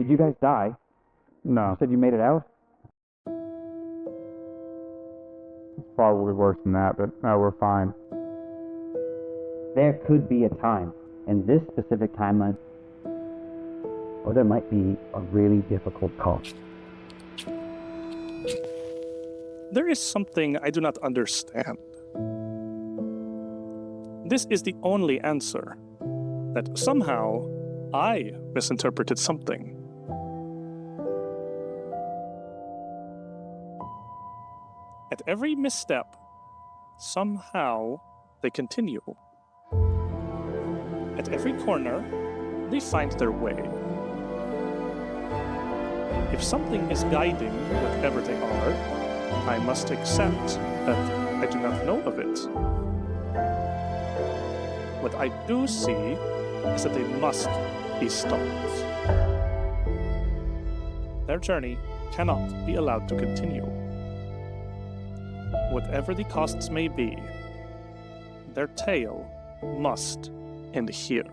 Did you guys die? No. You said you made it out? It's probably worse than that, but no, we're fine. There could be a time, in this specific timeline, or there might be a really difficult call. There is something I do not understand. This is the only answer. That somehow I misinterpreted something. At every misstep, somehow they continue. At every corner, they find their way. If something is guiding whatever they are, I must accept that I do not know of it. What I do see is that they must be stopped. Their journey cannot be allowed to continue. Whatever the costs may be, their tale must end here.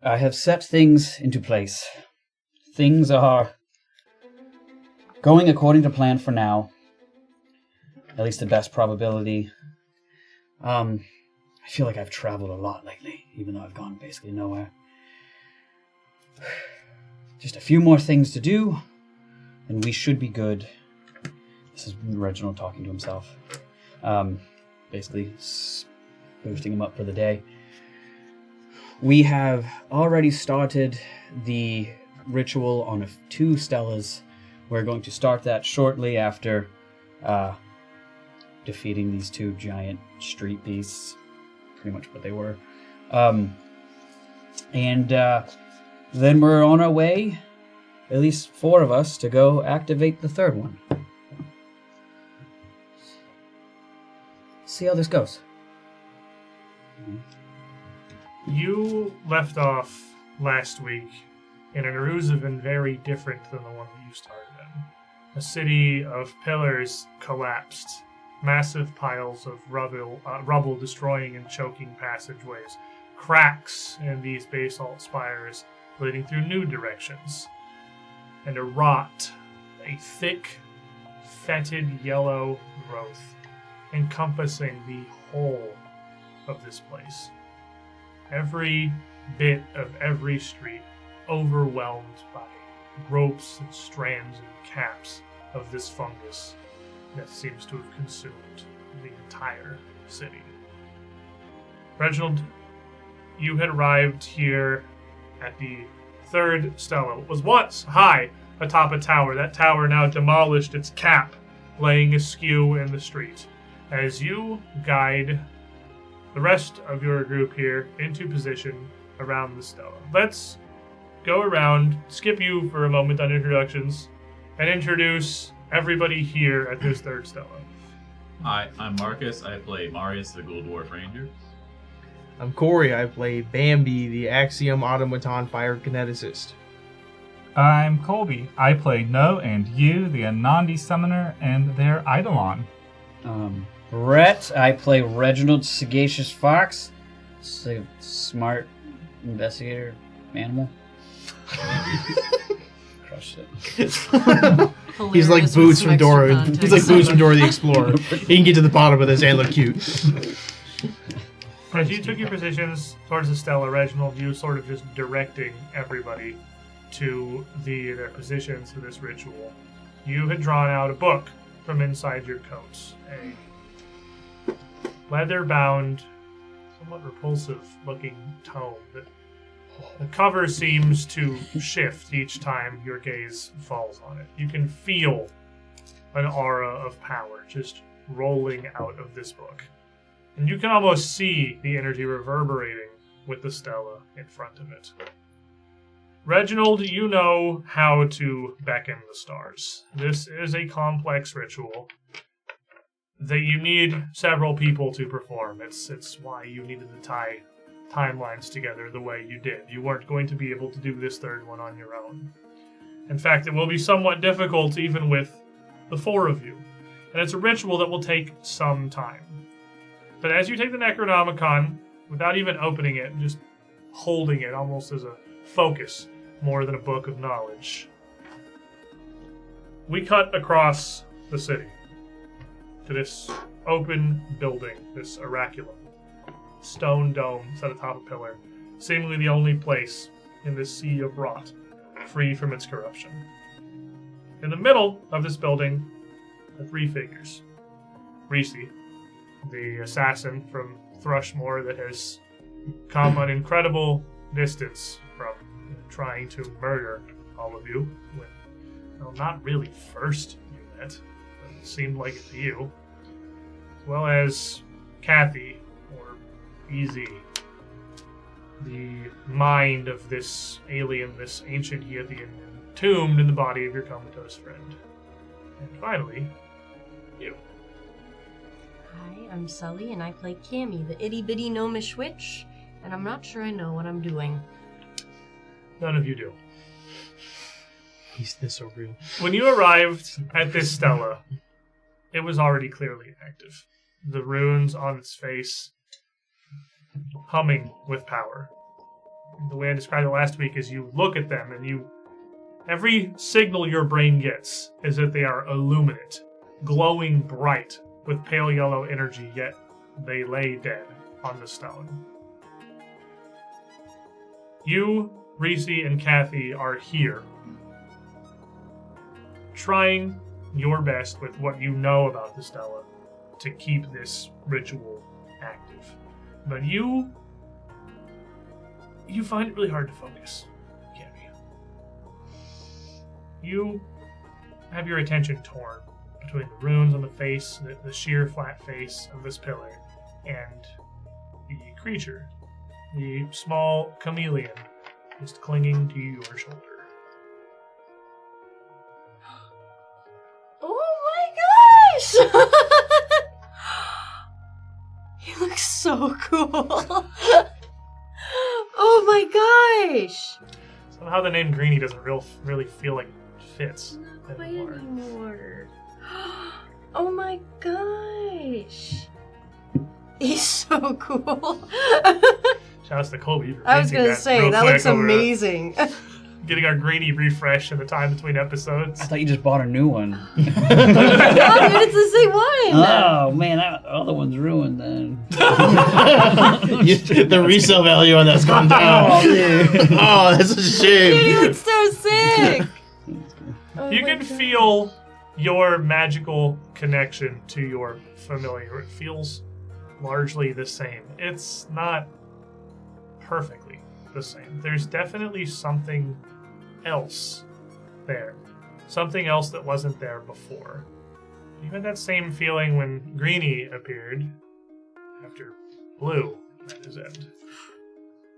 I have set things into place. Things are going according to plan for now. At least the best probability. I feel like I've traveled a lot lately, even though I've gone basically nowhere. Just a few more things to do, and we should be good. This is Reginald talking to himself. Basically boosting him up for the day. We have already started the ritual on 2 Stellas. We're going to start that shortly after defeating these 2 giant street beasts. Pretty much what they were. And then we're on our way, at least 4 of us, to go activate the 3rd one. See how this goes. You left off last week in an Eruzavan very different than the one that you started in. A city of pillars collapsed, massive piles of rubble destroying and choking passageways, cracks in these basalt spires leading through new directions, and a rot, a thick, fetid yellow growth encompassing the whole of this place. Every bit of every street overwhelmed by ropes and strands and caps of this fungus that seems to have consumed the entire city. Reginald, you had arrived here at the 3rd Stella. It was once high atop a tower. That tower now demolished, its cap laying askew in the street. As you guide the rest of your group here into position around the Stella. Let's go around, skip you for a moment on introductions, and introduce everybody here at this 3rd Stella. Hi, I'm Marcus. I play Marius, the Gold Dwarf Ranger. I'm Corey. I play Bambi, the Axiom Automaton Fire Kineticist. I'm Colby. I play No and You, the Anandi Summoner, and their Eidolon. Rhett, I play Reginald, Sagacious Fox, smart investigator animal. Crushed it. He's like Boots from Dora. He's like Boots from Dora the Explorer. He can get to the bottom of this and look cute. As you took your positions towards the Stella, Reginald, you sort of just directing everybody to their positions for this ritual. You had drawn out a book from inside your coats, a leather-bound, somewhat repulsive-looking tome. The cover seems to shift each time your gaze falls on it. You can feel an aura of power just rolling out of this book. And you can almost see the energy reverberating with the Stella in front of it. Reginald, you know how to beckon the stars. This is a complex ritual that you need several people to perform. It's why you needed to tie timelines together the way you did. You weren't going to be able to do this third one on your own. In fact, it will be somewhat difficult even with the four of you. And it's a ritual that will take some time. But as you take the Necronomicon, without even opening it, just holding it almost as a focus, more than a book of knowledge, we cut across the city to this open building, this oraculum. Stone dome set atop a pillar, seemingly the only place in this sea of rot, free from its corruption. In the middle of this building are three figures. Reese, the assassin from Thrushmore that has come an incredible distance from trying to murder all of you when, well, not really first you met, but it seemed like it to you. As well as Kathy, or Easy, the mind of this alien, this ancient Yithian, entombed in the body of your comatose friend. And finally, you. Hi, I'm Sully, and I play Cammy, the itty-bitty gnomish witch, and I'm not sure I know what I'm doing. None of you do. He's this so real. When you arrived at this stela, it was already clearly active. The runes on its face humming with power. The way I described it last week is you look at them and every signal your brain gets is that they are illuminate, glowing bright with pale yellow energy, yet they lay dead on the stone. You, Reese, and Kathy are here, trying your best with what you know about the stela to keep this ritual active. But you find it really hard to focus, Cammy. You have your attention torn between the runes on the face, the sheer flat face of this pillar, and the creature, the small chameleon, just clinging to your shoulder. Oh my gosh! He looks so cool. Oh my gosh! Somehow the name Greenie doesn't really feel like it fits Not quite anymore. anymore. Oh my gosh! He's so cool. Shouts to Colby for I was painting gonna say, real that quick looks over amazing. Getting our Greenie refresh in the time between episodes. I thought you just bought a new one. Oh, dude, it's the same one! Oh man, that other one's ruined then. The resale value on that's gone down. Oh, dude. Oh, that's a Dude, shame. he looks so sick! Oh You my can God. feel your magical connection to your familiar. It feels largely the same. It's not perfectly the same. There's definitely something else there. Something else that wasn't there before. You had that same feeling when Greenie appeared after Blue at his end.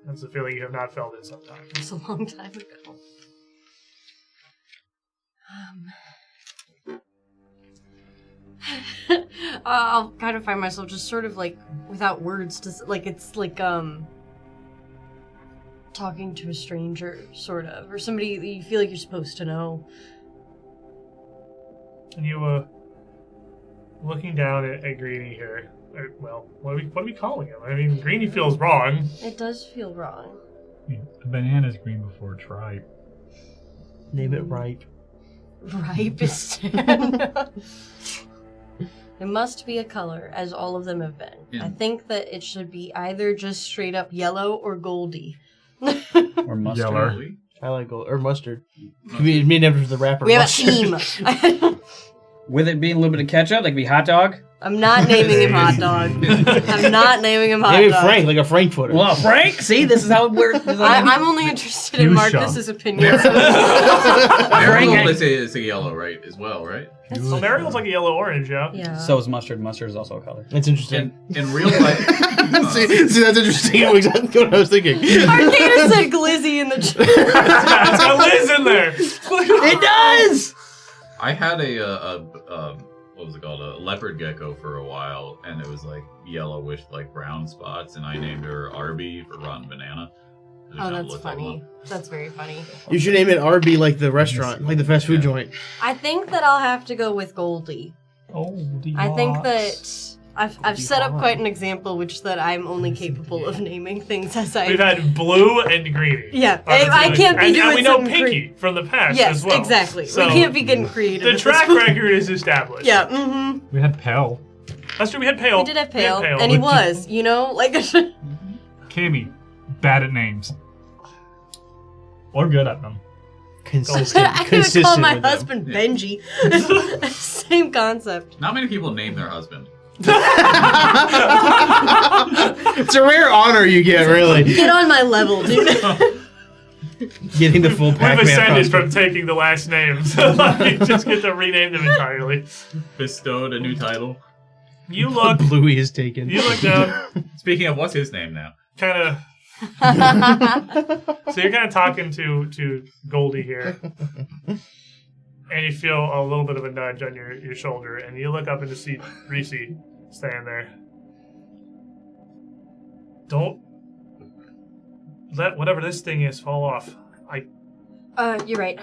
That's a feeling you have not felt in some time. It's a long time ago. I'll kind of find myself just sort of like without words, just like it's like talking to a stranger, sort of, or somebody that you feel like you're supposed to know. And you looking down at Greenie here. Well, what are we calling him? I mean, Greenie feels wrong. It does feel wrong. A banana's green before tripe. Name it right. Ripistan. It must be a color, as all of them have been. Yeah. I think that it should be either just straight up yellow or goldy. Or mustard. Yeller. Really? I like gold or mustard. Me and him for the rapper. We have a mustard. theme. With it being a little bit of ketchup, like be hot dog. I'm not naming him hot dog. I'm not naming him hot Name it dog. Frank, like a Frankfurter. Well, Frank, see, this is how it works. I'm only interested in Fuchsia. Marcus's opinion. Marigold, they say it's a yellow, right? As well, right? So Marigold's like a yellow-orange, yeah? Yeah. So is mustard. Mustard is also a color. That's interesting. In real life, see, that's interesting. Exactly what I was thinking. Arcana said glizzy in the chat. It's got Liz in there! It does! I had a what was it called? A leopard gecko for a while, and it was like yellowish, like brown spots, and I named her Arby for rotten banana. It Oh, kinda that's looked like funny. one. That's very funny. You should name it RB, like the restaurant, like the fast food joint. I think that I'll have to go with Goldie. I think that I've set up quite an example, which that I'm only capable of naming things as I. We've had Blue and Greeny. Yeah, I can't be doing and we know something Pinky from the past Yes, as well. exactly. So we can't be getting creative. the at this track point. record is established. Yeah, mm-hmm. We had Pell. That's true, we had Pale. We did have Pale, We had and he was, you know, like. Kimmy, bad at names. Or good at them. Consistent. I could have consistent called my with them. husband Benji. Same concept. Not many people name their husband. It's a rare honor you get, really. Get on my level, dude. Getting the full We've Pac-Man ascended costume. from taking the last names. You just get to rename them entirely. Bestowed a new title. You look. Bluey is taken. You look down. Speaking of, what's his name now? Kind of. So you're kind of talking to Goldie here, and you feel a little bit of a nudge on your shoulder, and you look up and just see Reese standing there. Don't let whatever this thing is fall off. You're right.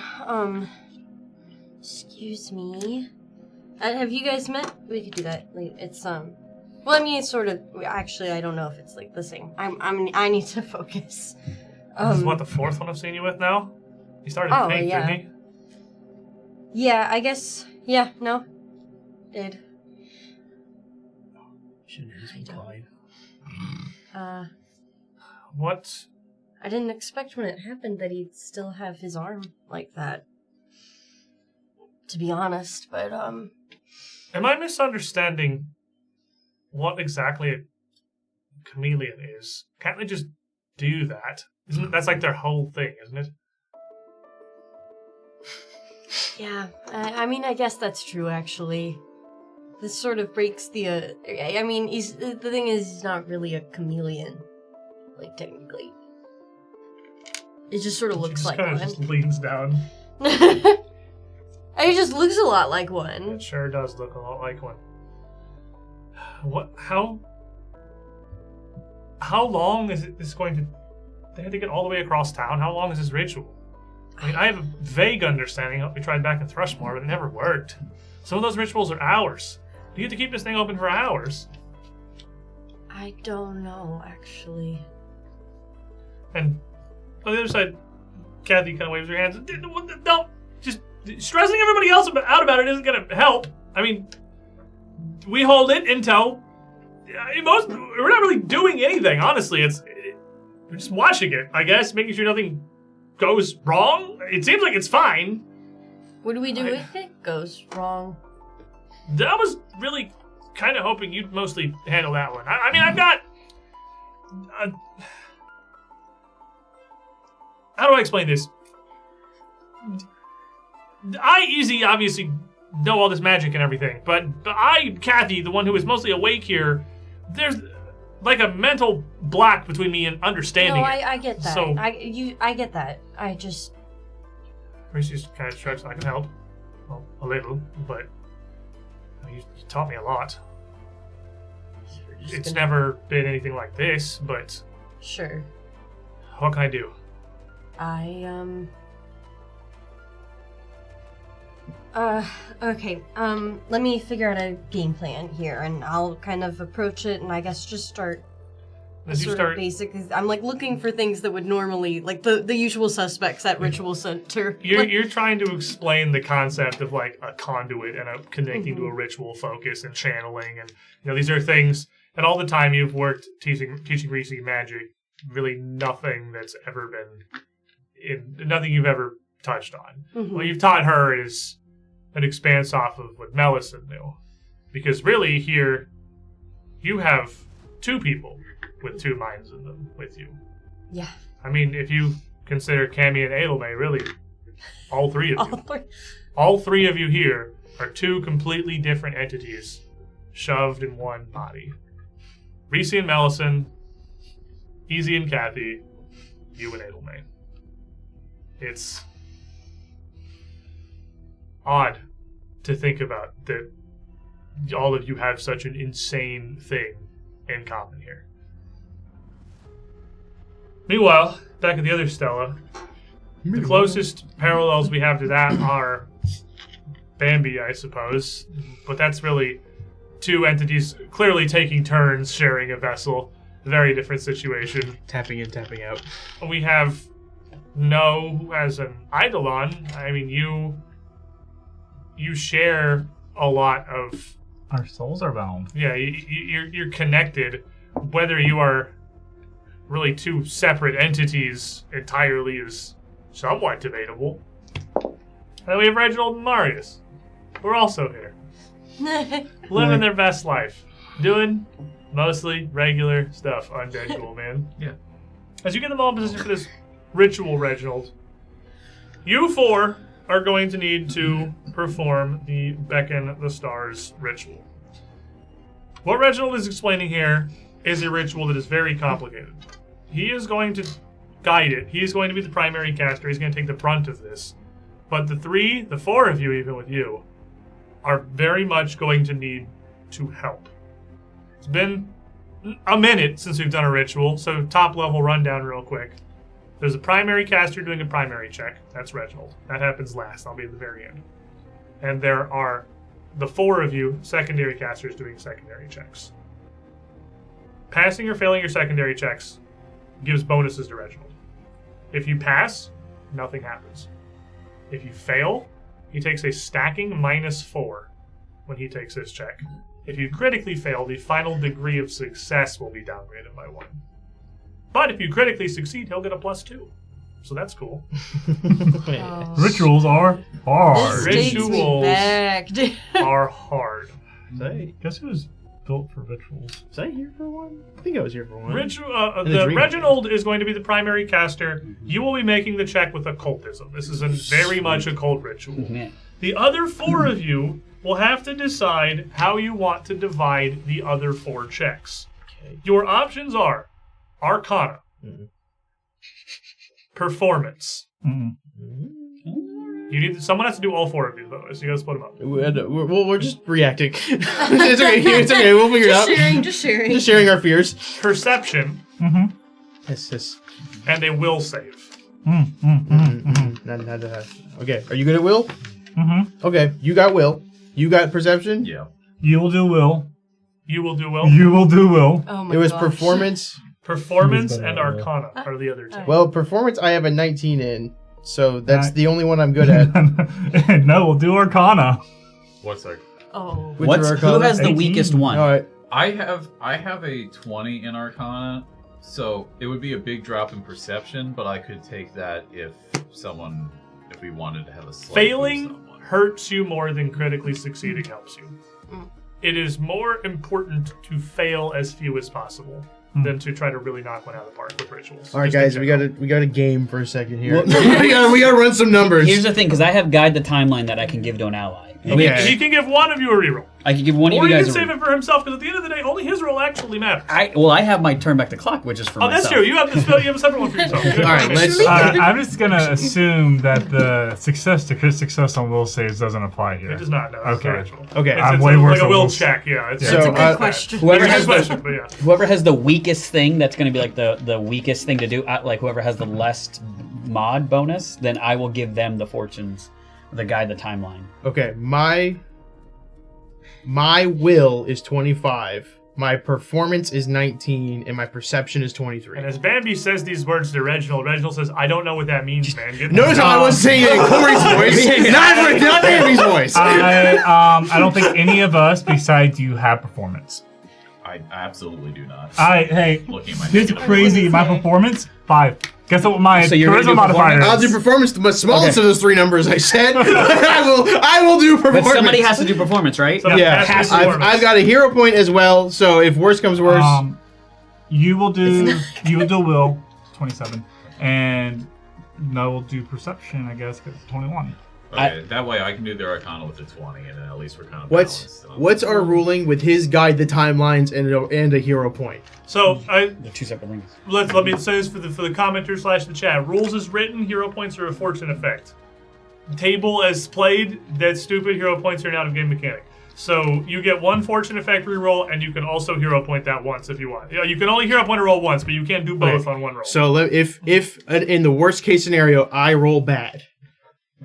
Excuse me. Have you guys met? We could do that. It's Well, I mean, it's sort of. Actually, I don't know if it's like the same. I need to focus. This is what, the fourth one I've seen you with now? He started pink, yeah. didn't he? Yeah, I guess. Yeah, no. Did. Shouldn't have just been quiet. What? I didn't expect when it happened that he'd still have his arm like that. To be honest, but Am I misunderstanding what exactly a chameleon is? Can't they just do that? That's like their whole thing, isn't it? Yeah, I mean, I guess that's true, actually. This sort of breaks the, I mean, the thing is, he's not really a chameleon, like, technically. It just sort of looks like Kind one. of just leans down. It just looks a lot like one. It sure does look a lot like one. What? How long is this going to... They had to get all the way across town? How long is this ritual? I mean, I have a vague understanding. We tried back in Thrushmore, but it never worked. Some of those rituals are hours. Do you have to keep this thing open for hours? I don't know, actually. And on the other side, Kathy kind of waves her hands. Don't just stressing everybody else out about it isn't going to help. I mean, we hold it until we're not really doing anything. Honestly, we're just watching it. I guess making sure nothing goes wrong. It seems like it's fine. What do we do if it goes wrong? I was really kind of hoping you'd mostly handle that one. I mean, I've got. How do I explain this? Easy, obviously, know all this magic and everything, but Kathy, the one who is mostly awake here, there's like a mental block between me and understanding No, it. I get that. So, I get that. I just... Reese just kind of shrugs. I can help. Well, a little, but you taught me a lot. It's never been anything like this, but... Sure. What can I do? Okay, let me figure out a game plan here, and I'll kind of approach it, and I guess just start sort of basic. I'm like looking for things that would normally, like the usual suspects at Ritual Center. You're trying to explain the concept of like a conduit and a connecting to a ritual focus and channeling, and these are things. And all the time you've worked teaching Reese magic, really nothing that's ever been nothing you've ever touched on. Mm-hmm. What you've taught her is an expanse off of what Melisande knew. Because really, here, you have 2 people with 2 minds in them with you. Yeah. I mean, if you consider Cammy and Edelme, really, all 3 of you. All three. All 3 of you here are 2 completely different entities shoved in one body. Reese and Melisande, Easy and Kathy, you and Edelme. It's odd to think about that all of you have such an insane thing in common here. Meanwhile, back at the other Stella, the closest parallels we have to that are Bambi, I suppose. But that's really 2 entities clearly taking turns sharing a vessel. Very different situation. Tapping in, tapping out. We have No, who has an Eidolon. I mean, you share a lot of... Our souls are bound. Yeah, you're connected. Whether you are really 2 separate entities entirely is somewhat debatable. And we have Reginald and Marius. We're also here. Living their best life. Doing mostly regular stuff. Undead Ghoul, man. Yeah. As you get them all in position for this ritual, Reginald, you 4 are going to need to perform the Beckon the Stars ritual. What Reginald is explaining here is a ritual that is very complicated. He is going to guide it. He is going to be the primary caster. He's going to take the brunt of this. But the 4 of you, even with you, are very much going to need to help. It's been a minute since we've done a ritual, so top level rundown real quick. There's a primary caster doing a primary check. That's Reginald. That happens last. I'll be at the very end. And there are the 4 of you, secondary casters, doing secondary checks. Passing or failing your secondary checks gives bonuses to Reginald. If you pass, nothing happens. If you fail, he takes a stacking -4 when he takes his check. If you critically fail, the final degree of success will be downgraded by 1. But if you critically succeed, he'll get a +2. So that's cool. Oh. Rituals are hard. This takes me Rituals back. are hard. Say, Guess who's built for rituals? was I here for one? I think I was here for one. Reginald is going to be the primary caster. You will be making the check with occultism. This is very much occult ritual. Yeah. The other 4 of you will have to decide how you want to divide the other 4 checks. Okay. Your options are Arcana, Performance. You need someone has to do all 4 of you though, so you gotta split them up. We're just reacting. It's okay. It's okay. We'll figure it out. Just sharing. Just sharing our fears. Perception, Yes. and a will save. Okay. Are you good at will? Okay. You got will. You got perception. Yeah. You will do will. You will do well. You will do will. Oh my It was gosh. performance. Performance and Arcana are the other 2. Well, performance I have a 19 in, so that's the only one I'm good at. No, we'll do Arcana. What's our... Oh. What's your Who Arcana? has the 18. weakest one? All right. I have a 20 in Arcana, so it would be a big drop in perception, but I could take that if we wanted to have a slight Failing boost on one. hurts you more than critically succeeding helps you. It is more important to fail as few as possible than to try to really knock one out of the park with rituals. All right, Just guys, in we general. got a game for a second here. we gotta run some numbers. Here's the thing, because I have guide the timeline that I can give to an ally. Okay. He can give one of you a reroll. I can give one of Or you he guys can a save it for himself, because at the end of the day, only his roll actually matters. I have my turn back the clock, which is for Oh, myself. that's true. You have a separate one for yourself. All right, let's. I'm just gonna assume that the success to crit success on will saves doesn't apply here. It does not. No, it's Okay. not ritual. Okay. I'm It's way worse like a at will wills. check. Yeah, it's So, That's a uh, good question. Whoever It's a has good question, but yeah. Whoever has the weakest thing, that's going to be like the weakest thing to do. Like whoever has the least mod bonus, then I will give them the fortunes, the guide, the timeline. Okay, my will is 25. My performance is 19, and my perception is 23. And as Bambi says these words to Reginald, Reginald says, "I don't know what that means, man." Get Notice how I was saying it in Corey's voice, not Bambi's voice. I don't think any of us besides you have performance. I absolutely do not. Hey, Looking at my here's negative crazy. I My wouldn't say. performance 5. Guess what my So you're gonna charisma do modifier I'll do is? performance, the smallest Okay. of those 3 numbers I said. I will do performance. But somebody has to do performance, right? Somebody Yeah, has to do I've performance. got a hero point as well, so if worse comes worse... You will do will 27, and no will do perception. I guess 'cause 21. Okay, that way I can do the Arcana with the 20, and then at least we're kind of balanced. What's our ruling with his guide the timelines and a hero point? So They're 2 separate things. let me say this for the commenter / the chat. Rules as written, hero points are a fortune effect. Table as played, that's stupid. Hero points are an out of game mechanic. So you get 1 fortune effect reroll, and you can also hero point that once if you want. You can only hero point a roll once, but you can't do both on one roll. So if in the worst case scenario I roll bad,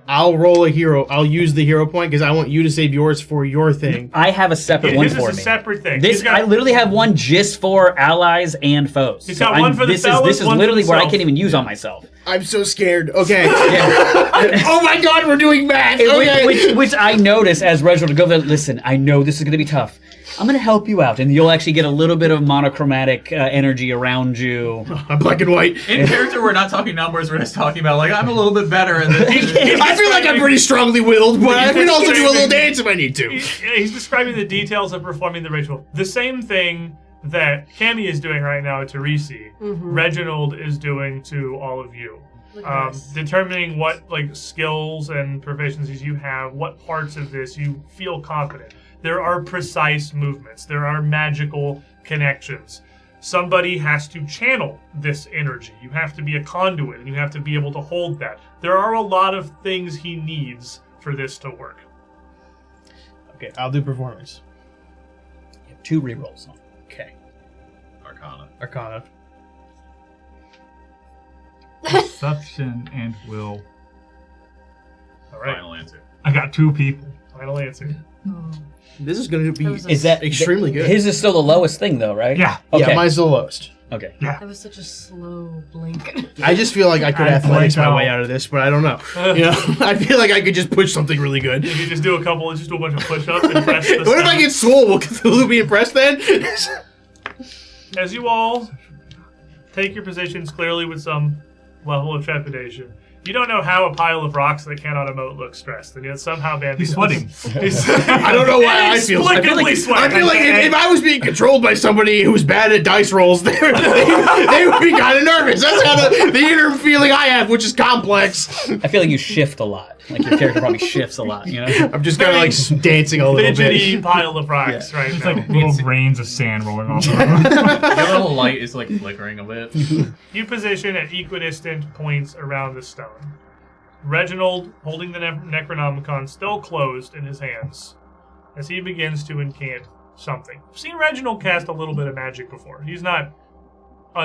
I'll roll a hero. I'll use the hero point because I want you to save yours for your thing. I have a separate one His for is a me. separate thing. This I literally have one just for allies and foes. He's got one for the fellas, This is one for literally what I himself. can't even use on myself. I'm so scared. Okay. Oh my God, we're doing math. Okay. Which I notice as Reginald go there. Listen, I know this is going to be tough. I'm going to help you out, and you'll actually get a little bit of monochromatic energy around you. I'm black and white. In character, we're not talking numbers. We're just talking about like I'm a little bit better at this. I feel like I'm pretty strongly willed, but I can also do a little dance if I need to. He's describing the details of performing the ritual. The same thing that Cammy is doing right now to Reese, Reginald is doing to all of you. Determining what skills and proficiencies you have, what parts of this you feel confident. There are precise movements. There are magical connections. Somebody has to channel this energy. You have to be a conduit, and you have to be able to hold that. There are a lot of things he needs for this to work. Okay, I'll do performance. You have 2 rerolls. Okay. Arcana. Perception and will. All right. Final answer. I got 2 people. Final answer. This is going to be Is that extremely good. His is still the lowest thing, though, right? Yeah. Okay. Yeah, mine's the lowest. Okay. That was such a slow blink. I just feel like I could I athletics my blanked way out. out of this, but I don't know. You know, I feel like I could just push something really good. If you just do a bunch of push-ups and press the What if I sound. get swole? Will Cthulhu be impressed then? As you all take your positions clearly with some level of trepidation, you don't know how a pile of rocks that cannot emote looks stressed, and yet somehow Bambi He's does. sweating. I don't know why I feel. Inexplicably sweating. I feel like if I was being controlled by somebody who's bad at dice rolls, they would be kind of nervous. That's kind of the inner feeling I have, which is complex. I feel like you shift a lot. Like your character probably shifts a lot, you know? I'm just kind of like dancing a little fidgety bit. pile of rocks right It's now. like little grains of sand rolling off. Your little light is like flickering a bit. You position at equidistant points around the stone. Reginald, holding the Necronomicon still closed in his hands, as he begins to incant something. I've seen Reginald cast a little bit of magic before. He's not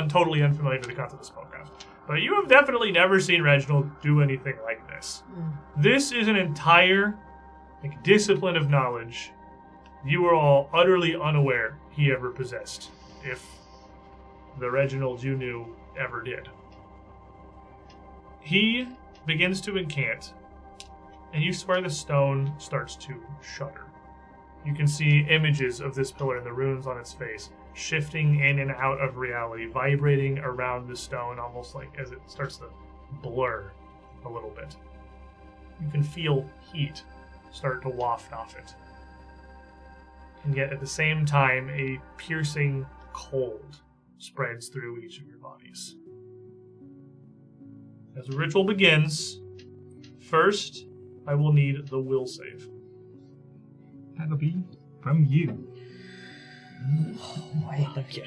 totally unfamiliar with the concept of spellcraft. But you have definitely never seen Reginald do anything like this. This is an entire discipline of knowledge you are all utterly unaware he ever possessed, if the Reginald you knew ever did. He begins to incant, and you swear the stone starts to shudder. You can see images of this pillar and the runes on its face shifting in and out of reality, vibrating around the stone, almost like as it starts to blur a little bit. You can feel heat start to waft off it. And yet at the same time, a piercing cold spreads through each of your bodies. As the ritual begins, first, I will need the will save. That'll be from you. Okay.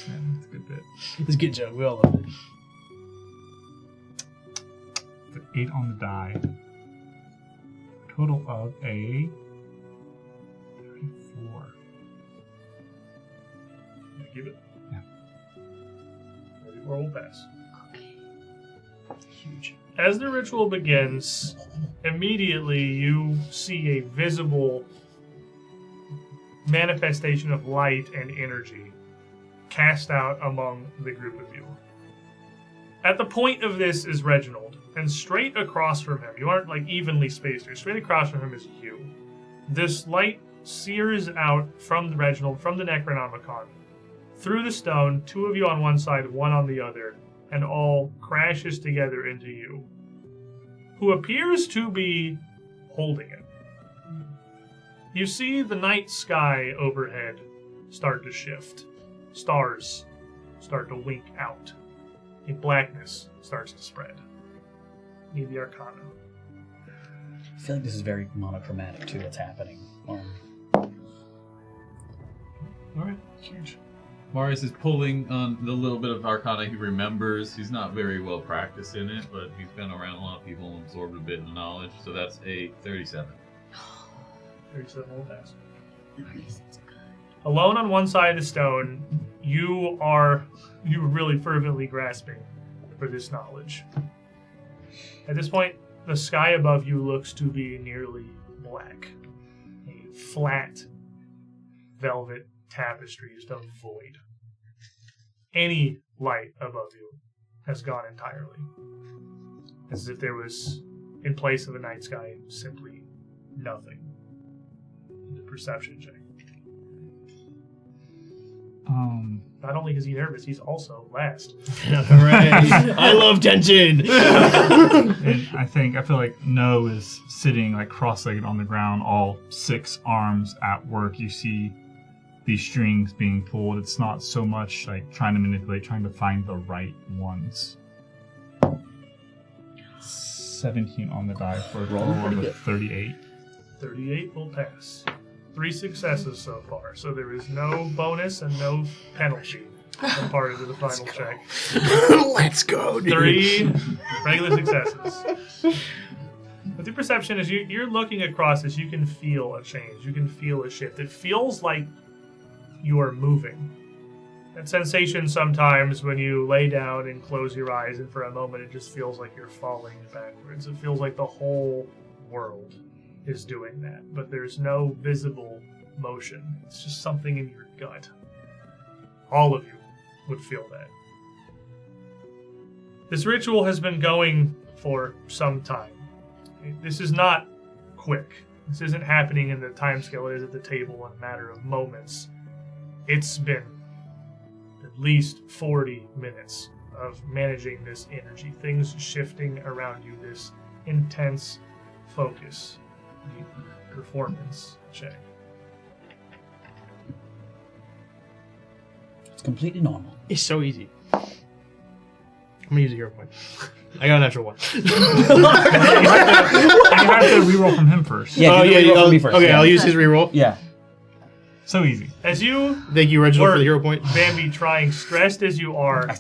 Yeah, that's a good bit. It's a good joke. We all love it. It's an 8 on the die. Total of a 34. Give it. Yeah. 34 will pass. Huge. As the ritual begins, immediately you see a visible manifestation of light and energy cast out among the group of you. At the point of this is Reginald, and straight across from him, you aren't evenly spaced here, straight across from him is you. This light sears out from Reginald, from the Necronomicon, through the stone, 2 of you on one side, 1 on the other, and all crashes together into you, who appears to be holding it. You see the night sky overhead start to shift. Stars start to wink out. A blackness starts to spread. Need the Arcana. I feel like this is very monochromatic too, what's happening. Alright, huge. Marius is pulling on the little bit of Arcana he remembers. He's not very well practiced in it, but he's been around a lot of people and absorbed a bit of knowledge. So that's a 37. 37 will pass. Alone on one side of the stone, you are really fervently grasping for this knowledge. At this point, the sky above you looks to be nearly black. A flat velvet tapestry is a void. Any light above you has gone entirely. As if there was, in place of the night sky, simply nothing. The perception check. Not only is he nervous, he's also last. Right. I love tension. And I feel like No is sitting like cross-legged on the ground, all 6 arms at work. You see these strings being pulled. It's not so much like trying to manipulate, trying to find the right ones. 17 on the die for a total of 38. 38 will pass. 3 successes so far, so there is no bonus and no penalty imparted to the final check. Let's go, dude. 3 regular successes. With your perception, as you're looking across this, you can feel a change. You can feel a shift. It feels like you are moving. That sensation sometimes when you lay down and close your eyes, and for a moment it just feels like you're falling backwards. It feels like the whole world is doing that, but there's no visible motion. It's just something in your gut. All of you would feel that. This ritual has been going for some time. This is not quick. This isn't happening in the time scale it is at the table in a matter of moments. It's been at least 40 minutes of managing this energy, things shifting around you, this intense focus. Performance check. It's completely normal. It's so easy. I'm gonna use a hero point. I got a natural 1. You have to reroll from him first. Yeah, yeah. me first. Okay, yeah. I'll use his reroll. Yeah. So easy. As you Thank you, Reginald, for the hero point. Bambi, trying, stressed as you are, I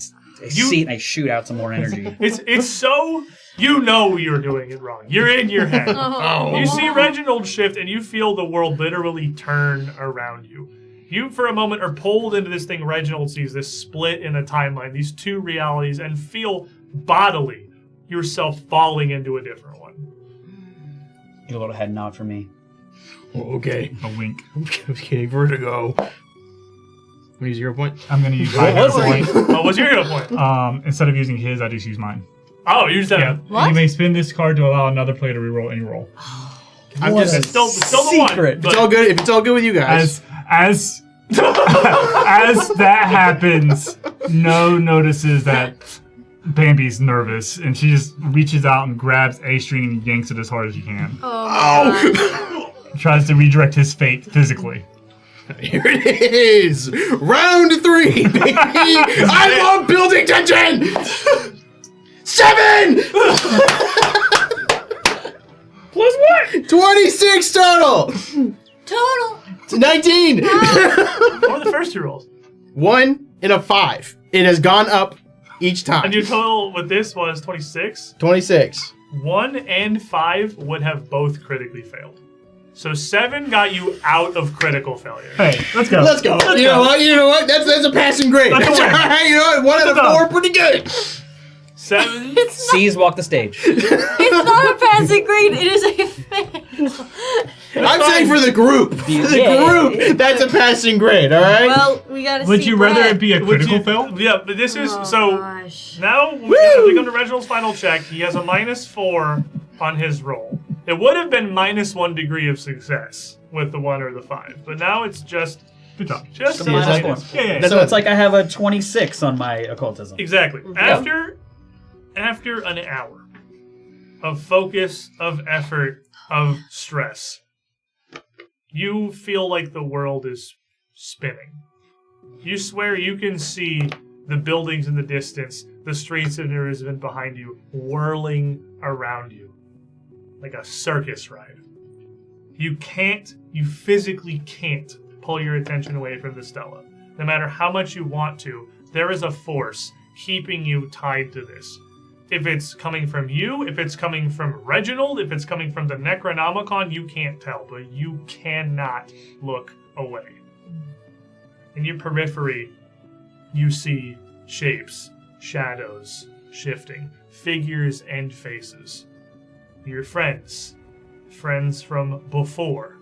see it and I shoot out some more energy. it's so, you know you're doing it wrong. You're in your head. Oh. You see Reginald shift and you feel the world literally turn around you. You, for a moment, are pulled into this thing Reginald sees, this split in a timeline, these 2 realities, and feel bodily yourself falling into a different one. Get a little head nod for me. Oh, okay. A wink. I'm getting vertigo. I'm gonna use a hero point. I'm gonna use my hero point. What was your hero point? Instead of using his, I just use mine. Oh, you just have Yeah. What? You may spin this card to allow another player to reroll any roll. I'm What just. a It's still the one. secret. It's all good. If it's all good with you guys. As as that happens, No notices that Bambi's nervous, and she just reaches out and grabs a string and yanks it as hard as she can. Oh. Tries to redirect his fate physically. Here it is! Round 3, baby! I love building tension! 7! Plus what? 26 total! Total. 19! What were the first 2 rolls? 1 and a 5. It has gone up each time. And your total with this was 26? 26. 1 and 5 would have both critically failed. So 7 got you out of critical failure. Hey, let's go. Let's go. You know what? That's a passing grade. That's all right. You know what? 1 out of 4, pretty good. 7. C's walk the stage. It's not a passing grade. It is a fail. I'm saying for the group. For the group, that's a passing grade, all right? Well, we gotta Would see you rather Brett. it be a critical fail? Yeah, but this is Oh, so. gosh. Now, as we come to Reginald's final check, he has a -4 on his roll. It would have been -1 degree of success with the 1 or the 5, but now it's just Good job. Just So a minus minus. four. Yeah. That's So what- it's like I have a 26 on my occultism. Exactly. Yeah. After an hour of focus, of effort, of stress, you feel like the world is spinning. You swear you can see the buildings in the distance, the streets in Jerusalem behind you, whirling around you like a circus ride. You physically can't pull your attention away from the Stella. No matter how much you want to, there is a force keeping you tied to this. If it's coming from you, if it's coming from Reginald, if it's coming from the Necronomicon, you can't tell, but you cannot look away. In your periphery, you see shapes, shadows shifting, figures and faces. Your friends from before,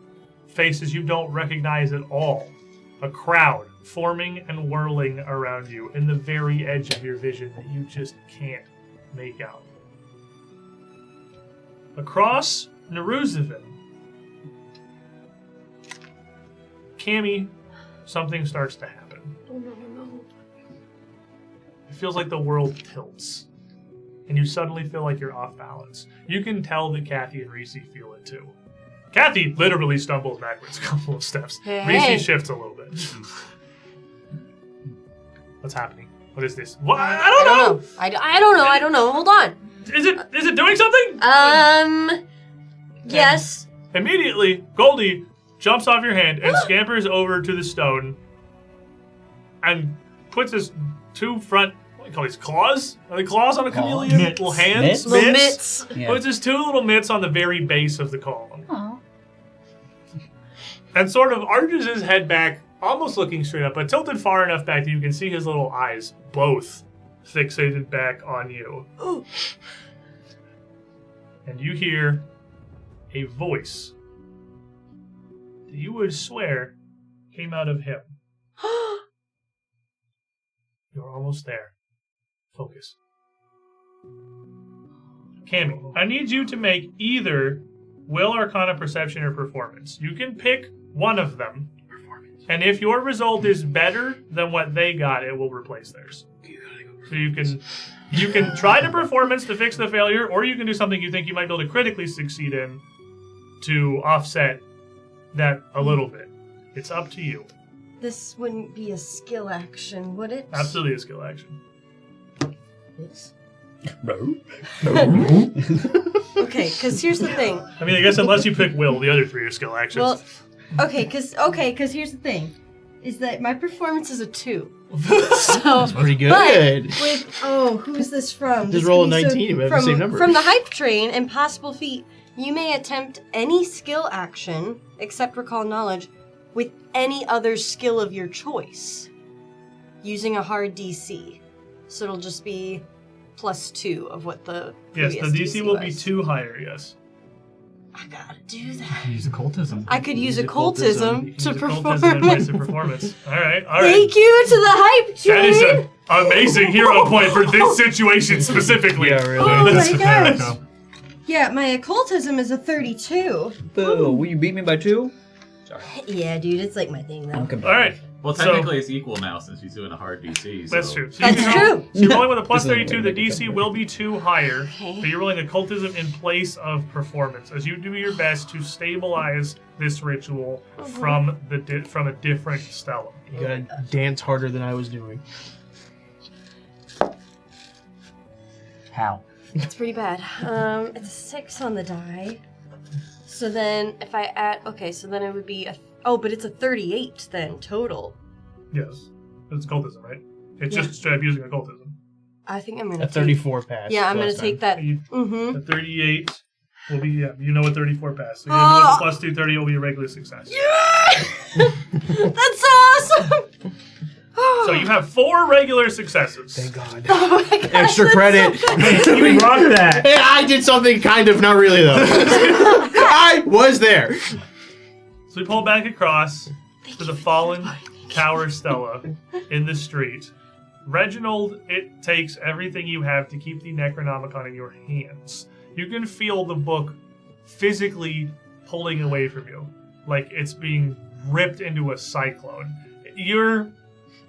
faces you don't recognize at all. A crowd forming and whirling around you in the very edge of your vision that you just can't make out. Across Neruzavin, Cammy, something starts to happen. Oh, no. It feels like the world tilts, and you suddenly feel like you're off balance. You can tell that Kathy and Reese feel it too. Kathy literally stumbles backwards a couple of steps. Hey. Reese shifts a little bit. What's happening? What is this? What? I don't know. I don't know. Hold on. Is it doing something? Yes. Immediately, Goldie jumps off your hand and scampers over to the stone and puts his two front, what do you call these, claws? Are they claws on a chameleon? Mitts. Little hands? Little mitts. Yeah. Puts his two little mitts on the very base of the column. And sort of arches his head back, almost looking straight up, but tilted far enough back that you can see his little eyes, both fixated back on you. And you hear a voice that you would swear came out of him. You're almost there. Focus. Cammy, I need you to make either Will, Arcana, Perception, or Performance. You can pick one of them. And if your result is better than what they got, it will replace theirs. So you can try to Performance to fix the failure, or you can do something you think you might be able to critically succeed in to offset that a little bit. It's up to you. This wouldn't be a skill action, would it? Absolutely a skill action. Yes. No. Okay, because here's the thing. I mean, I guess unless you pick Will, the other three are skill actions. Well, okay, because here's the thing, is that my performance is a 2. So Pretty good. But who's this from? Just This roll a could be 19 if we have the same number. From the hype train and possible feat, you may attempt any skill action except recall knowledge with any other skill of your choice, using a hard DC. So it'll just be +2 of what the yes, the previous DC will be was. 2 higher, yes. I gotta do that. Use occultism. I could use Use occultism You can to use perform. occultism and place of performance. All right. Thank you to the hype train. That is an amazing hero point for this situation specifically. Yeah, really. Oh That's my fair. gosh. Yeah, my occultism is a 32. Boo. Will you beat me by 2? Yeah, dude, it's like my thing though. All right. Well, So- technically it's equal now since he's doing a hard DC. So. That's true. So That's you can true. roll- So you're rolling with a plus This is 32. The DC will be 2 higher, Okay. but you're rolling occultism in place of performance as you do your best to stabilize this ritual from from a different Stella. You gotta dance harder than I was doing. How? It's pretty bad. It's a 6 on the die. So then if I add, okay, so then it would be but it's a 38 then total. Yes. It's occultism, right? It's Yeah. just straight up using occultism. I think I'm gonna A 34 pass. Yeah, I'm gonna last time. take that. You- Mm-hmm. The 38 will be, you know what 34 pass. So you Oh. know what plus 2, 30 will be a regular success. Yeah! That's awesome! So you have 4 regular successes. Thank God. Oh my gosh, Extra that's credit. so good. You rock that. Hey, I did something kind of, not really though. I was there. So we pull back across to the fallen Tower Stella in the street. Reginald, it takes everything you have to keep the Necronomicon in your hands. You can feel the book physically pulling away from you. Like it's being ripped into a cyclone. Your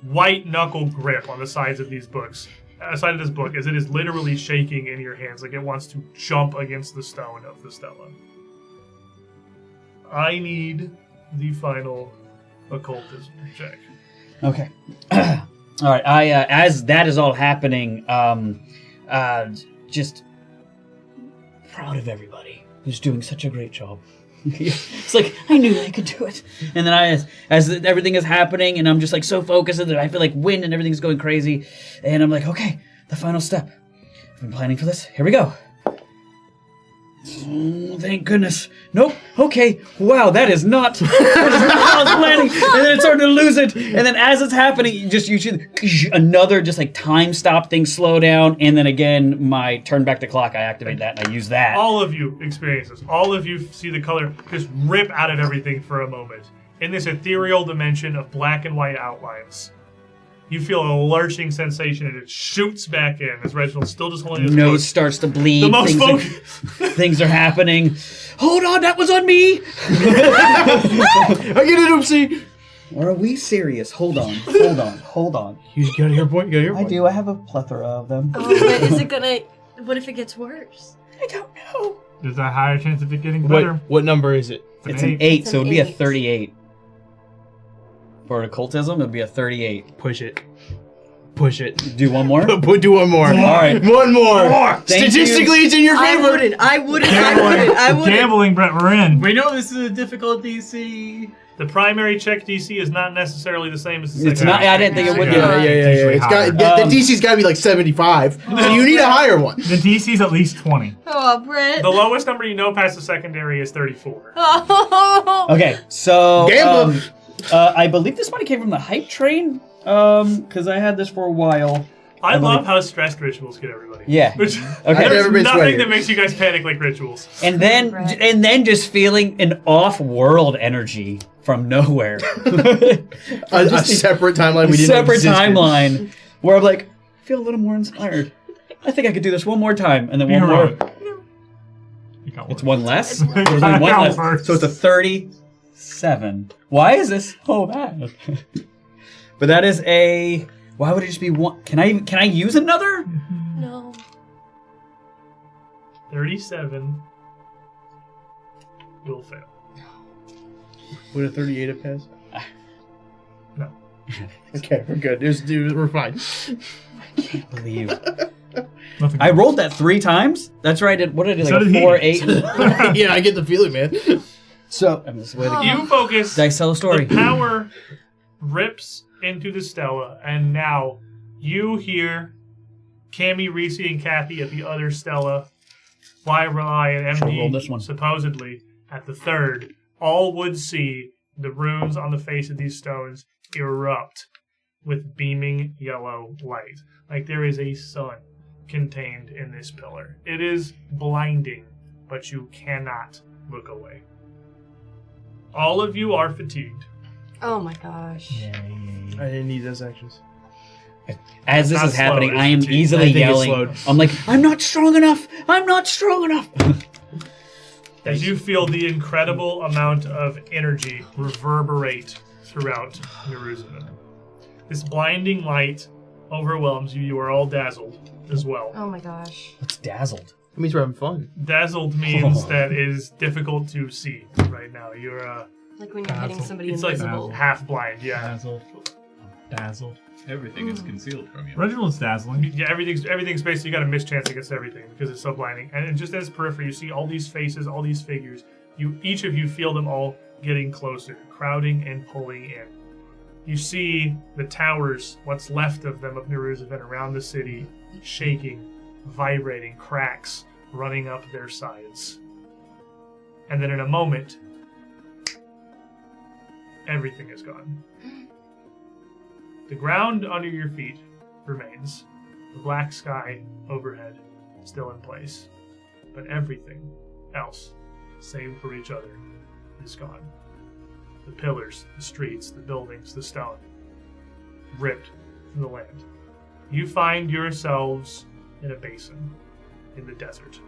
white knuckle grip on the sides of these books, side of this book, as it is literally shaking in your hands, like it wants to jump against the stone of the stela. I need the final occultism check. Okay. All right. As that is all happening, just proud of everybody who's doing such a great job. It's like I knew I could do it, and then as everything is happening, and I'm just like so focused that I feel like wind and everything's going crazy, and I'm like, okay, the final step. I've been planning for this. Here we go. Oh, thank goodness. Nope. Okay. Wow, that is not how I was planning. And then it's starting to lose it. And then as it's happening, you see another just like time stop thing slow down. And then again, my turn back the clock, I activate that and I use that. All of you experience this. All of you see the color just rip out of everything for a moment. In this ethereal dimension of black and white outlines, you feel a lurching sensation, and it shoots back in as Reginald still just holding his nose starts to bleed. The most things are happening. Hold on, that was on me. I get it, oopsie. Or are we serious? Hold on. You got your point. I do. I have a plethora of them. Oh, but is it gonna? What if it gets worse? I don't know. There's a higher chance of it getting better. What number is it? It's an 8, so it'd be a 8. 38. For occultism, it'd be a 38. Push it. Do one more? Do one more. All right. One more. Thank Statistically, you. it's in your favor. I wouldn't. Gambling, Brett, we're in. We know this is a difficult DC. The primary check DC is not necessarily the same as the It's secondary. not. I didn't think it would be. Yeah. Usually It's got, higher. the DC's got to be like 75. So you need a higher one. The DC's at least 20. Oh, Brett. The lowest number you know past the secondary is 34. Oh. Okay, so Gamble. I believe this money came from the hype train. Because I had this for a while. I love how stressed rituals get everybody. Yeah. Which, Okay. There's Never been nothing sweatier. that makes you guys panic like rituals. And then just feeling an off-world energy from nowhere. A separate timeline we didn't know Separate existed. timeline where I'm like, I feel a little more inspired. I think I could do this one more time, and then one more. You got It's worse. one less. It's There's only one got less. worse. So it's a 37. Why is this so bad? But that is a. Why would it just be one? Can I use another? No. 37 will fail. Would a 38 have passed? No. Okay, we're good. We're fine. I can't believe. Nothing. I rolled that 3 times. That's right. What did I do? So Like did a he. 4, 8. Yeah, I get the feeling, man. So I'm just waiting. You focus. Did I sell a story? The power rips into the Stella, and now you hear Cammy, Reese, and Kathy at the other Stella, Rely, and Should've rolled this MD, one. supposedly, at the third, all would see the runes on the face of these stones erupt with beaming yellow light. Like there is a sun contained in this pillar. It is blinding, but you cannot look away. All of you are fatigued. Oh my gosh. I didn't need those actions. As this Not is happening, slow, I am it's fatigue. easily I think it's yelling. slowed. I'm like, I'm not strong enough. I'm not strong enough. As you feel the incredible amount of energy reverberate throughout Jerusalem. This blinding light overwhelms you. You are all dazzled as well. Oh my gosh. It's dazzled. It means we're having fun. Dazzled means that is difficult to see right now. You're Like when you're hitting Dazzle. somebody it's like invisible. half blind, yeah. Dazzled. Everything is concealed from you. Reginald's dazzling. Yeah, everything's basically you got a mischance against everything because it's so blinding. And just as periphery, you see all these faces, all these figures. Each of you feel them all getting closer, crowding and pulling in. You see the towers, what's left of them of Jerusalem around the city, shaking, vibrating, cracks running up their sides. And then in a moment, everything is gone. The ground under your feet remains. The black sky overhead still in place. But everything else, save for each other, is gone. The pillars, the streets, the buildings, the stone, ripped from the land. You find yourselves in a basin in the desert.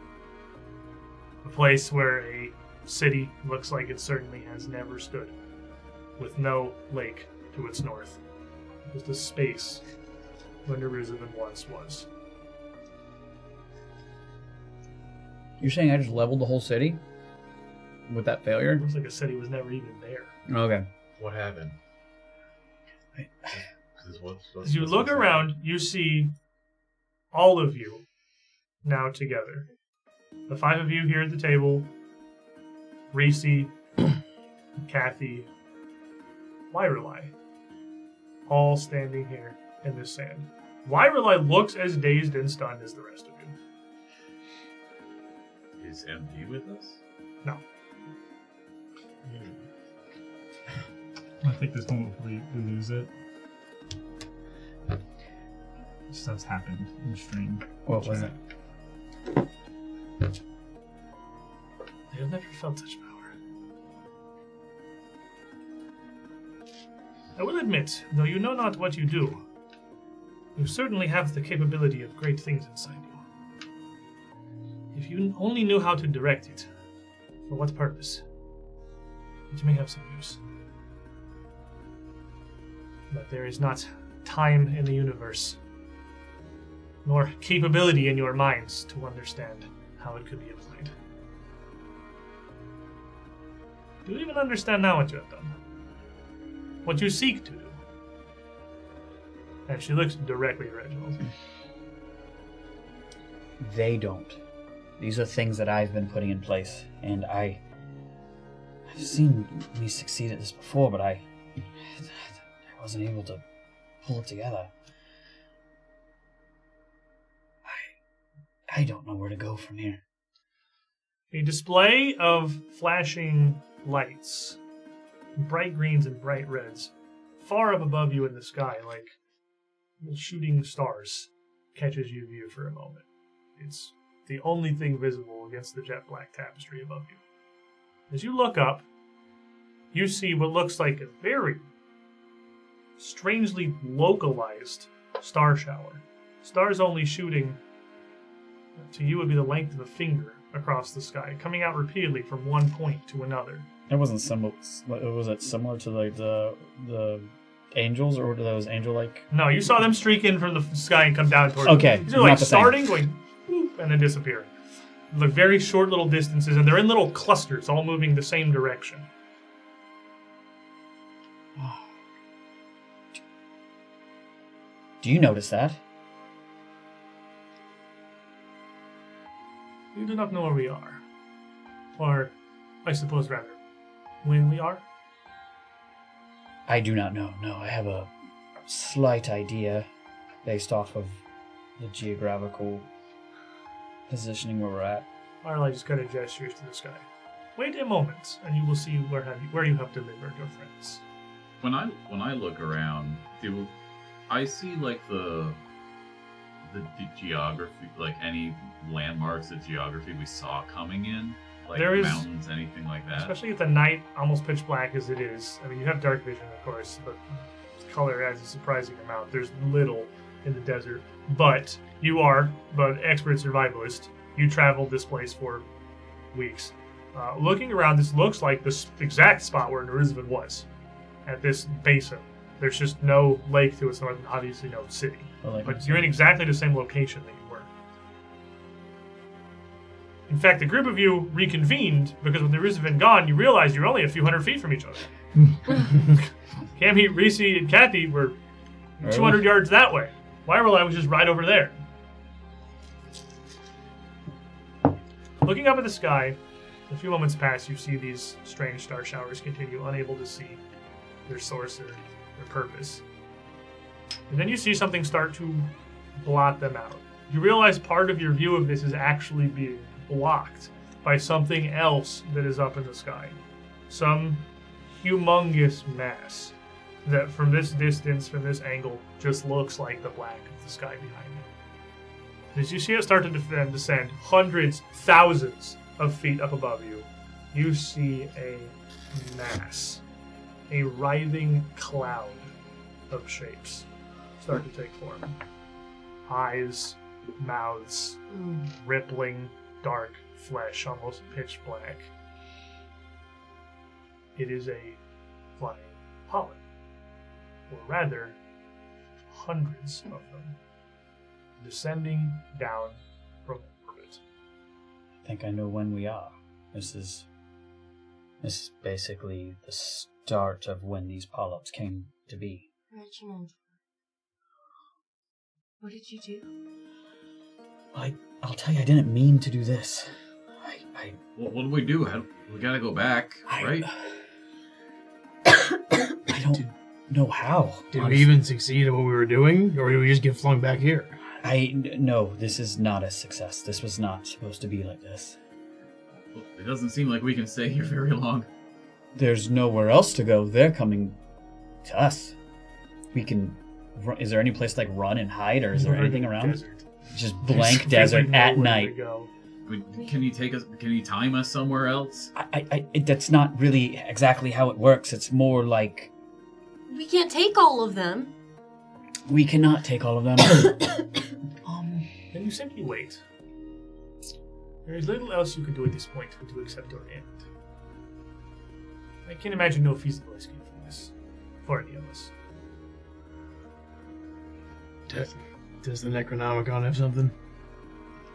A place where a city looks like it certainly has never stood. with no lake to its north. Just a space where Jerusalem once was. You're saying I just leveled the whole city with that failure? Looks like a city was never even there. Okay. What happened? As you look around, you see all of you now together. The 5 of you here at the table, Reese, Kathy, Wyrelai, all standing here in this sand. Wyrelai looks as dazed and stunned as the rest of you. Is MD with us? No. I think this moment we lose it. Stuff's happened in the stream. What was it? I have never felt such power. I will admit, though you know not what you do, you certainly have the capability of great things inside you. If you only knew how to direct it, for what purpose, it may have some use. But there is not time in the universe, nor capability in your minds to understand how it could be applied. Do you even understand now what you have done? What you seek to do? And she looks directly at Reginald. They don't. These are things that I've been putting in place, and I've seen me succeed at this before, but I wasn't able to pull it together. I don't know where to go from here. A display of flashing lights, bright greens and bright reds, far up above you in the sky, like shooting stars, catches your view for a moment. It's the only thing visible against the jet black tapestry above you. As you look up, you see what looks like a very strangely localized star shower. Stars only shooting, to you would be the length of a finger across the sky, coming out repeatedly from one point to another. It wasn't similar. Was it similar to like the angels, or were those angel-like? No, you saw them streak in from the sky and come down towards Okay, you. These are like not the same. starting, going, whoop, and then disappearing. Look, very short little distances, and they're in little clusters, all moving the same direction. Do you notice that? You do not know where we are. Or, I suppose rather, when we are? I do not know. No, I have a slight idea based off of the geographical positioning where we're at. Arla just kind of gestures to the sky. Wait a moment, and you will see where you have delivered your friends. When I look around, do I see like the geography, like any landmarks of geography we saw coming in? Like there is, mountains, anything like that? Especially at the night, almost pitch black as it is. I mean, you have dark vision, of course, but color adds a surprising amount. There's little in the desert, but you are an expert survivalist. You traveled this place for weeks. Looking around, this looks like the exact spot where Jerusalem was, at this basin. There's just no lake to its north, and obviously no city. But you're in exactly the same location that you were. In fact, the group of you reconvened because with Jerusalem gone, you realized you're only a few hundred feet from each other. Cammy, Reese, and Kathy were 200 yards that way. Wyrelai was just right over there. Looking up at the sky, a few moments pass, you see these strange star showers continue, unable to see their source or their purpose. And then you see something start to blot them out. You realize part of your view of this is actually being blocked by something else that is up in the sky. Some humongous mass that from this distance, from this angle, just looks like the black of the sky behind you. As you see it start to descend hundreds, thousands of feet up above you, you see a mass, a writhing cloud of shapes start to take form. Eyes, mouths, rippling, dark flesh, almost pitch black. It is a flying polyp. Or rather, hundreds of them, descending down from orbit. I think I know when we are. This is basically the start of when these polyps came to be. Reginald, what did you do? I'll tell you, I didn't mean to do this. Well, what do we do? We gotta go back, right? I don't know how. Did we even succeed at what we were doing, or did we just get flung back here? No, this is not a success. This was not supposed to be like this. Well, it doesn't seem like we can stay here very long. There's nowhere else to go. They're coming to us. We can... Is there any place to run and hide, or is there anything around? Desert. Just blank There's desert really at nowhere night. to go. I mean, can you time us somewhere else? That's not really exactly how it works. It's more like... We can't take all of them. We cannot take all of them. Then you simply wait. There is little else you can do at this point to accept your end. I can imagine no feasible escape from this, for any of us. Does the Necronomicon have something?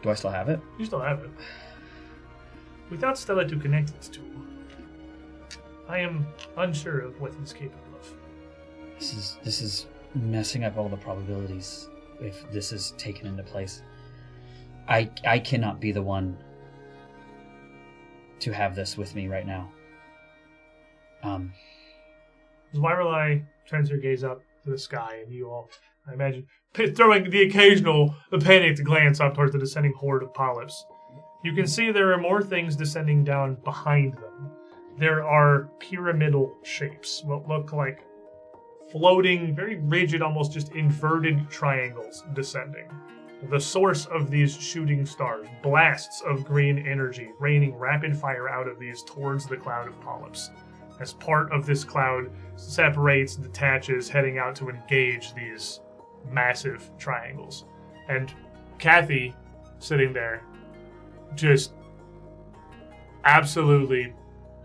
Do I still have it? You still have it. Without Stella to connect it to, I am unsure of what it's capable of. This is messing up all the probabilities if this is taken into place. I cannot be the one to have this with me right now. Lorelei turns her gaze up to the sky, and you all, I imagine, throwing the occasional panicked glance up towards the descending horde of polyps. You can see there are more things descending down behind them. There are pyramidal shapes, what look like floating, very rigid, almost just inverted triangles descending. The source of these shooting stars, blasts of green energy raining rapid fire out of these towards the cloud of polyps. As part of this cloud separates, detaches, heading out to engage these massive triangles. And Kathy, sitting there, just absolutely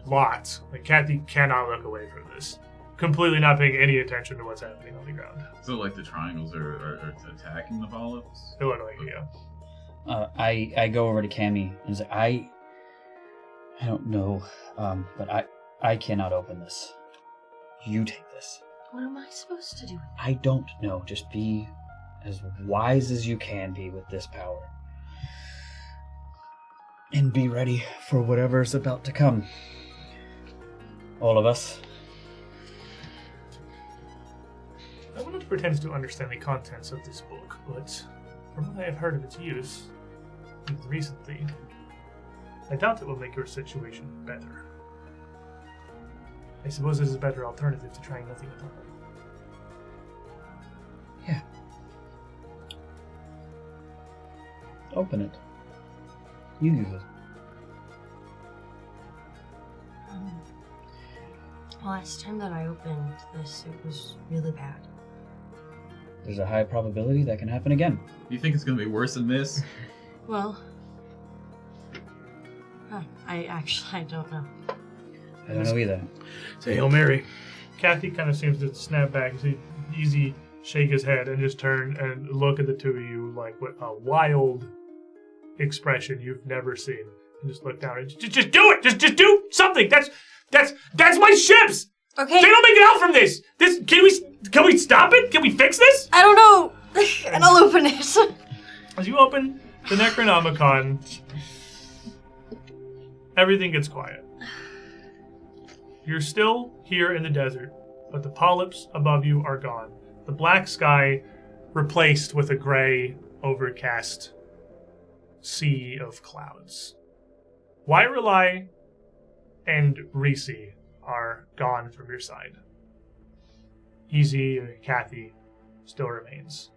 locked. Like, Kathy cannot look away from this. Completely not paying any attention to what's happening on the ground. So, the triangles are attacking the polyps? They look like, yeah. I go over to Cammy and say, I don't know, but I cannot open this. You take this. What am I supposed to do? I don't know. Just be as wise as you can be with this power. And be ready for whatever's about to come. All of us. I will not pretend to understand the contents of this book, but from what I have heard of its use, even recently, I doubt it will make your situation better. I suppose it is a better alternative to trying nothing at all. Yeah. Open it. You use it. Last time that I opened this, it was really bad. There's a high probability that can happen again. You think it's going to be worse than this? Well, I don't know. I don't know either. Say Hail Mary. Kathy kind of seems to snap back, easy shake his head, and just turn and look at the two of you like with a wild expression you've never seen. And just look down and just do it! Just do something! That's my ships! Okay. They don't make it out from this! Can we stop it? Can we fix this? I don't know! And I'll open it. As you open the Necronomicon, everything gets quiet. You're still here in the desert, but the polyps above you are gone. The black sky replaced with a gray, overcast sea of clouds. Wairelai and Reese are gone from your side. Easy and Kathy still remains.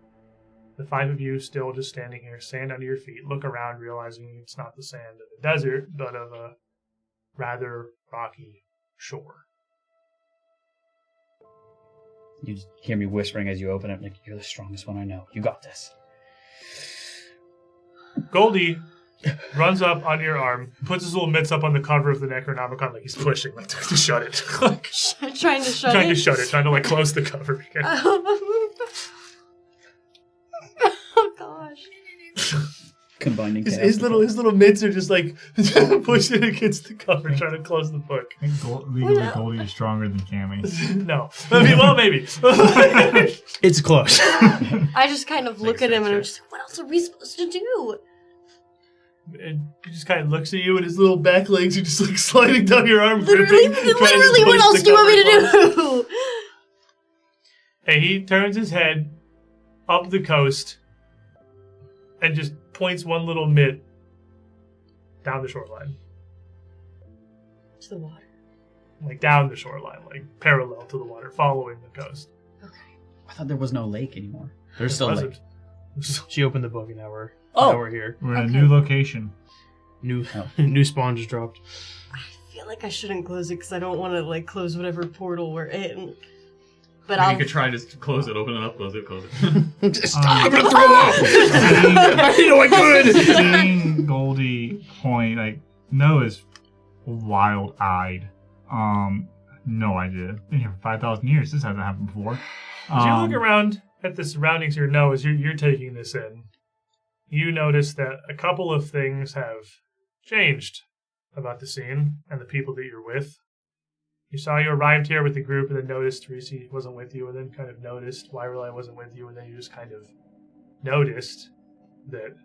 The five of you still just standing here, sand under your feet, look around, realizing it's not the sand of the desert, but of a rather rocky shore. You just hear me whispering as you open it, like, you're the strongest one I know. You got this. Goldie runs up on your arm, puts his little mitts up on the cover of the Necronomicon like he's pushing, like to shut it. Like, Trying to shut trying it. to shut it, trying to like close the cover again. Oh gosh. Combining His little mitts are just like pushing against the cover, trying to close the book. I think legally Goldie is stronger than Cammy. No. I mean, well, maybe. It's close. I just kind of look at him and I'm just like, what else are we supposed to do? And he just kind of looks at you, and his little back legs are just like sliding down your arm. Literally, gripping, trying to what push else the do you want me cover to closed. do? And he turns his head up the coast and just points one little mitt down the shoreline. To the water. Like down the shoreline, like parallel to the water, following the coast. Okay. I thought there was no lake ananymore. There's It still a lake. wasn't. She opened the book and now we're here. We're in a new location. New Oh. new spawn just dropped. I feel like I shouldn't close it because I don't want to like close whatever portal we're in. But I mean, I'll. you could try to close it, open it up, close it. Stop! I'm gonna throw up. I know I could. Seeing Goldie point, like, No is wild-eyed. No idea. Been here for 5,000 years. This hasn't happened before. As you look around at the surroundings here, no, as you're taking this in, you notice that a couple of things have changed about the scene and the people that you're with. You saw you arrived here with the group and then noticed Reese wasn't with you, and then kind of noticed Wyrelai wasn't with you, and then you just kind of noticed that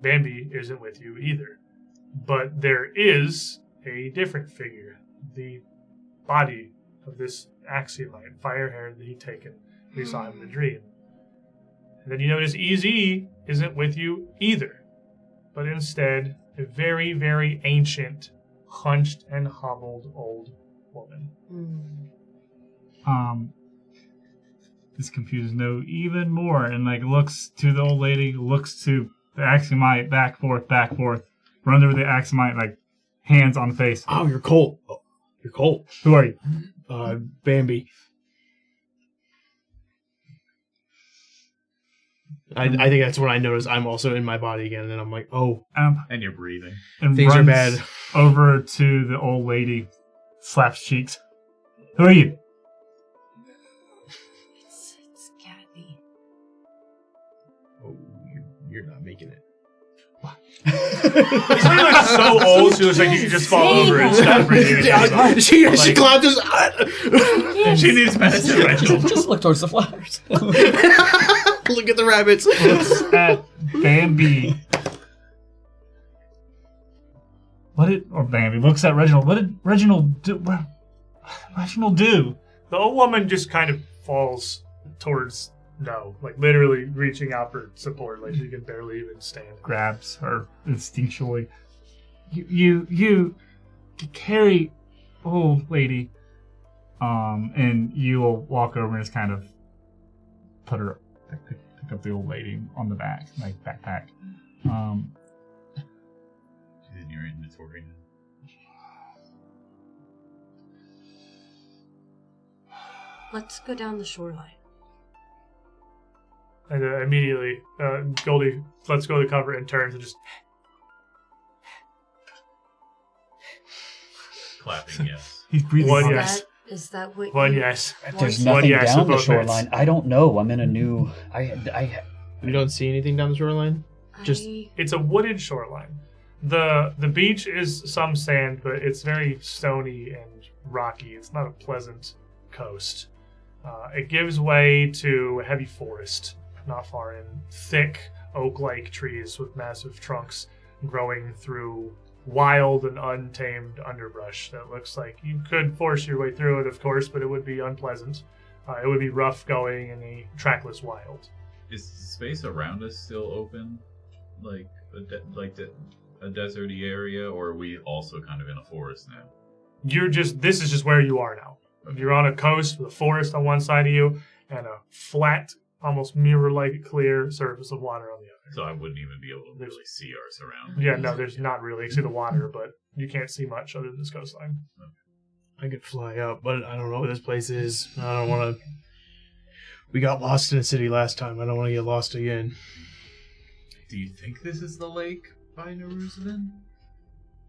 Bambi isn't with you either. But there is a different figure, the body of this Axiomite, fire-haired that he'd taken. We saw him in the dream. And then you notice EZ isn't with you either, but instead a very, very ancient, hunched and hobbled old woman. This confuses No even more, and like looks to the old lady, looks to the Axiomite, back forth, runs over the Axiomite, like hands on the face. Oh, you're cold. Oh, you're cold. Who are you? Bambi. I think that's when I notice I'm also in my body again, and I'm like, oh, And you're breathing. And things are runs bad. over to the old lady, slaps cheeks. Who are you? It's Kathy. oh, you're not making it. He's like so old, she was like, you can just fall over and stop breathing. Yeah, she clapped his. She needs medicine, Reginald. Just look towards the flowers. Look at the rabbits. Looks at Bambi. Bambi looks at Reginald. What did Reginald do? Reginald do? The old woman just kind of falls towards No, like literally reaching out for support, like she can barely even stand. Grabs her instinctually. You carry old lady. And you will walk over and just kind of put her, pick up the old lady on the back, like backpack. She's in your inventory now. Let's go down the shoreline. And immediately, Goldie lets go of the cover and turns and just Clapping, yes. He's breathing One hard. yes. Is that what One you yes. There's want? nothing yes, down the both shoreline. I don't know. I'm in a new. You don't see anything down the shoreline? Just- It's a wooded shoreline. The beach is some sand, but it's very stony and rocky. It's not a pleasant coast. It gives way to a heavy forest not far in. Thick oak-like trees with massive trunks growing through wild and untamed underbrush that looks like you could force your way through it, of course, but it would be unpleasant. It would be rough going in the trackless wild. Is the space around us still open, like a deserty area, or are we also kind of in a forest now? This is just where you are now. You're on a coast with a forest on one side of you and a flat, almost mirror-like clear surface of water on the other. So I wouldn't even be able to really see our surroundings. Yeah, no, there's not really. You see the water, but you can't see much other than this coastline. I could fly up, but I don't know what this place is. I don't want to. We got lost in a city last time. I don't want to get lost again. Do you think this is the lake? by Jerusalem?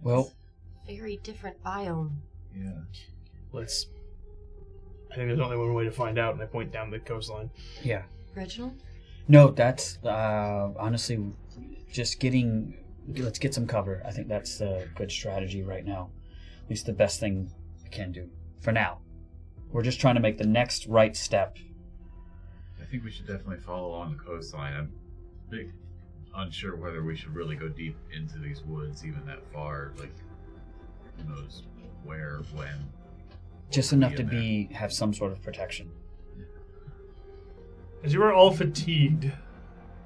Well, Very different biome. Yeah. I think there's only one way to find out, and I point down the coastline. yeah. Reginald? No, that's honestly just let's get some cover. I think that's a good strategy right now. At least the best thing we can do for now. We're just trying to make the next right step. I think we should definitely follow along the coastline. I'm a bit unsure whether we should really go deep into these woods, even that far. Like, who knows where, when. Just what enough could to be in have some sort of protection. As you are all fatigued,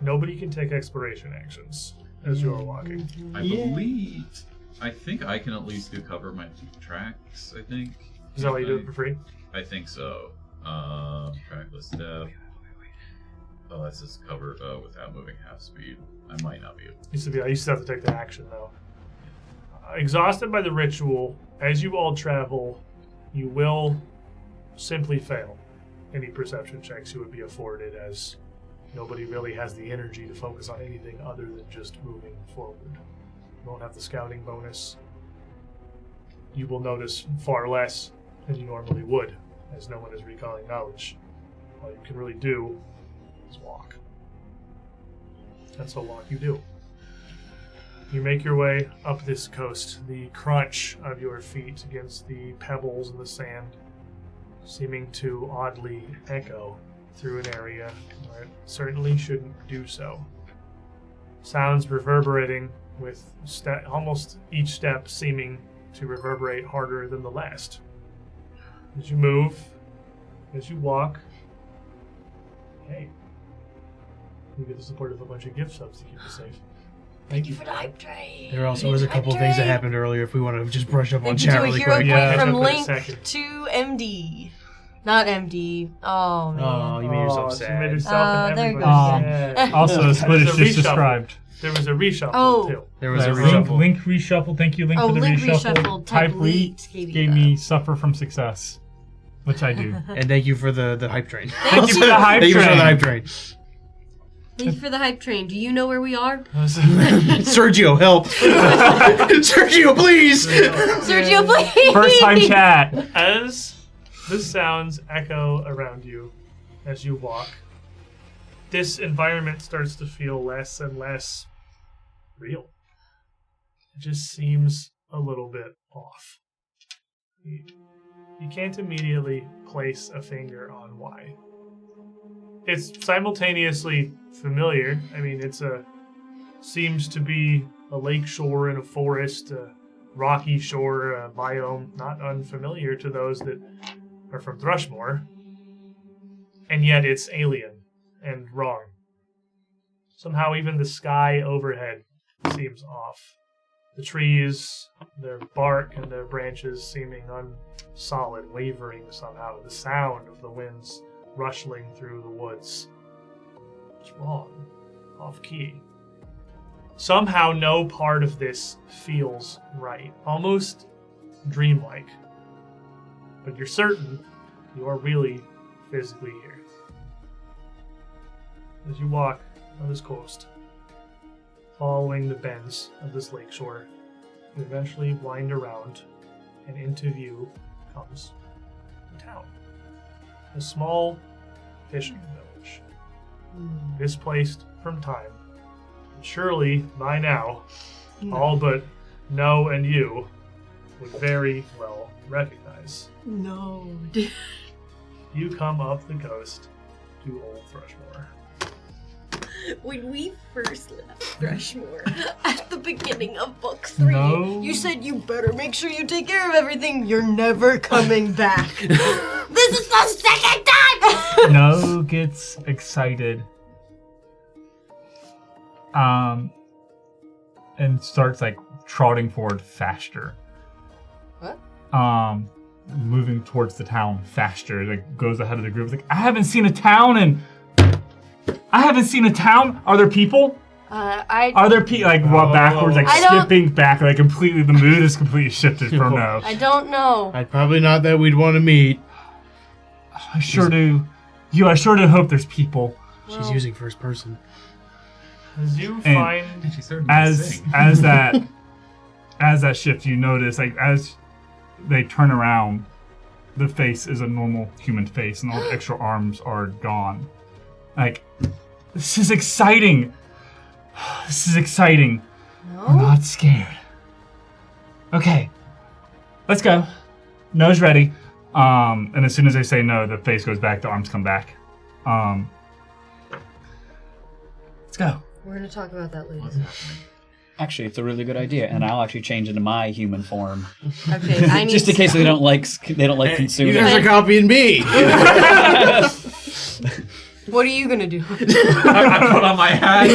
nobody can take exploration actions as you are walking. there. I think I can at least do cover my tracks, I think. Is that why you do it for free? I think so. Trackless step. Oh, that's just cover without moving half speed. I might not be able to. I used to have to take the action though. Exhausted by the ritual, as you all travel, you will simply fail any perception checks you would be afforded, as nobody really has the energy to focus on anything other than just moving forward. You won't have the scouting bonus. You will notice far less than you normally would, as no one is recalling knowledge. All you can really do is walk. That's a lot you do. You make your way up this coast, the crunch of your feet against the pebbles and the sand seeming to oddly echo through an area where it certainly shouldn't do so. Sounds reverberating, with almost each step seeming to reverberate harder than the last. As you move, as you walk, hey, you get the support of a bunch of gift subs to keep you safe. Thank you for the hype train. There also was a couple of things that happened earlier. If we want to just brush up on Thank you chat to a really hero quick. point from Catch up in a Link second. to MD. Not MD. Oh, man. Oh, you made yourself she sad. made herself and there you go. everybody sad. Also, There's Split a is just reshuffle. described. There was a reshuffle, Oh. too. There was a Link, reshuffle. Link reshuffle. Thank you, Link, Oh, for the Link reshuffle. reshuffle. Type leaks gave me suffer from success, which I do. And thank you for the hype train. Thank you for the hype Thank you for train. the hype train. Thank you for the hype train. Do you know where we are? Sergio, help! Sergio, please! Sergio, please! First time chat. As the sounds echo around you as you walk, this environment starts to feel less and less real. It just seems a little bit off. You can't immediately place a finger on why. It's simultaneously familiar. I mean, seems to be a lake shore in a forest, a rocky shore biome, not unfamiliar to those that are from Thrushmore. And yet it's alien and wrong. Somehow even the sky overhead seems off. The trees, their bark and their branches seeming unsolid, wavering somehow. The sound of the winds rustling through the woods. It's wrong. Off key. Somehow no part of this feels right. Almost dreamlike. But you're certain you are really physically here. As you walk on this coast, following the bends of this lakeshore, you eventually wind around, and into view comes a town. A small fishing village, displaced from time. And surely, by now, all but No and you would very well recognize. No. You come up the coast to Old Thrushmore. When we first left Thrushmore at the beginning of book 3, No. you said you better make sure you take care of everything. You're never coming back. This is the second time! No gets excited. And starts like trotting forward faster. What? Moving towards the town faster. Like goes ahead of the group. Like, I haven't seen a town. Are there people? Are there people like walk backwards, like I don't- skipping back, like completely? The mood is completely shifted for no. I don't know. I'd probably not that we'd want to meet. I sure do. I sure do hope there's people. She's using first person. As you And find... She started to sing. as that shift, you notice, like, as they turn around, the face is a normal human face, and all the extra arms are gone. Like, this is exciting. This is exciting. I'm No? not scared. Okay, let's go. No's ready. And as soon as they say no, the face goes back, the arms come back. Let's go. We're gonna talk about that later. What's happening? Actually, it's a really good idea, and I'll actually change into my human form, Okay, I need just in case they don't like consuming. You guys are copying me. What are you gonna do? I put on my hat.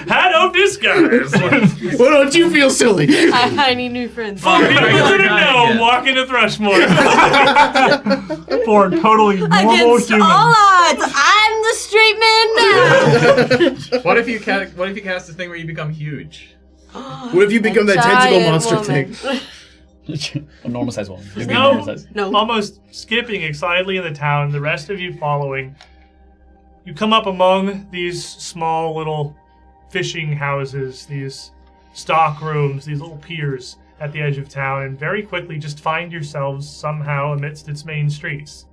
Hat of disguise! Well, don't you feel silly? I need new friends. For people regular to guy know, again. walk into Thrushmore. For totally normal Against humans. all odds, I'm the straight man now. What if you cast this thing where you become huge? What if you become that tentacle Giant monster woman. thing? A normal size one. You'll be No. normal size. No. Almost skipping excitedly in the town, the rest of you following. You come up among these small little fishing houses, these stock rooms, these little piers at the edge of town, and very quickly just find yourselves somehow amidst its main streets.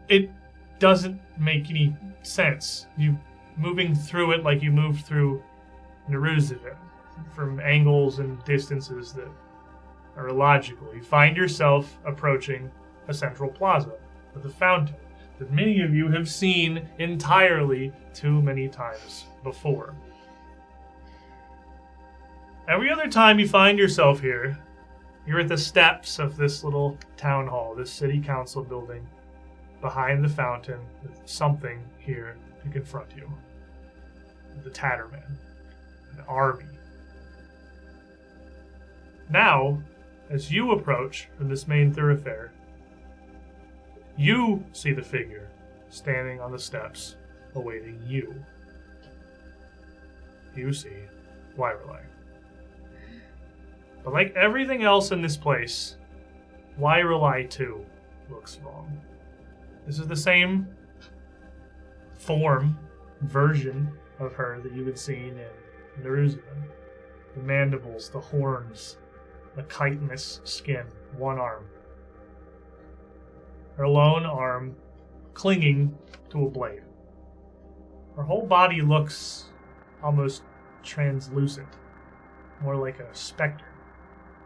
It doesn't make any sense. You moving through it like you moved through Neruzivin, from angles and distances that are illogical. You find yourself approaching a central plaza with a fountain that many of you have seen entirely too many times before. Every other time you find yourself here, you're at the steps of this little town hall, this city council building, behind the fountain with something here to confront you. The Tatterman, an army. Now, as you approach from this main thoroughfare, you see the figure standing on the steps, awaiting you. You see Wyrelai. But like everything else in this place, Wyrelai too looks wrong. This is the same version of her that you had seen in Neruzivin. The mandibles, the horns, the chitinous skin, one arm. Her lone arm clinging to a blade. Her whole body looks almost translucent, more like a specter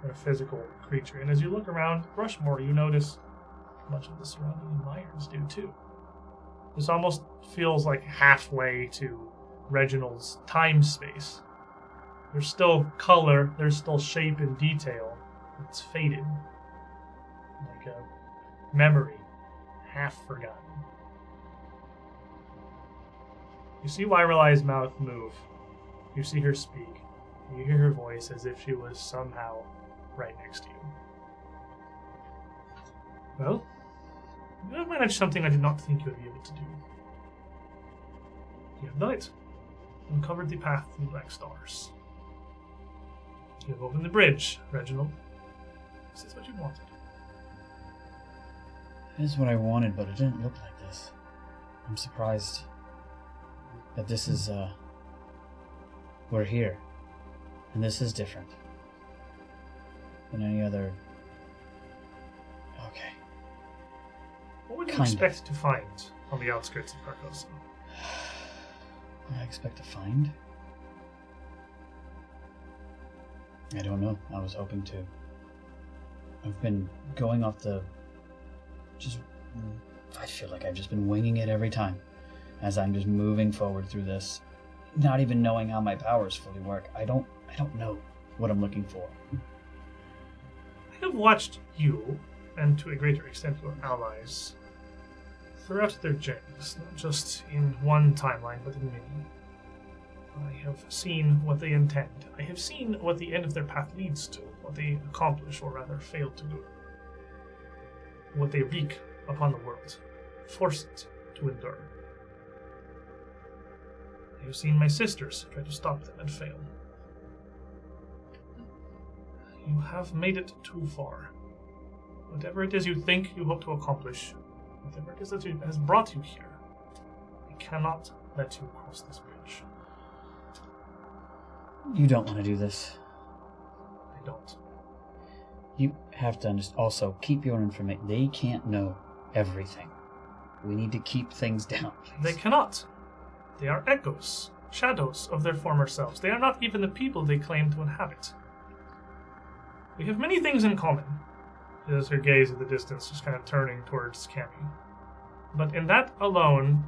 than a physical creature. And as you look around Rushmore, you notice much of the surrounding environs do too. This almost feels like halfway to Reginald's time space. There's still color, there's still shape and detail. It's faded. Like a memory, half forgotten. You see Wyrelai's mouth move. You see her speak. You hear her voice as if she was somehow right next to you. Well, you have managed something I did not think you would be able to do. You have done it. Uncovered the path to the Black Stars. You have opened the bridge, Reginald. Is this what you wanted? It is what I wanted, but it didn't look like this. I'm surprised that this is, we're here. And this is different than any other. Okay. What would you Kind of. expect to find on the outskirts of Carcosa? What do I expect to find? I don't know. I was hoping to. I've been going off the. I feel like I've just been winging it every time as I'm just moving forward through this, not even knowing how my powers fully work. I don't know what I'm looking for. I have watched you, and to a greater extent your allies, throughout their journeys, not just in one timeline, but in many. I have seen what they intend. I have seen what the end of their path leads to, what they accomplish, or rather fail to do. What they wreak upon the world, force it to endure. I have seen my sisters try to stop them and fail. You have made it too far. Whatever it is you think you hope to accomplish, whatever it is that has brought you here, I cannot let you cross this bridge. You don't want to do this. I don't. You have to also keep your information. They can't know everything. We need to keep things down. They cannot. They are echoes, shadows of their former selves. They are not even the people they claim to inhabit. We have many things in common. As her gaze at the distance, just kind of turning towards Cammy. But in that alone,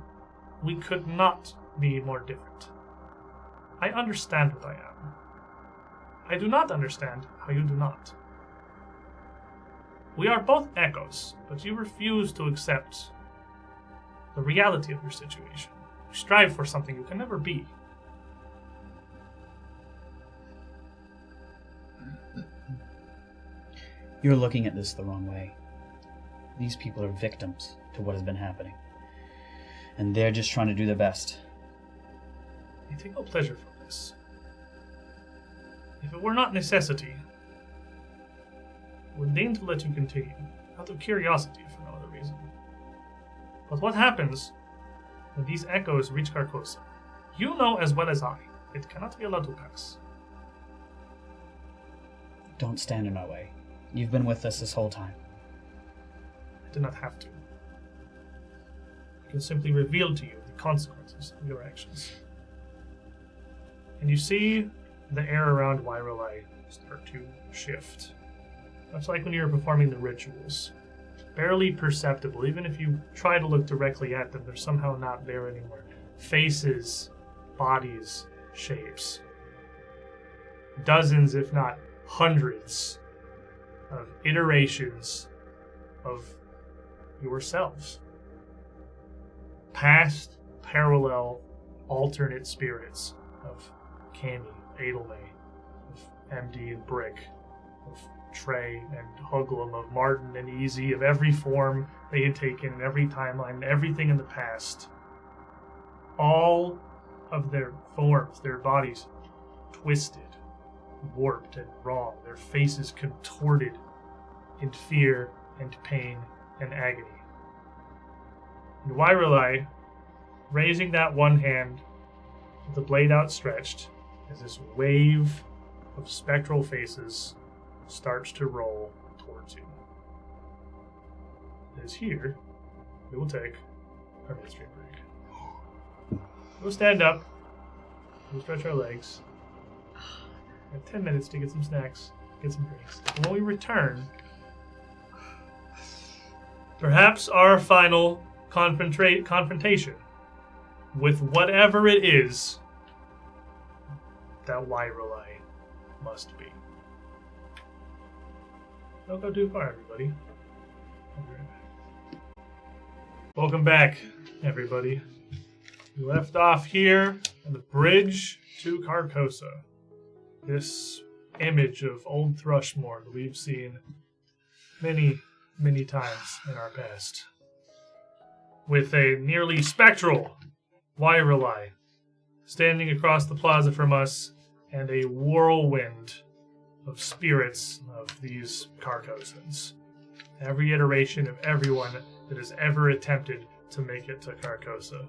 we could not be more different. I understand what I am. I do not understand how you do not. We are both echoes, but you refuse to accept the reality of your situation. You strive for something you can never be. You're looking at this the wrong way. These people are victims to what has been happening. And they're just trying to do their best. I take no pleasure from this. If it were not necessity, I would deign to let you continue, out of curiosity for no other reason. But what happens when these echoes reach Carcosa? You know as well as I, it cannot be allowed to pass. Don't stand in our way. You've been with us this whole time. I do not have to. I can simply reveal to you the consequences of your actions. And you see the air around Wyrolai start to shift. Much like when you were performing the rituals. Barely perceptible. Even if you try to look directly at them, they're somehow not there anymore. Faces, bodies, shapes. Dozens, if not hundreds, of iterations of yourselves. Past, parallel, alternate spirits of Cammy, Adelmay, of MD and Brick, of Trey and Hoglum, of Martin and Easy, of every form they had taken, in every timeline, everything in the past. All of their forms, their bodies twisted, warped and wrong, their faces contorted in fear and pain and agony. And Wyrolai, raising that one hand with the blade outstretched, as this wave of spectral faces starts to roll towards you. It is here we will take our midstream break. We'll stand up, we'll stretch our legs. We have 10 minutes to get some snacks, get some drinks. And when we return, perhaps our final confrontation with whatever it is that Wyrolai must be. Don't go too far, everybody. I'll be right back. Welcome back, everybody. We left off here on the bridge to Carcosa. This image of old Thrushmore that we've seen many, many times in our past. With a nearly spectral Wyrolai standing across the plaza from us and a whirlwind of spirits of these Carcosans. Every iteration of everyone that has ever attempted to make it to Carcosa.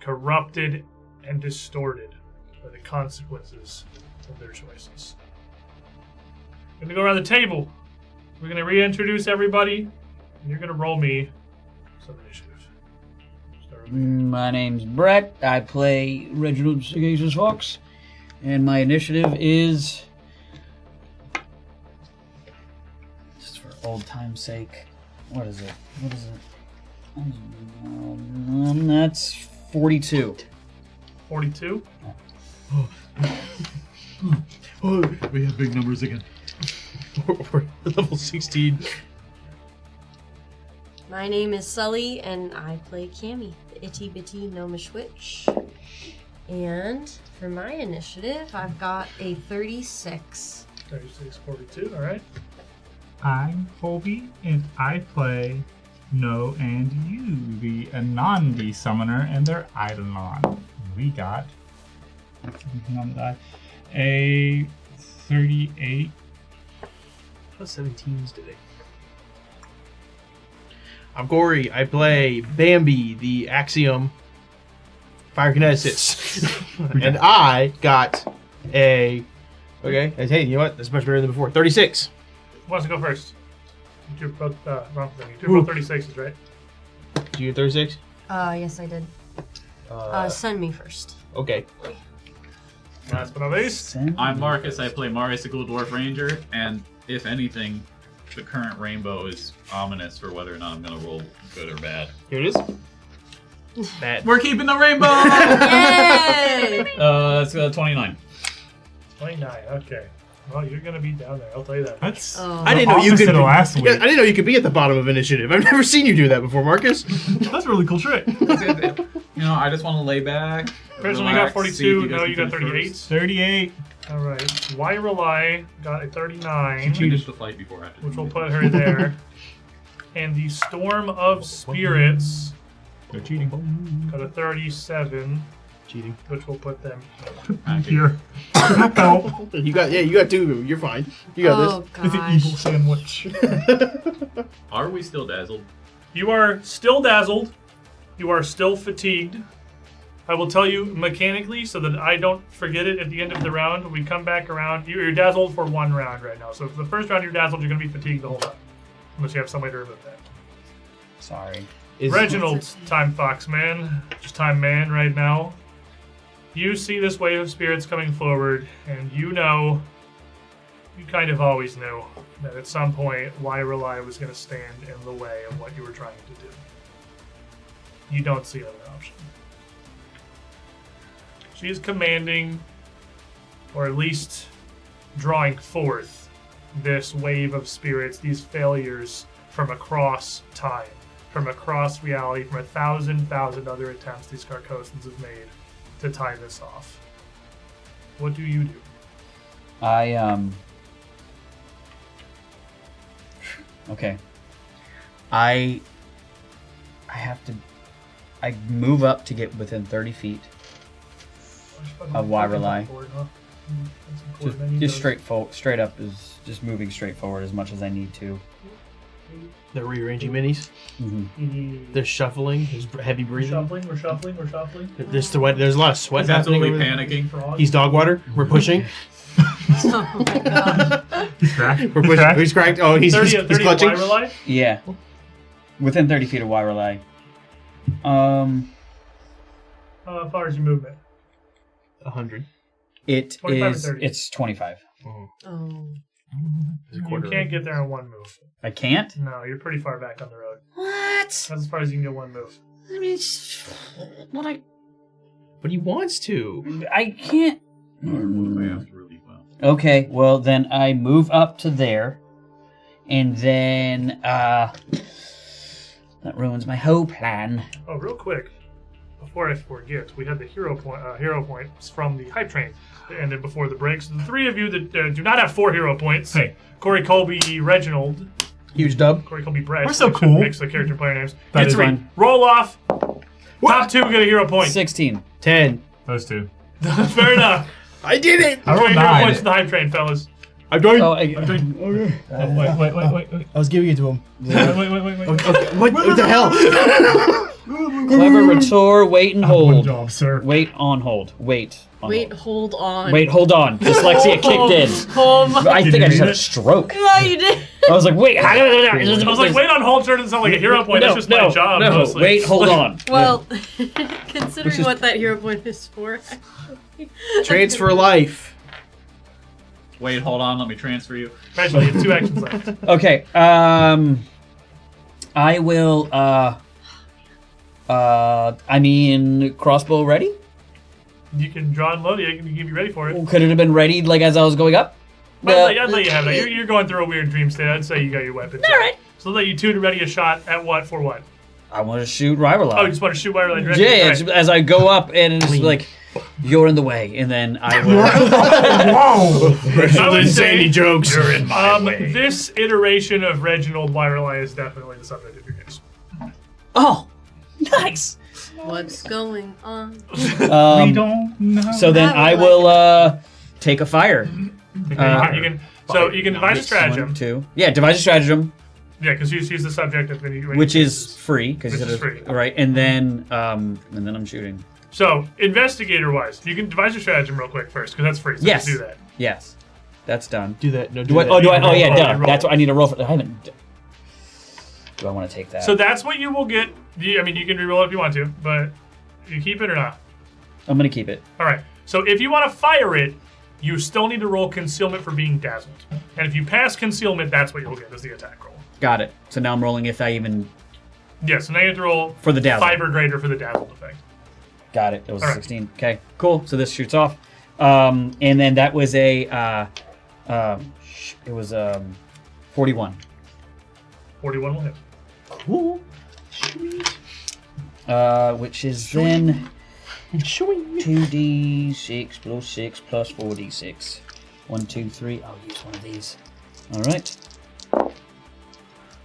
Corrupted and distorted by the consequences of their choices. We're going to go around the table. We're going to reintroduce everybody, and you're going to roll me some initiative. My name's Brett. I play Reginald Sagacious Fox, and my initiative is, just for old time's sake, what is it? That's 42. 42? Oh, we have big numbers again. We're level 16. My name is Sully, and I play Cammy, the itty bitty gnomish witch. And for my initiative, I've got a 36. 36, 42, alright. I'm Colby, and I play No and You, the Anandi summoner, and their Eidolon. We got a 38. Plus 17s today. I'm Corey. I play Bambi, the Axiom. Firekinetics. And I got a... Okay. Hey, you know what? That's much better than before. 36. Who wants to go first? You're both, wrong thing. You're both 36s, right? Did you get 36? Yes, I did. Send me first. Okay. Last but not least, I'm Marcus. I play Marius the Ghoul Dwarf Ranger, and if anything, the current rainbow is ominous for whether or not I'm going to roll good or bad. Here it is. Bad. We're keeping the rainbow! Yay! That's 29. 29. Okay. Well, you're gonna be down there. I'll tell you that. That's I didn't know you could. Last week. Yeah, I didn't know you could be at the bottom of initiative. I've never seen you do that before, Marcus. That's a really cool trick. I just want to lay back. Originally you got 42. No, you got 38. 38. All right. Wyrelai got a 39, She finished the fight before after. which will put her there. And the Storm of Spirits They're cheating. got a 37, Cheating. which will put them. Here. Help. You got 2. You're fine. You got Oh It's an evil gosh. sandwich. this. Are we still dazzled? You are still dazzled. You are still fatigued. I will tell you mechanically so that I don't forget it at the end of the round. We come back around. You're dazzled for 1 round right now. So for the first round you're dazzled, you're going to be fatigued the whole time. Unless you have some way to remove that. Sorry. Reginald's Time Fox Man. Just Time Man right now. You see this wave of spirits coming forward, and you kind of always knew that at some point Wyrelai was going to stand in the way of what you were trying to do. You don't see another option. She is commanding, or at least drawing forth, this wave of spirits, these failures from across time, from across reality, from 1,000 other attempts these Carcossans have made to tie this off. What do you do? Okay. I move up to get within 30 feet of Wyrelai. Just straight up is just moving straight forward as much as I need to. They're rearranging minis. Mm-hmm. They're shuffling. There's heavy breathing. We're shuffling. There's sweat. There's a lot of sweat He's happening. absolutely over there. panicking. He's dog water. We're pushing. Oh my god. He's cracked. We're pushing. He's cracked. Oh, he's 30 clutching. Wyrelai? Yeah. Within 30 feet of Wyrelai. How far is your movement? 100. It 25 or is. 30? It's 25. Oh. You can't get there in 1 move. I can't. No, you're pretty far back on the road. What? That's as far as you can get 1 move. I mean, But he wants to. I can't. Really well. Okay, well then I move up to there, and then that ruins my whole plan. Oh, real quick, before I forget, we had the hero points from the hype train that ended before the break. So the 3 of you that do not have 4 hero points, Hey. Corey, Colby, Reginald, Huge dub. Corey, Colby, Brett. We're so I should cool. Mix the character and player names. That Get is 3. fine. Roll off. Top 2 get a hero point. 16. 10. Those two. Fair enough. I did it. I rolled Trade hero 9. points to the hype train, fellas. I'm doing. Oh, Wait. I was giving it to him. Wait. Okay, what the hell? clever retort. Wait and Good hold. job, sir. Wait on hold. Wait. On Wait, hold. hold on. Wait, hold on. Dyslexia kicked in. Oh my. I Did think you I just read had a it? stroke. No, you did. I was like, wait. I was like, wait on hold turn doesn't sound like a hero point. That's just my job. No, mostly. wait, hold on. Well, considering what that hero point is for, actually. Transfer life. Wait, hold on. Let me transfer you. Actually, you have 2 actions left. Okay. I will. I mean, crossbow ready. You can draw and load it. I can give you ready for it. Could it have been ready like as I was going up? I'd let you have that. You're going through a weird dream state. I'd say you got your weapons. All right. So I'll let you 2 to ready a shot at what for what? I want to shoot Rivalon. Oh, you just want to shoot Wyrelai directly? Yeah, All it's, right. as I go up and it's like, you're in the way, and then I will. Whoa! I would say Any jokes? you're in my way. This iteration of Reginald Wyrelai is definitely the subject of your case. Oh, nice. What's going on? We don't know. So then I will take a fire. You can devise a stratagem. 1, 2. Yeah, devise a stratagem, Yeah, because she's the subject of any. which is free because Which is free. right, and then I'm shooting. So, investigator-wise, you can devise your stratagem real quick first, because that's free. So Yes. do that. Yes. That's done. Do that. No, Do I? that. Oh, do I? Oh, yeah, Roll, duh. roll. That's what I need to roll for. I haven't. Do I want to take that? So that's what you will get. I mean, you can reroll it if you want to, but you keep it or not. I'm gonna keep it. All right. So if you want to fire it, you still need to roll concealment for being dazzled. And if you pass concealment, that's what you'll get as the attack roll. Got it. So now I'm rolling if I even Yeah, so now you have to roll for the dazzle. 5 or greater for the dazzled effect. Got it. It was All right. 16. Okay, cool. So this shoots off. And then that was a. It was 41. 41 will hit. Cool. Which is then 2d6 plus 6 plus 4d6. 1, 2, 3. I'll use one of these. All right.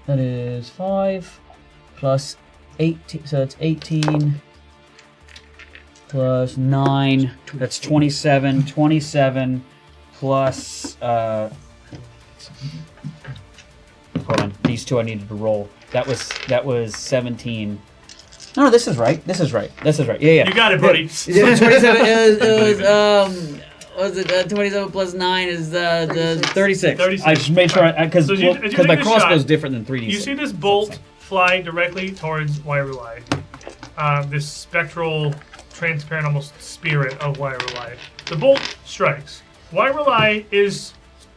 That is 5 plus 18. So that's 18 plus 9. That's 27. 27 plus. Hold on. These two I needed to roll. That was 17. No, this is right. This is right. Yeah. You got it, buddy. So 27 was it 27 plus 9 is the 36. 36. I just made sure because So as you take my the crossbow is shot, different than 3D. You see this bolt fly directly towards Wairulai. This spectral, transparent, almost spirit of Wairulai. The bolt strikes. Wairulai is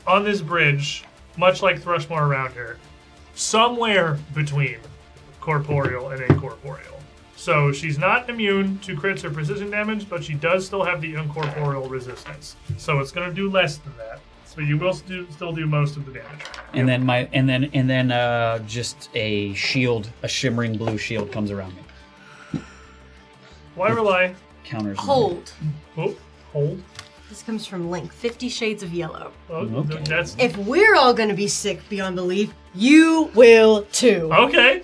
on this bridge, much like Thrushmore around her, somewhere between corporeal and incorporeal. So she's not immune to crits or precision damage, but she does still have the incorporeal resistance. So it's going to do less than that. So you will still do most of the damage. And then just a shield, a shimmering blue shield comes around me. Wairulai. Counters. Hold. Oh, hold. This comes from Link. 50 Shades of Yellow. Oh, Okay. that's If we're all gonna be sick beyond belief, you will too. okay.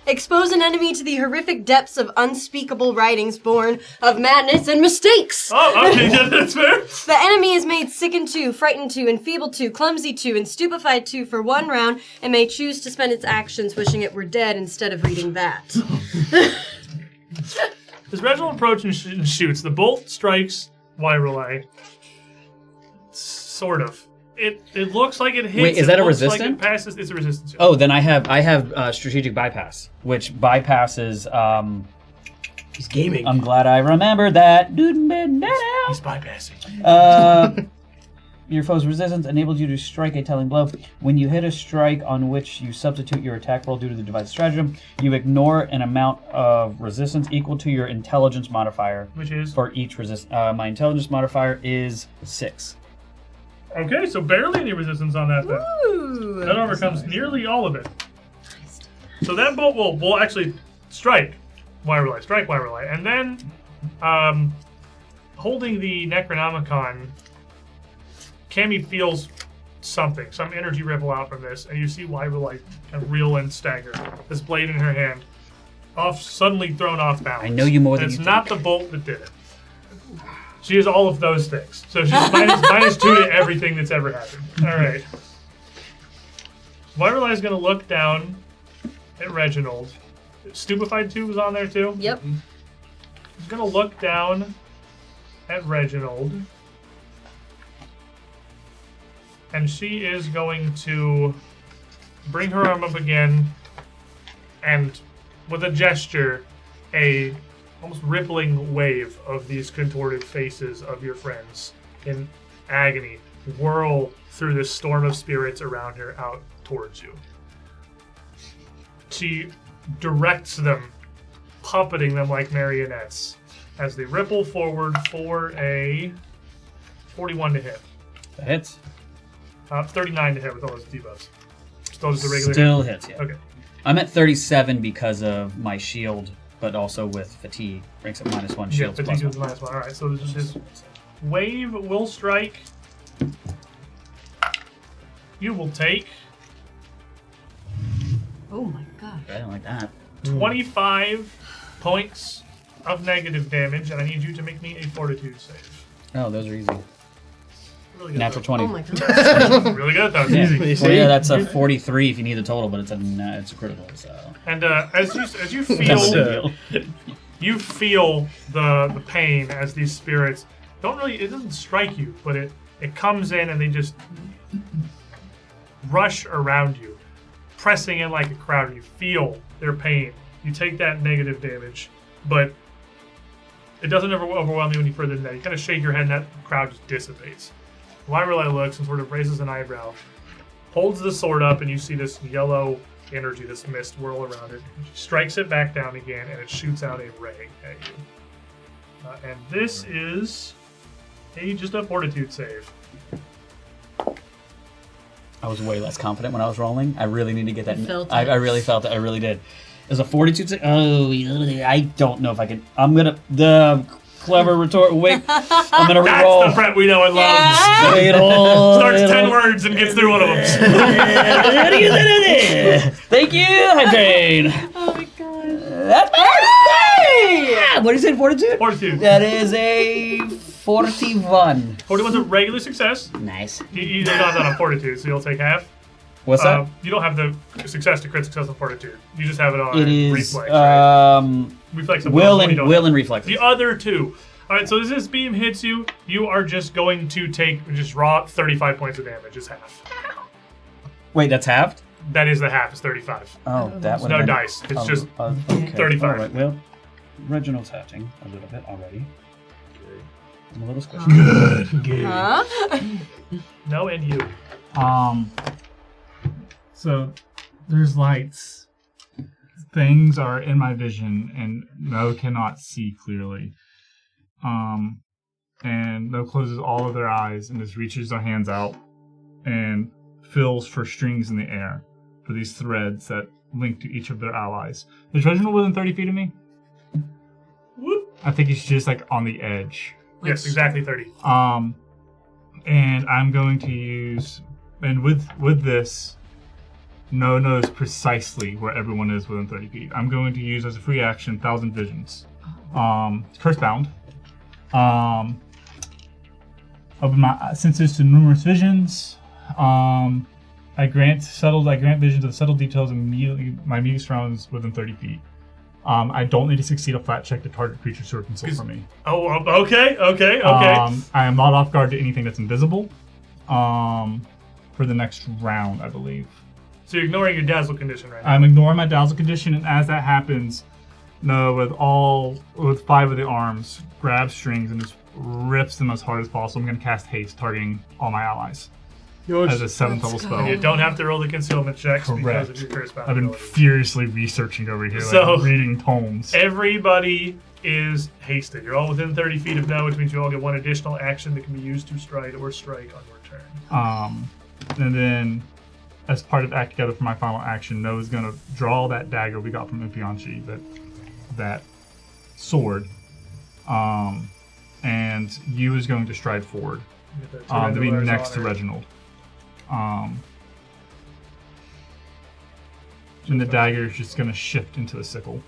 Expose an enemy to the horrific depths of unspeakable writings born of madness and mistakes. Oh, okay, yeah, that's fair. The enemy is made sickened to, frightened to, enfeebled to, clumsy to, and stupefied to for 1 round, and may choose to spend its actions wishing it were dead instead of reading that. As Reginald approaches and shoots, the bolt strikes Wairulai. Sort of. It looks like it hits. Wait, is that it a looks like resistant? it passes. It's a resistance. Oh, then I have strategic bypass, which bypasses. He's gaming. I'm glad I remembered that. He's bypassing. Your foe's resistance enables you to strike a telling blow. When you hit a strike on which you substitute your attack roll due to the device stratagem, you ignore an amount of resistance equal to your intelligence modifier. Which is? For each resistance. My intelligence modifier is 6. Okay, so barely any resistance on that then. Ooh. That overcomes nearly all of it. So that bolt will actually strike Wairulai. And then, holding the Necronomicon, Cammy feels something, some energy ripple out from this, and you see Wairulai kind of reel and stagger, this blade in her hand, suddenly thrown off balance. I know you more than And you it's not the bolt that did it. She is all of those things. So she's minus 2 to everything that's ever happened. All right. Wairulai is going to look down at Reginald. Stupefied 2 was on there too? Yep. She's going to look down at Reginald. And she is going to bring her arm up again and with a gesture, a almost rippling wave of these contorted faces of your friends in agony whirl through this storm of spirits around her out towards you. She directs them, puppeting them like marionettes as they ripple forward for a 41 to hit. That hits. 39 to hit with all those debuffs. Still just a regular Still hit? hits, yeah. Okay. I'm at 37 because of my shield, but also with fatigue. Ranks at -1, shields Yeah, fatigue is +1. -1. Alright, so this is his wave will strike. You will take Oh my god. I don't like that. 25 points of negative damage, and I need you to make me a fortitude save. Oh, those are easy. Really good Natural though. 20. Oh my god. Really good though. It's Yeah. easy. Well, yeah, that's a 43 if you need the total, but it's a critical. So And as you That's the feel deal. you feel the pain as these spirits it doesn't strike you, but it comes in and they just rush around you, pressing in like a crowd. You feel their pain. You take that negative damage, but it doesn't overwhelm you any further than that. You kind of shake your head and that crowd just dissipates. Lyrelai looks and sort of raises an eyebrow, holds the sword up, and you see this yellow energy, this mist whirl around it. She strikes it back down again, and it shoots out a ray at you. And this is just a fortitude save. I was way less confident when I was rolling. I really need to get that. I really felt it. I really did. It was a fortitude save. Oh, I don't know if I can. I'm gonna the clever retort. Wait, I'm gonna reroll. That's the prep we know and love. Starts 10 words and gets through one of them. Thank you, Hydrain. Oh my god. That's my birthday! What is it, fortitude? Fortitude. That is a 41. 41's a regular success. Nice. You don't have that on fortitude, so you'll take half. What's that? You don't have the success to crit success on fortitude. You just have it on It is reflex, right? Reflex and will and reflex. The other two. All right, so as this beam hits you, you are just going to take just raw 35 points of damage. It's half. Wait, that's halved? That is the half. It's 35. Oh, that would no dice. It's just okay. 35. All right, well, Reginald's hatching a little bit already. I'm a little squishy. Good. Huh? No, and you. So there's lights. Things are in my vision, and No cannot see clearly. And No closes all of their eyes and just reaches their hands out and feels for strings in the air, for these threads that link to each of their allies. Is Reginald within 30 feet of me? Whoop. I think he's just like on the edge. Yes, exactly 30. And I'm going to use, and with this, No knows precisely where everyone is within 30 feet. I'm going to use as a free action 1,000 Visions. Curse bound. Open my senses to numerous visions. I grant visions of subtle details immediately my immediate surroundings within 30 feet. I don't need to succeed a flat check to target creatures who are concealed from me. Oh, okay. I am not off guard to anything that's invisible. For the next round, I believe. So you're ignoring your dazzle condition right now. I'm ignoring my dazzle condition, and as that happens, No, with 5 of the arms, grabs strings and just rips them as hard as possible. I'm going to cast haste, targeting all my allies. As a 7th level spell. You don't have to roll the concealment checks Correct. because of your curse bound I've been ability. furiously researching over here, So, like reading tomes. Everybody is hasted. You're all within 30 feet of No, which means you all get one additional action that can be used to strike on your turn. And then, as part of Act Together for my final action, No is going to draw that dagger we got from Upianchi, that sword, and Yu is going to stride forward to be next to Reginald. And the dagger is just going to shift into the sickle.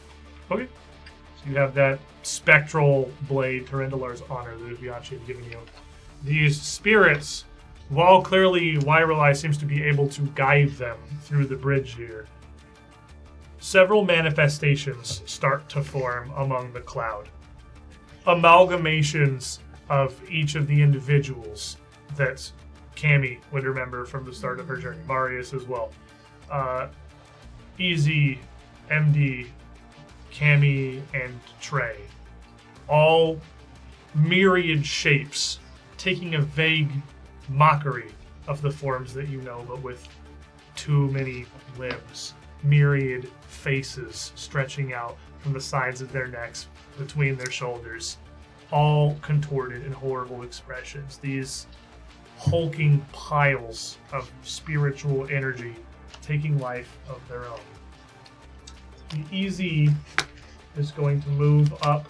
Okay. So you have that spectral blade, Tyrandalar's honor, that Upianchi had given you. These spirits, while clearly Lyrelai seems to be able to guide them through the bridge here, several manifestations start to form among the cloud. Amalgamations of each of the individuals that Cammy would remember from the start of her journey. Marius as well. Easy, MD, Cammy, and Trey. All myriad shapes, taking a vague mockery of the forms that you know, but with too many limbs. Myriad faces stretching out from the sides of their necks, between their shoulders, all contorted in horrible expressions. These hulking piles of spiritual energy taking life of their own. The Easy is going to move up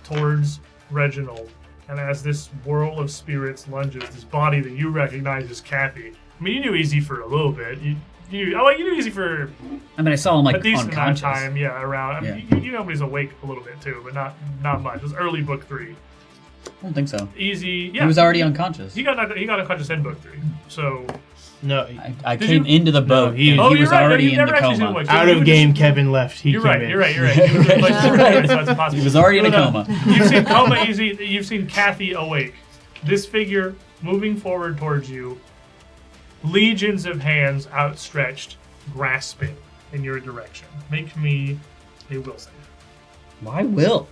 towards Reginald, and as this whirl of spirits lunges, this body that you recognize as Kathy. I mean, you knew Easy for a little bit. You knew Easy for. I mean, I saw him like a decent amount of unconscious. time, yeah, around. I mean, you know he's awake a little bit too, but not much. It was early book 3. I don't think so. Easy, yeah. He was already unconscious. He got unconscious in book 3, so No, I Did came you- into the boat. he- and Oh, he you're was right. No, already you've in the never actually seen coma. him awake. out You of would game. just- Kevin left. He You're came right. in. You're right. You're right. You were just like, so it's impossible. He was already in a No, coma. You've seen coma. You've seen Kathy awake. This figure moving forward towards you. Legions of hands outstretched, grasping in your direction. Make me a will save. Why will?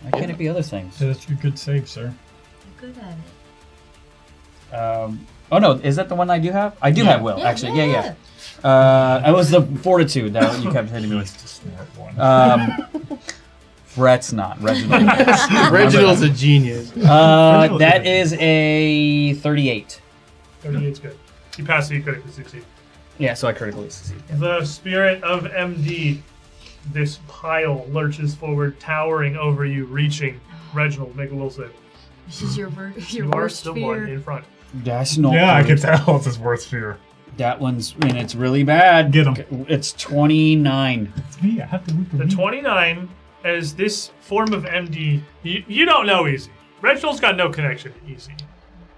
Why can't it be other things? So that's a good save, sir. You're good at it. Oh no, is that the one I do have? I do have will, actually. Yeah. It was the fortitude that you kept hitting me with. Brett's not. Reginald. Reginald's a genius. That is a 38. 38's good. You pass it, you critically succeed. Yeah, so I critically succeed. The spirit of MD, this pile lurches forward, towering over you, reaching. Reginald, make a will save. This is your You are worst the one fear. in front. That's not Yeah, I good. can tell it's his worst fear. That one's, and it's really bad. Get him. It's 29. It's me. I have to root for The me. 29, as this form of MD, you don't know Easy. Reginald's got no connection to Easy.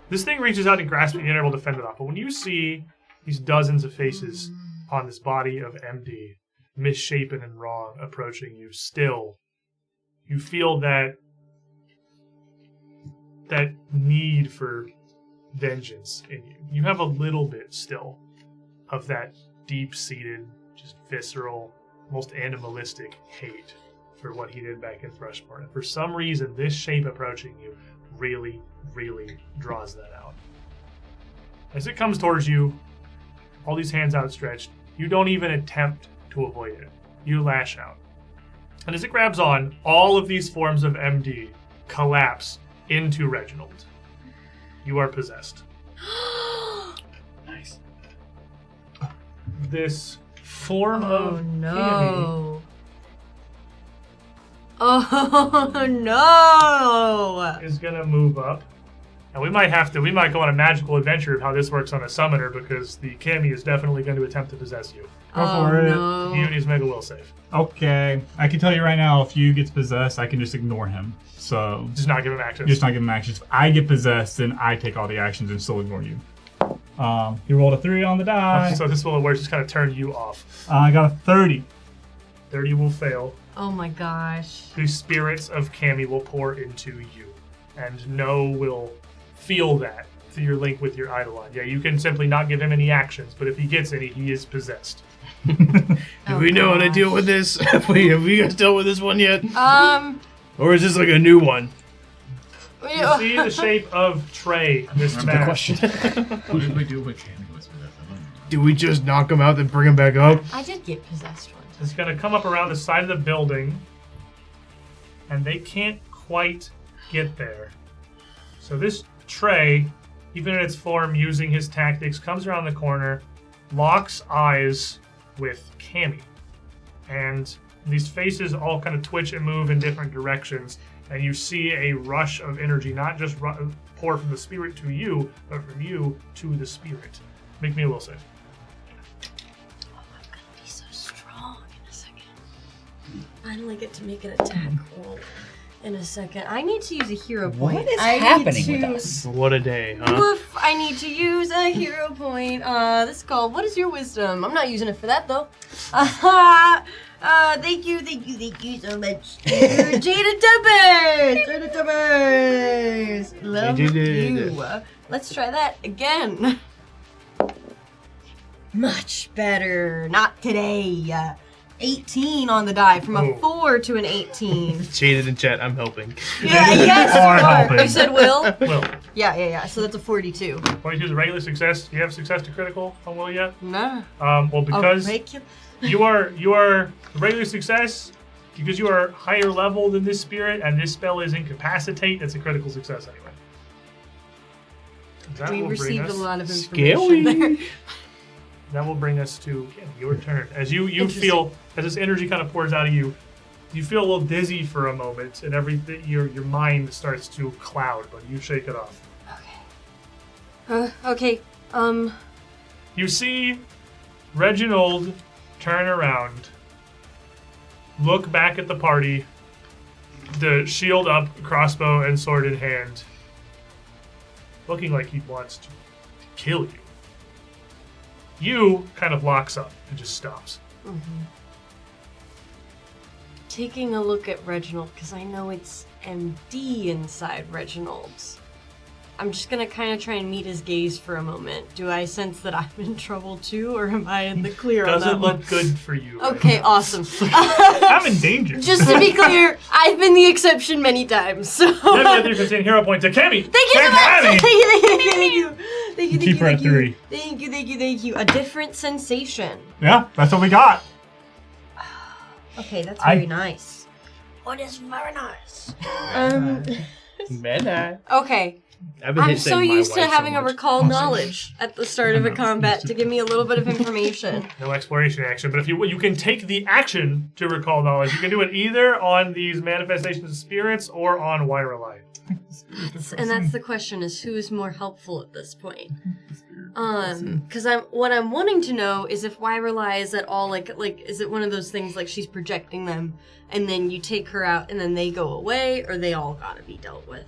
This thing reaches out and grasps it, and you're able to fend it off. But when you see these dozens of faces on this body of MD, misshapen and wrong, approaching you, still, you feel that need for vengeance in you. You have a little bit still of that deep-seated, just visceral, almost animalistic hate for what he did back in Thrushmore. And for some reason, this shape approaching you really, really draws that out. As it comes towards you, all these hands outstretched, you don't even attempt to avoid it. You lash out. And as it grabs on, all of these forms of MD collapse into Reginald. You are possessed. Nice. This form of no. Oh no! is gonna move up. And we might go on a magical adventure of how this works on a summoner, because the Kami is definitely going to attempt to possess you. Go for it. No. You need to make a will save. Okay. I can tell you right now, if you gets possessed, I can just ignore him. So Just not give him access. just not give him actions. If I get possessed, then I take all the actions and still ignore you. He rolled a 3 on the die. So this will work, just kind of turn you off. I got a 30. 30 will fail. Oh my gosh. The spirits of Kami will pour into you. And No will feel that through your link with your Eidolon. Yeah, you can simply not give him any actions, but if he gets any, he is possessed. Do we know how to deal with this? Have we guys dealt with this one yet? Or is this like a new one? You see the shape of Trey, this Good mask. question. What did we do with Candy Whisper? I don't know. Do we just knock him out and bring him back up? I did get possessed one time. It's going to come up around the side of the building, and they can't quite get there. So this Trey, even in its form, using his tactics, comes around the corner, locks eyes with Kami. And these faces all kind of twitch and move in different directions, and you see a rush of energy, not just pour from the spirit to you, but from you to the spirit. Make me a will save. Oh, I'm gonna be so strong in a second. Finally get to make an attack roll in a second. I need to use a hero point. What is I happening need to, with us? What a day, huh? Woof, I need to use a hero point. This is called, what is your wisdom? I'm not using it for that though. Thank you so much. Jada Tubbers! Love you. Let's try that again. Much better. Not today. 18 on the die, from a 4 to an 18. Shaded in chat, I'm helping. Yeah, yes, You are you are. helping. You said will? Will. Yeah. So that's a 42. 22 is a regular success. Do you have success to critical on Will yet? Nah. Well, because you. you are regular success, because you are higher level than this spirit, and this spell is incapacitate. It's a critical success anyway. That We will bring received a us- lot of information there. That will bring us to your turn. As you feel, as this energy kind of pours out of you, you feel a little dizzy for a moment, and your mind starts to cloud, but you shake it off. Okay. You see Reginald turn around, look back at the party, the shield up, crossbow and sword in hand, looking like he wants to kill you. You kind of locks up and just stops. Mm-hmm. Taking a look at Reginald, because I know it's MD inside Reginald's. I'm just gonna kind of try and meet his gaze for a moment. Do I sense that I'm in trouble too, or am I in the clear on that Doesn't look one? good for you. Okay, awesome. I'm in danger. Just to be clear, I've been the exception many times, so... Definitely 15 hero point to Kemi. Thank you so much! Thank you. Keep her at 3. Thank you. A different sensation. Yeah, that's what we got. Okay, that's very nice. What is very nice? Okay. I'm so used to having a recall knowledge at the start of a combat to give me a little bit of information. No exploration action, but if you can take the action to recall knowledge, you can do it either on these manifestations of spirits or on Wyrelite. And that's the question: is who is more helpful at this point? Because what I'm wanting to know is if Wyrelite is at all like is it one of those things like she's projecting them, and then you take her out, and then they go away, or they all gotta be dealt with?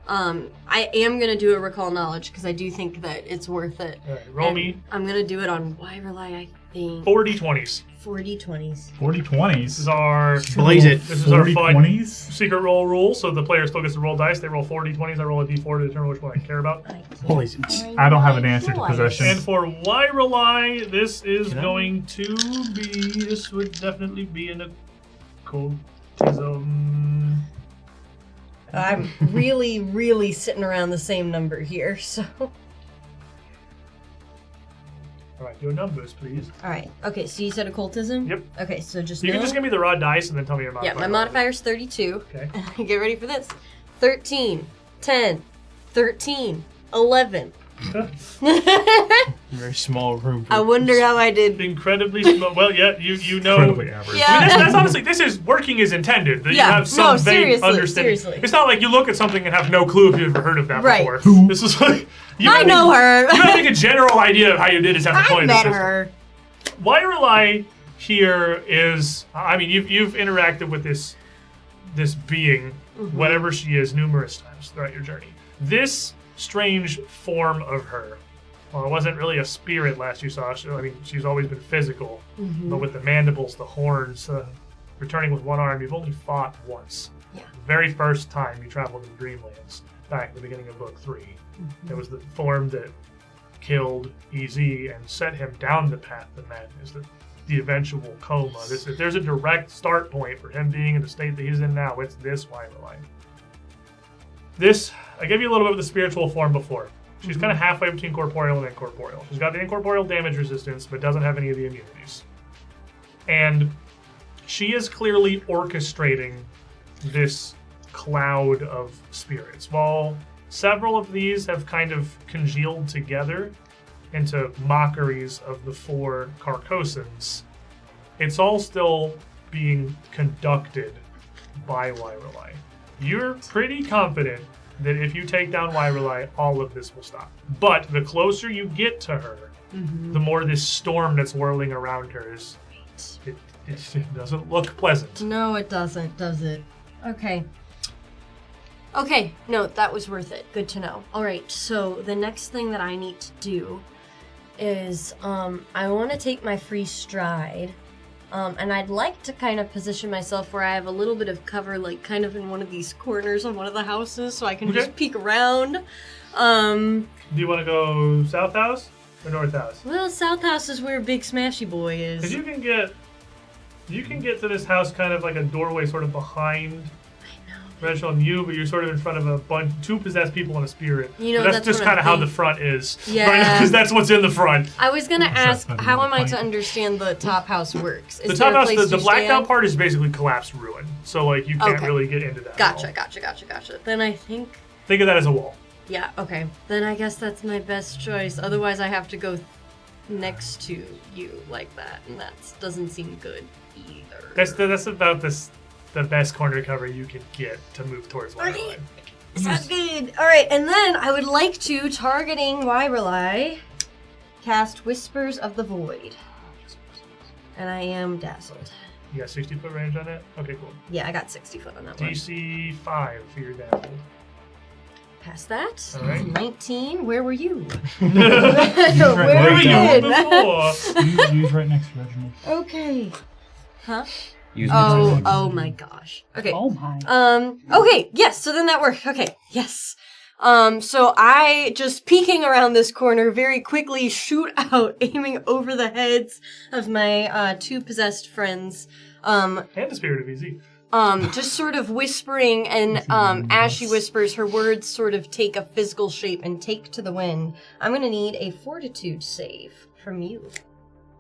I am gonna do a recall knowledge because I do think that it's worth it. All right, roll me. I'm gonna do it on Wyrelite, I think. 40-20s. 40-20s. 40-20s. This is our Blaze it. This is our fun 40-20s? secret roll rule. So the player still gets to roll dice. They roll 40-20s. I roll a d4 to determine which one I care about. I don't have an answer to possession. And for Wyrelite, this is going to be. This would definitely be an occultism. I'm really, really sitting around the same number here, so... Alright, your numbers, please. Alright, okay, so you said occultism? Yep. Okay, so just You can just give me the raw dice and then tell me your Yeah, modifier. my modifier's 32. Okay. Get ready for this. 13, 10, 13, 11. Very small room. I wonder how I did. Incredibly small. Well, yeah, you know. Incredibly average. Yeah. I mean, that's honestly, this is working as intended. That Yeah, you have some no, vague seriously, understanding. seriously. It's not like you look at something and have no clue if you've ever heard of that Right. before. This is like I know her. You gotta make a general idea of how you did is have to play I the met system. her. Wyrelite here is, I mean, you've interacted with this being, whatever she is, numerous times throughout your journey. This strange form of her, well, it wasn't really a spirit last you saw. I mean, she's always been physical, but with the mandibles, the horns, returning with one arm, you've only fought once. Yeah. The very first time you traveled in Dreamlands, back at the beginning of Book 3. It was the form that killed EZ and set him down the path to madness, the eventual coma. If there's a direct start point for him being in the state that he's in now, it's this Wyrelite. This, I gave you a little bit of the spiritual form before. She's kind of halfway between corporeal and incorporeal. She's got the incorporeal damage resistance, but doesn't have any of the immunities. And she is clearly orchestrating this cloud of spirits. While several of these have kind of congealed together into mockeries of the 4 Carcossans, it's all still being conducted by Wyrelite. You're pretty confident that if you take down Wyrelite, all of this will stop. But the closer you get to her, the more this storm that's whirling around her is. It doesn't look pleasant. No, it doesn't, does it? Okay. Okay, no, that was worth it. Good to know. All right, so the next thing that I need to do is I want to take my free stride. And I'd like to kind of position myself where I have a little bit of cover, like kind of in one of these corners of one of the houses, so I can just peek around. Do you want to go south house or north house? Well, south house is where Big Smashy Boy is. Because you can get to this house kind of like a doorway sort of behind Reginald and you, but you're sort of in front of 2 possessed people and a spirit. You know, but that's just kind of how the front is. Yeah. Because that's what's in the front. I was going to ask, how am I to understand the top house works? Is The top house, there a place the to blacked out stand? part is basically collapsed ruin. So, like, you can't Okay. really get into that. at all. Gotcha. Then I think... Think of that as a wall. Yeah, okay. Then I guess that's my best choice. Otherwise, I have to go next to you like that, and that doesn't seem good either. That's about the best corner cover you can get to move towards Wyrelite. Sounds good. All right, and then I would like to, targeting Wyrelite, cast Whispers of the Void. And I am dazzled. You got 60-foot range on it? Okay, cool. Yeah, I got 60 foot on that one. DC 5 for your dazzle. Pass that. All right. 19. Where were you? Where were you before? Use right next to Reginald. Okay. Huh? Oh my gosh. Okay. Oh my. Okay, yes, so then that worked. Okay, yes. So I just peeking around this corner very quickly shoot out, aiming over the heads of my 2 possessed friends. And the spirit of easy. Just sort of whispering, and as she whispers, her words sort of take a physical shape and take to the wind. I'm gonna need a fortitude save from you.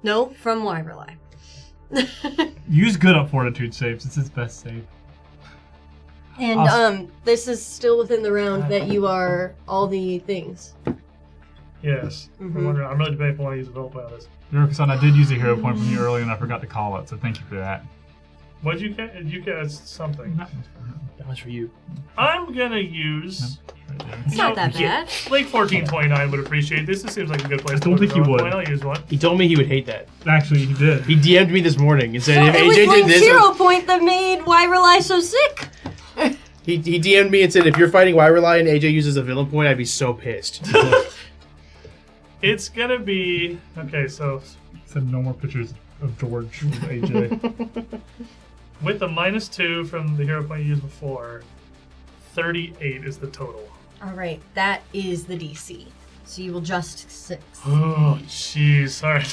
No, from Wyverly. Use good up fortitude saves. It's his best save. And this is still within the round that you are all the things. Yes. Mm-hmm. I'm really debating if I want to use a villain point on this. Yuriko-san, I did use a hero point from you earlier and I forgot to call it, so thank you for that. What'd you get? You get something. That was for you. I'm gonna use... It's not that bad. Blake 1429 would appreciate this. This seems like a good place I don't think he would. I'll use one. He told me he would hate that. Actually, he did. He DM'd me this morning and said, Well, if it was AJ did Link's this... hero point that made Wyverly so sick. He DM'd me and said, if you're fighting Wyverly and AJ uses a villain point, I'd be so pissed. It's gonna be... Okay, so... Said no more pictures of George with AJ. With the -2 from the hero point you used before, 38 is the total. Alright, that is the DC. So you will just 6. Oh, jeez. Sorry.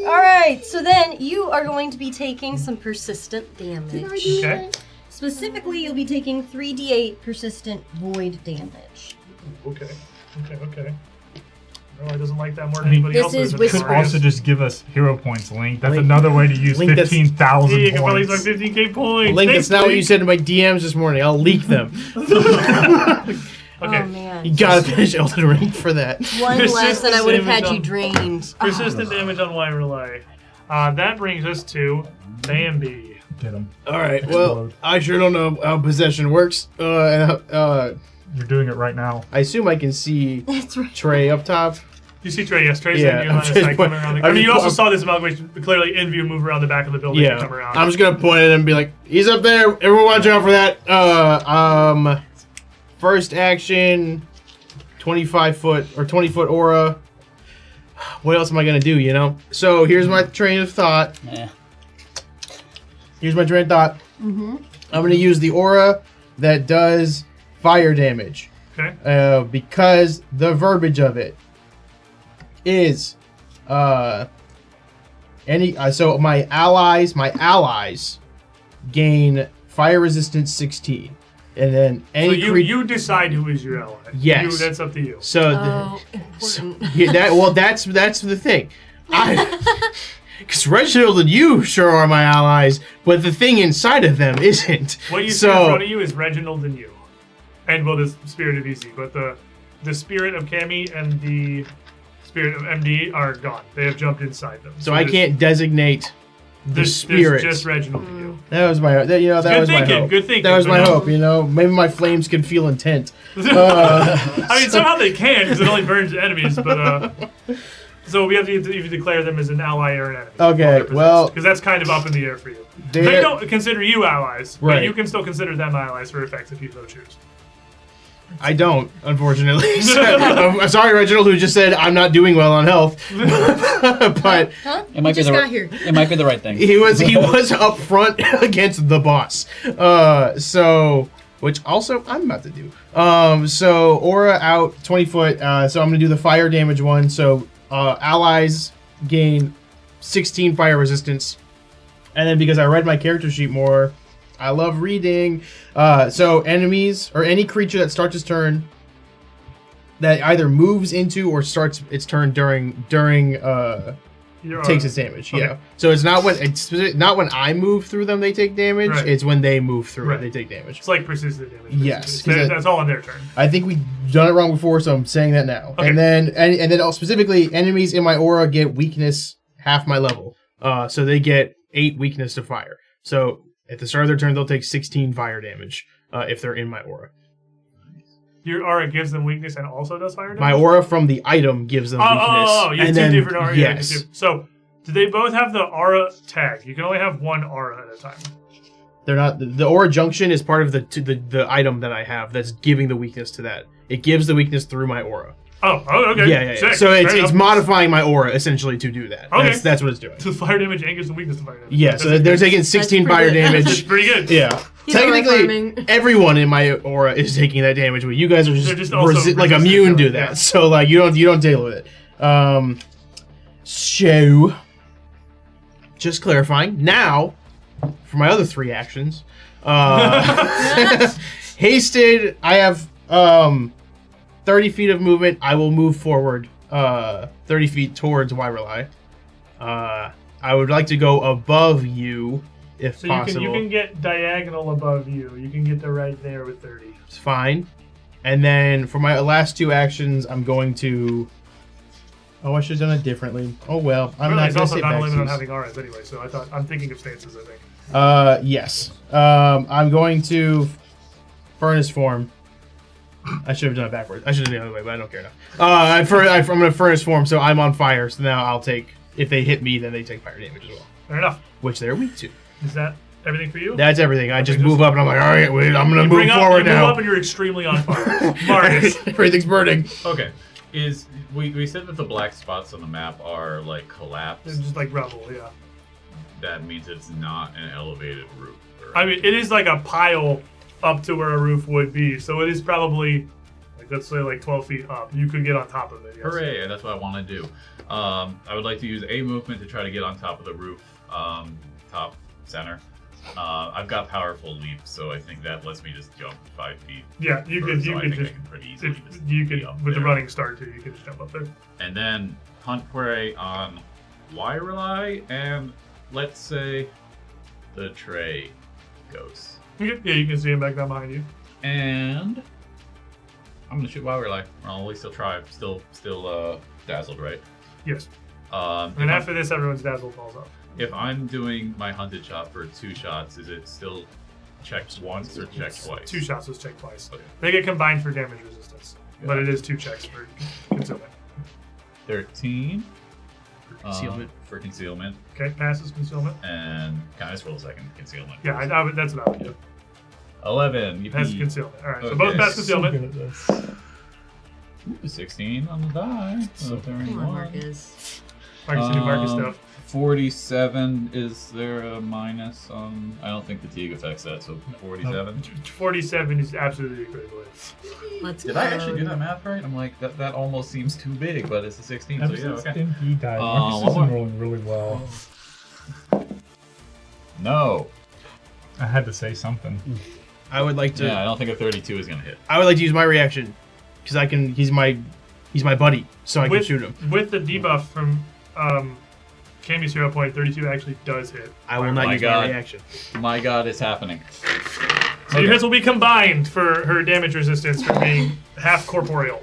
Alright, so then you are going to be taking some persistent damage. Okay. Specifically, you'll be taking 3d8 persistent void damage. Okay. Well, I doesn't like that more than anybody this else. is Could Whispers. also just give us hero points, Link. That's Link- another way to use Link, that's- 15,000 Yeah, you can probably use points. my 15k points. Link, Thanks, that's not what you Link. said in my DMs this morning. I'll leak them. Okay. Oh man. You gotta finish Elden Ring for that. One less than I would have had you Persistent drained. Persistent damage on Wyverly. That brings us to Bambi. Get him. Alright, well, I sure don't know how possession works. You're doing it right now. I assume I can see That's right. Trey up top. You see Trey, yes, Trey's Yeah, in view I'm line of just sight point- coming around the... I'm I mean, you just also po- saw this amalgamation clearly in view move around the back of the building and come around. I'm just gonna point at him and be like, he's up there, everyone watch out for that. First action, 25 foot or 20 foot aura. What else am I gonna do, you know? So here's my train of thought. Yeah. Here's my train of thought. Mm-hmm. I'm gonna use the aura that does fire damage. Okay. Because the verbiage of it is so my allies gain fire resistance 16, and then any So you decide who is your ally. Yes. That's up to you. so Oh, so important. yeah, that's the thing. Because Reginald and you sure are my allies, but the thing inside of them isn't. What you see in front of you is Reginald and you. And, well, the spirit of Easy. But the spirit of Cammy and the spirit of MD are gone. They have jumped inside them. So I can't designate the spirit. There's just Reginald and you. That was my that Good was my thinking, hope. good thinking, That was but my no. hope. Maybe my flames can feel intent. I mean, somehow they can, because it only burns enemies, but... So we have to either declare them as an ally or an enemy. Okay, well... Because that's kind of up in the air for you. They They're- don't consider you allies, but Right. you can still consider them allies for effects if you so choose. I don't, unfortunately. So, I'm sorry, Reginald, who just said I'm not doing well on health. But Huh? It might be just the got right. here. It might be the right thing. he was up front against the boss. So which also I'm about to do. So aura out 20 foot. So I'm gonna do the fire damage one. So allies gain 16 fire resistance, and then because I read my character sheet more, I love reading. So enemies or any creature that starts its turn that either moves into or starts its turn during takes its damage. Okay. Yeah. So it's not when I move through them they take damage. Right. It's when they move through Right. it they take damage. It's like persistent damage. Yes, basically. 'cause That's all on their turn. I think we've done it wrong before, so I'm saying that now. Okay. And then specifically, enemies in my aura get weakness half my level. So they get 8 weakness to fire. So at the start of their turn, they'll take 16 fire damage if they're in my aura. Your aura gives them weakness and also does fire damage? My aura from the item gives them weakness. Oh, you have and two then, different auras. Yes. So, do they both have the aura tag? You can only have one aura at a time. They're not. The aura junction is part of the item that I have that's giving the weakness to that. It gives the weakness through my aura. Oh, okay. Yeah. Sick. So it's Fair enough. modifying my aura essentially to do that. Okay. That's what it's doing. To fire damage and gives the weakness to fire damage. Yeah, so they're taking 16 fire damage. That's pretty good. Yeah. He's alright Technically, farming. everyone in my aura is taking that damage, but you guys are They're just, just also like resistant immune to to it, that. yeah. So like you don't deal with it. So just clarifying. Now, for my other 3 actions, hasted. I have 30 feet of movement. I will move forward 30 feet towards Wyrelai. I would like to go above you if So possible. you can get diagonal above you. You can get to right there with 30. It's fine. And then for my last 2 actions, I'm going to. Oh, I should have done it differently. Oh well, I'm Really, not it's going to also say not back limited on having auras anyway, so I'm thinking of stances, I think. Yes. I'm going to furnace form. I should have done it backwards. I should have done it the other way, but I don't care now. I'm going to furnace form, so I'm on fire. So now I'll take. If they hit me, then they take fire damage as well, Fair enough. which they're weak to. Is that everything for you? That's everything. I just Okay, move up and I'm like, all right, wait, I'm going to You move bring up, forward you now. move up and you're extremely on fire. Marcus. Everything's burning. Okay. We said that the black spots on the map are like It's collapsed. just like rubble, yeah. That means it's not an elevated roof. I mean, it is like a pile up to where a roof would be, so it is probably, like, let's say, like 12 feet up. You could get on top of it, yes. Hooray! That's what I want to do. I would like to use a movement to try to get on top of the roof, top center. I've got powerful leap, so I think that lets me just jump 5 feet. Yeah, you could I think just, I can pretty easily just you be could, up with the there. running start too, you could just jump up there. And then hunt prey on Wyrelai and let's say the tray ghost. Okay. Yeah, you can see him back down behind you. And I'm gonna shoot Wyrelai. I'll at least still try. Still dazzled, right? Yes. And And after this, everyone's dazzle falls off. if I'm doing my hunted shot for 2 shots, is it still checked once or checked twice? 2 shots was checked twice. Okay. They get combined for damage resistance, but it is 2 checks for concealment. 13 Concealment. for concealment, Okay, passes concealment. and can I just roll a second concealment? Yeah, I would, that's what I would do. 11. Pass yippee. concealment. All right, so Okay. both pass So good concealment. at this. Ooh, 16 on the die. So Come on, Marcus. Marcus, you do Marcus stuff. 47. Is there a minus on? I don't think fatigue affects that. So 47. 47 is absolutely equivalent. Let's Did go. I actually do that math right? I'm like that almost seems too big, but it's a 16. So yeah, okay. He died. one Marcus has more. been rolling really well. No. I had to say something. I would like to. Yeah, I don't think a 32 is gonna hit. I would like to use my reaction because I can. He's my buddy, so I can With- shoot him. With the debuff from Cammy's hero point, 32 actually does hit. I will not my use God. my reaction. My God, it's happening. So your hits will be combined for her damage resistance for being half corporeal.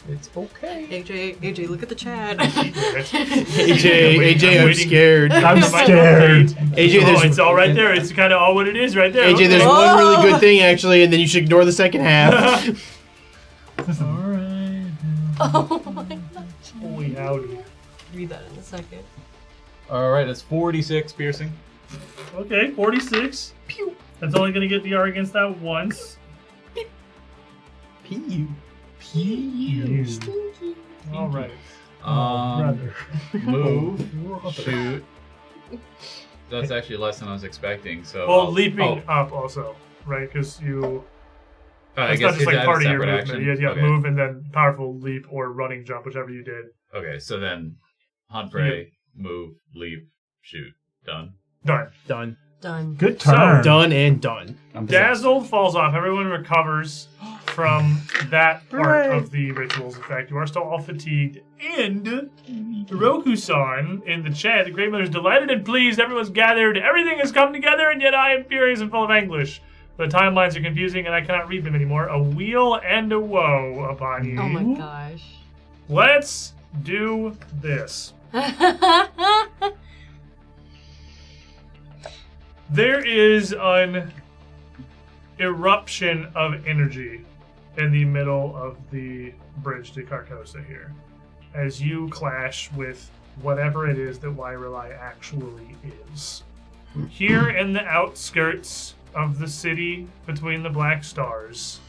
It's okay. AJ, look at the chat. AJ, I'm waiting. scared. I'm scared. AJ, Oh, there's it's all right there. It's kind of all what it is right there. AJ, there's Okay. one really good thing actually, and then you should ignore the second half. Oh my gosh. Holy howdy. Read that in a second. All right, that's 46 piercing. Okay, 46. Pew. That's only going to get DR against that once. P.U. All right. Brother. Move, shoot. That's actually less than I was expecting. So Well, leaping up also, right? Because you. I It's guess not just like that's part a of your separate movement. action. You have Okay. move and then powerful leap or running jump, whichever you did. Okay, so then hunt prey, move, leap, shoot. Done. Done. Done. Done. Good So, turn. Done and done. I'm possessed. Dazzled falls off. Everyone recovers from that part of the rituals. In fact, you are still all fatigued. And Roku-san in the chat, the Great Mother is delighted and pleased. Everyone's gathered. Everything has come together, and yet I am furious and full of anguish. The timelines are confusing, and I cannot read them anymore. A weal and a woe upon you. Oh my gosh. Let's do this. There is an eruption of energy in the middle of the bridge to Carcosa here, as you clash with whatever it is that Wyrelai actually is. Here in the outskirts of the city between the Black Stars,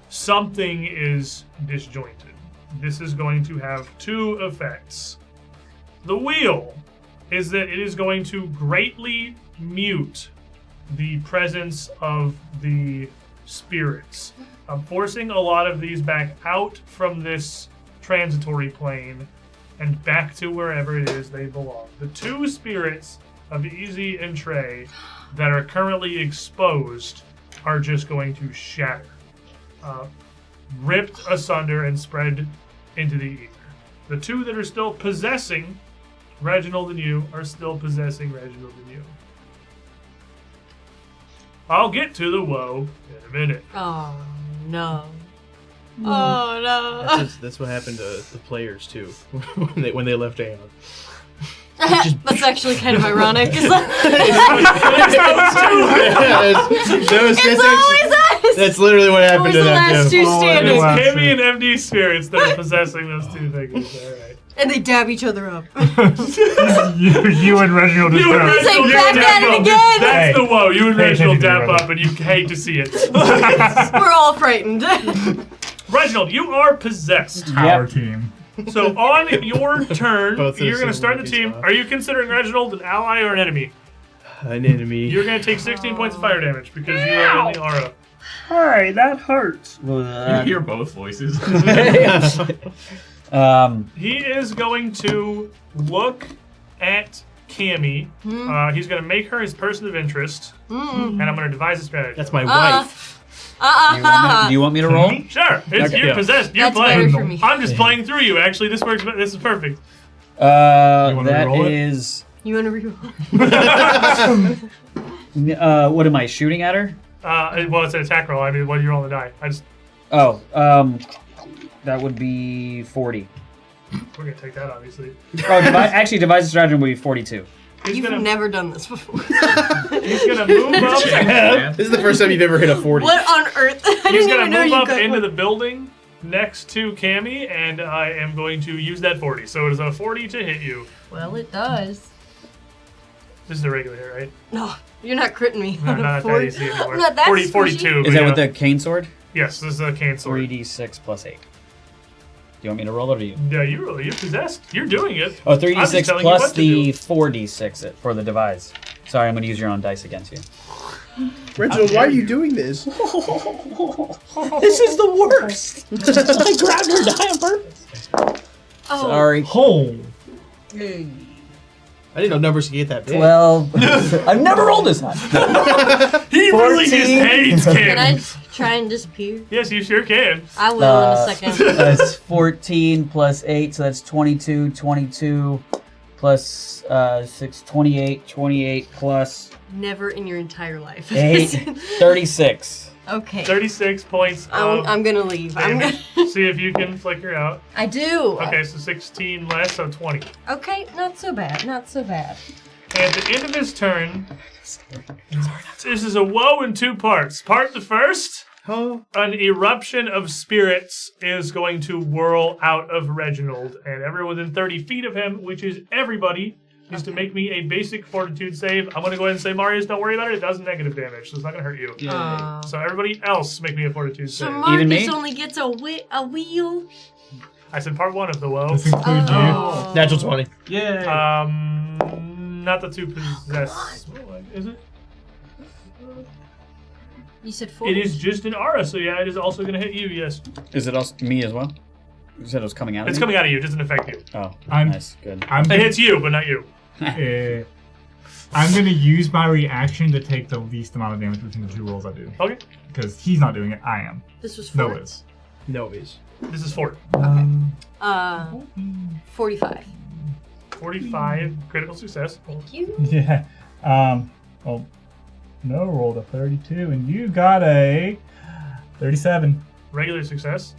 something is disjointed. This is going to have two effects. The wheel is that it is going to greatly mute the presence of the spirits, forcing a lot of these back out from this transitory plane and back to wherever it is they belong. The two spirits of Easy and Trey that are currently exposed are just going to shatter, ripped asunder and spread into the ether. The two that are still possessing Reginald and you are still possessing Reginald and you. I'll get to the woe in a minute. Oh, no. Oh, no. That's what happened to the players, too, when they left Aeon. That's actually kind of ironic. It's always us! That's literally what happened to them, last too. two standing. It's Kimmy and MD spirits that are possessing those two things. All right. And they dab each other up. you and Reginald just You and Say Reginald back at it again! That's the woe. You and Pay Reginald attention to dap me, up and you hate to see it. We're all frightened. Reginald, you are possessed. Power team. So on your turn, Both of you're us going to are start the movies, team. huh? Are you considering Reginald an ally or an enemy? An enemy. You're going to take 16 points of fire damage because you are in the aura. Hey, that hurts. You hear both voices. He is going to look at Cammy. He's going to make her his person of interest, and I'm going to devise a strategy. That's my wife. Do you want me to roll? Sure. It's, Okay. you're Yeah. possessed. You're That's playing. better for me. I'm just playing through you. Actually, this works. This is perfect. wanna That re-roll it? is. You want to reroll? What am I shooting at her? Well, it's an attack roll. I mean, what do you roll on the die? Oh, that would be 40. We're gonna take that, obviously. Oh, actually, devise a strategy would be 42. He's You've gonna, never done this before. he's gonna move up. This is the first time you've ever hit a 40. What on earth? I He's didn't gonna even know move you up could. into the building next to Cammy, and I am going to use that 40. So it is a 40 to hit you. Well, it does. This is a regular hit, right? No, you're not critting me. No, on a not at that 40. AC anymore. I'm not that 40, squishy. 42. Is but that yeah. with the cane sword? Yes, this is a cane sword. 3d6 plus 8. Do you want me to roll it or do you? Yeah, you're possessed. You're doing it. Oh, I'm just 3d6 telling you plus what to the do. 4d6 for the devise. Sorry, I'm going to use your own dice against you. Reginald, why are you doing this? This is the worst. I grabbed her die on purpose. Oh. Sorry. Hole. I didn't know numbers could get that big. 12. I've never rolled this high. He really just 14. hates Can I Cammy. try and disappear? Yes, you sure can. I will in a second. That's 14 plus 8, so that's 22. 22 plus 6, 28. 28 plus Never in your entire life. 8, 36. Okay. 36 points of I'm gonna leave. I'm gonna. damage. See if you can flicker out. I do. Okay, so 16 less, so 20. Okay, not so bad. Not so bad. And at the end of his turn, this is a woe in two parts. Part the first, an eruption of spirits is going to whirl out of Reginald, and everyone within 30 feet of him, which is everybody, is to make me a basic fortitude save. I'm going to go ahead and say, Marius, don't worry about it. It does negative damage, so it's not going to hurt you. So everybody else make me a fortitude So save. Even Marcus me? only gets a wheel. I said part one of the woe. This includes Oh. Natural 20. Yay! Not the two possessed. Is it? You said 4. It is just an aura, so yeah, it is also going to hit you, yes. Is it also me as well? You said it was coming out of It's me? coming out of you, it doesn't affect you. Oh, I'm- nice. Good. I'm It gonna, hits you, but not you. I'm gonna use my reaction to take the least amount of damage between the two rolls I do. Okay. Because he's not doing it, I am. This was 4. No is. No is. This is 4. 45. 45 critical success. Thank you. Yeah. Well, no rolled a 32, and you got a 37. Regular success,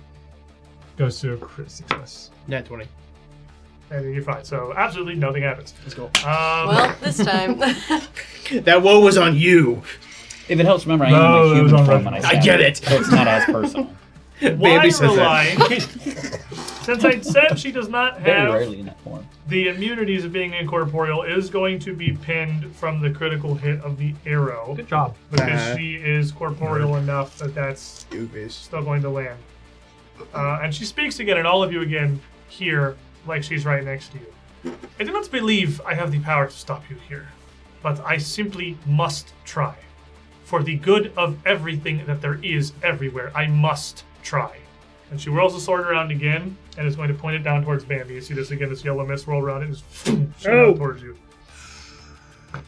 Goes to a crit success. Nat 20. and you're fine. So absolutely nothing happens. Let's go. Well, this time. That woe was on you. If it helps, remember, I No, am it a was human on form when I Reginald. I stab get you, it. So it's not as personal. while Bambi you're says that. lying, Since I said she does not Very have rarely in that form. the immunities of being incorporeal, is going to be pinned from the critical hit of the arrow. Good job. Because she is corporeal enough that that's Stupid. still going to land. And she speaks again, and all of you again hear like she's right next to you. I do not believe I have the power to stop you here, but I simply must try. For the good of everything that there is everywhere, I must try. And she whirls the sword around again, and is going to point it down towards Bambi. You see this again, this yellow mist roll around, and just shoot out towards you.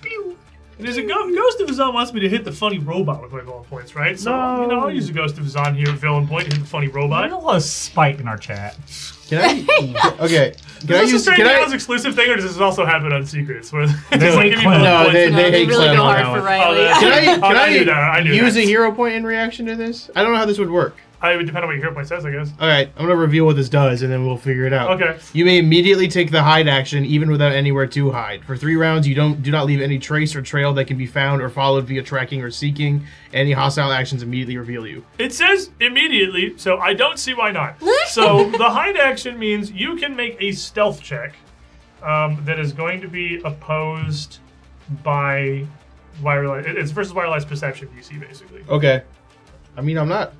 Pew! And there's a Ghost of Azan wants me to hit the funny robot with my villain points, right? So, I'll use a Ghost of Azan here, villain point, hit the funny robot. There's a lot of spite in our chat. Can I? Okay. Is this a Straight Down's exclusive thing, or does this also happen on Secrets? Where They like hate give you Clem. villain No, points? they hate really Clem go on hard that for one. Riley. I knew use that. a hero point in reaction to this? I don't know how this would work. It would depend on what your hero point says, I guess. All right, I'm gonna reveal what this does, and then we'll figure it out. Okay. You may immediately take the hide action, even without anywhere to hide. For 3 rounds, you do not leave any trace or trail that can be found or followed via tracking or seeking. Any hostile actions immediately reveal you. It says immediately, so I don't see why not. So the hide action means you can make a stealth check that is going to be opposed by wireless. It's versus wireless perception DC, basically. Okay. I mean, I'm not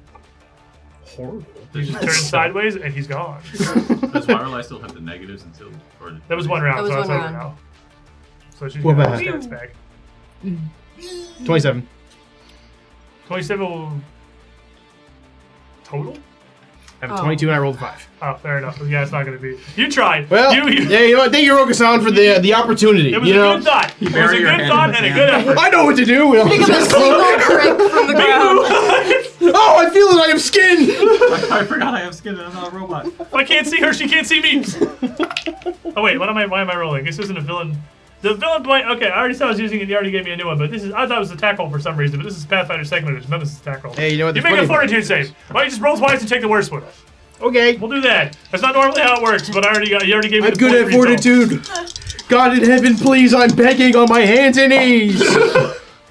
Horrible. You just turn sideways and he's gone. Does Firelight still have the negatives until? Or That was one round, That was so it's one over round. now. So she's What got about- her stats back. 27. 27 total? I have a 22 and I rolled a 5. Oh, fair enough. Yeah, it's not going to be. You tried. Well, you yeah, you know what? Thank you, Rokusan, for the opportunity. It was you a know? good thought. It was a bury your good head thought in the and a sand. good effort. I know what to do. Pick up a single brick from the ground. Oh, I feel it. I have skin. I forgot I have skin and I'm not a robot. If I can't see her, she can't see me. Oh wait, why am I rolling? This isn't a villain. The villain point. Okay, I already said I was using it. You already gave me a new one, but this is. I thought it was a tackle for some reason, but this is Pathfinder second edition. None of this is tackle. Hey, you know what? You the make a funny part- fortitude save. Why don't you just roll twice and take the worst one? Okay. We'll do that. That's not normally how it works, but you already gave me. I'm the good point at for yourself. fortitude. God in heaven, please, I'm begging on my hands and knees.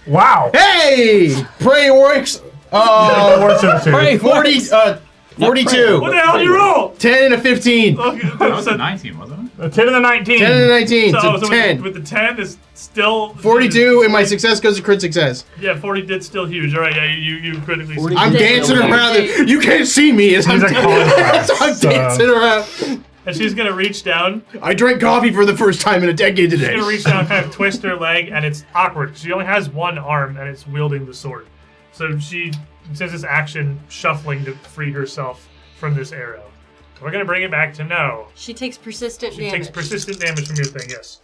Wow. Hey! Pray Oryx. Pray 40, 42. What the hell did you roll? 10 and a 15. Okay, That was a 19, wasn't it? A 10 and a 19. 10 and a 19. So, so 10. with the 10 is still 42, and my success goes to crit success. Yeah, 40 did still huge. All right, yeah, you critically. 40 I'm dancing around. You can't see me as I'm, He's a college class, I'm so- dancing around. And she's gonna reach down. I drank coffee for the first time in a decade She's today. gonna reach down, kind of twist her leg, and it's awkward. She only has one arm, and it's wielding the sword. So she says this action, shuffling to free herself from this arrow. We're gonna bring it back to no. She takes persistent She damage. takes persistent damage from your thing, yes.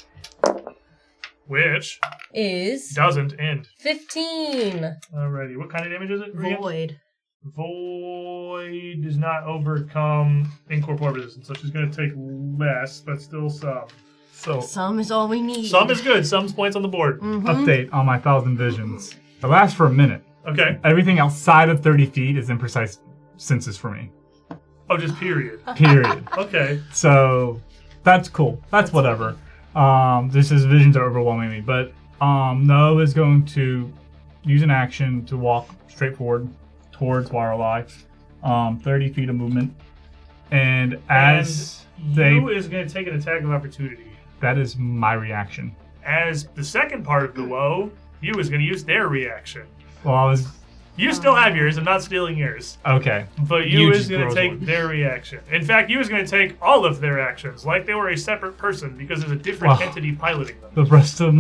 Which Is doesn't end. 15. Alrighty, what kind of damage is it? again? Void. Void does not overcome incorporeal resistance, so she's going to take less, but still some. So Some is all we need. some is good. Some's points on the board. Update on my 1,000 visions. It lasts for a minute. Okay. Everything outside of 30 feet is imprecise senses for me. Oh, just period. Period. Okay. So that's cool. That's whatever. This is visions are overwhelming me, but No is going to use an action to walk straight forward towards Wirelai, 30 feet of movement, and as You is going to take an attack of opportunity. that is my reaction. As the second part of the woe, you is going to use their reaction. Well, I was You still have yours. I'm not stealing yours. okay. But you You is just going to grows take one. their reaction. In fact, you is going to take all of their actions, like they were a separate person, because there's a different Well, entity piloting them. The rest of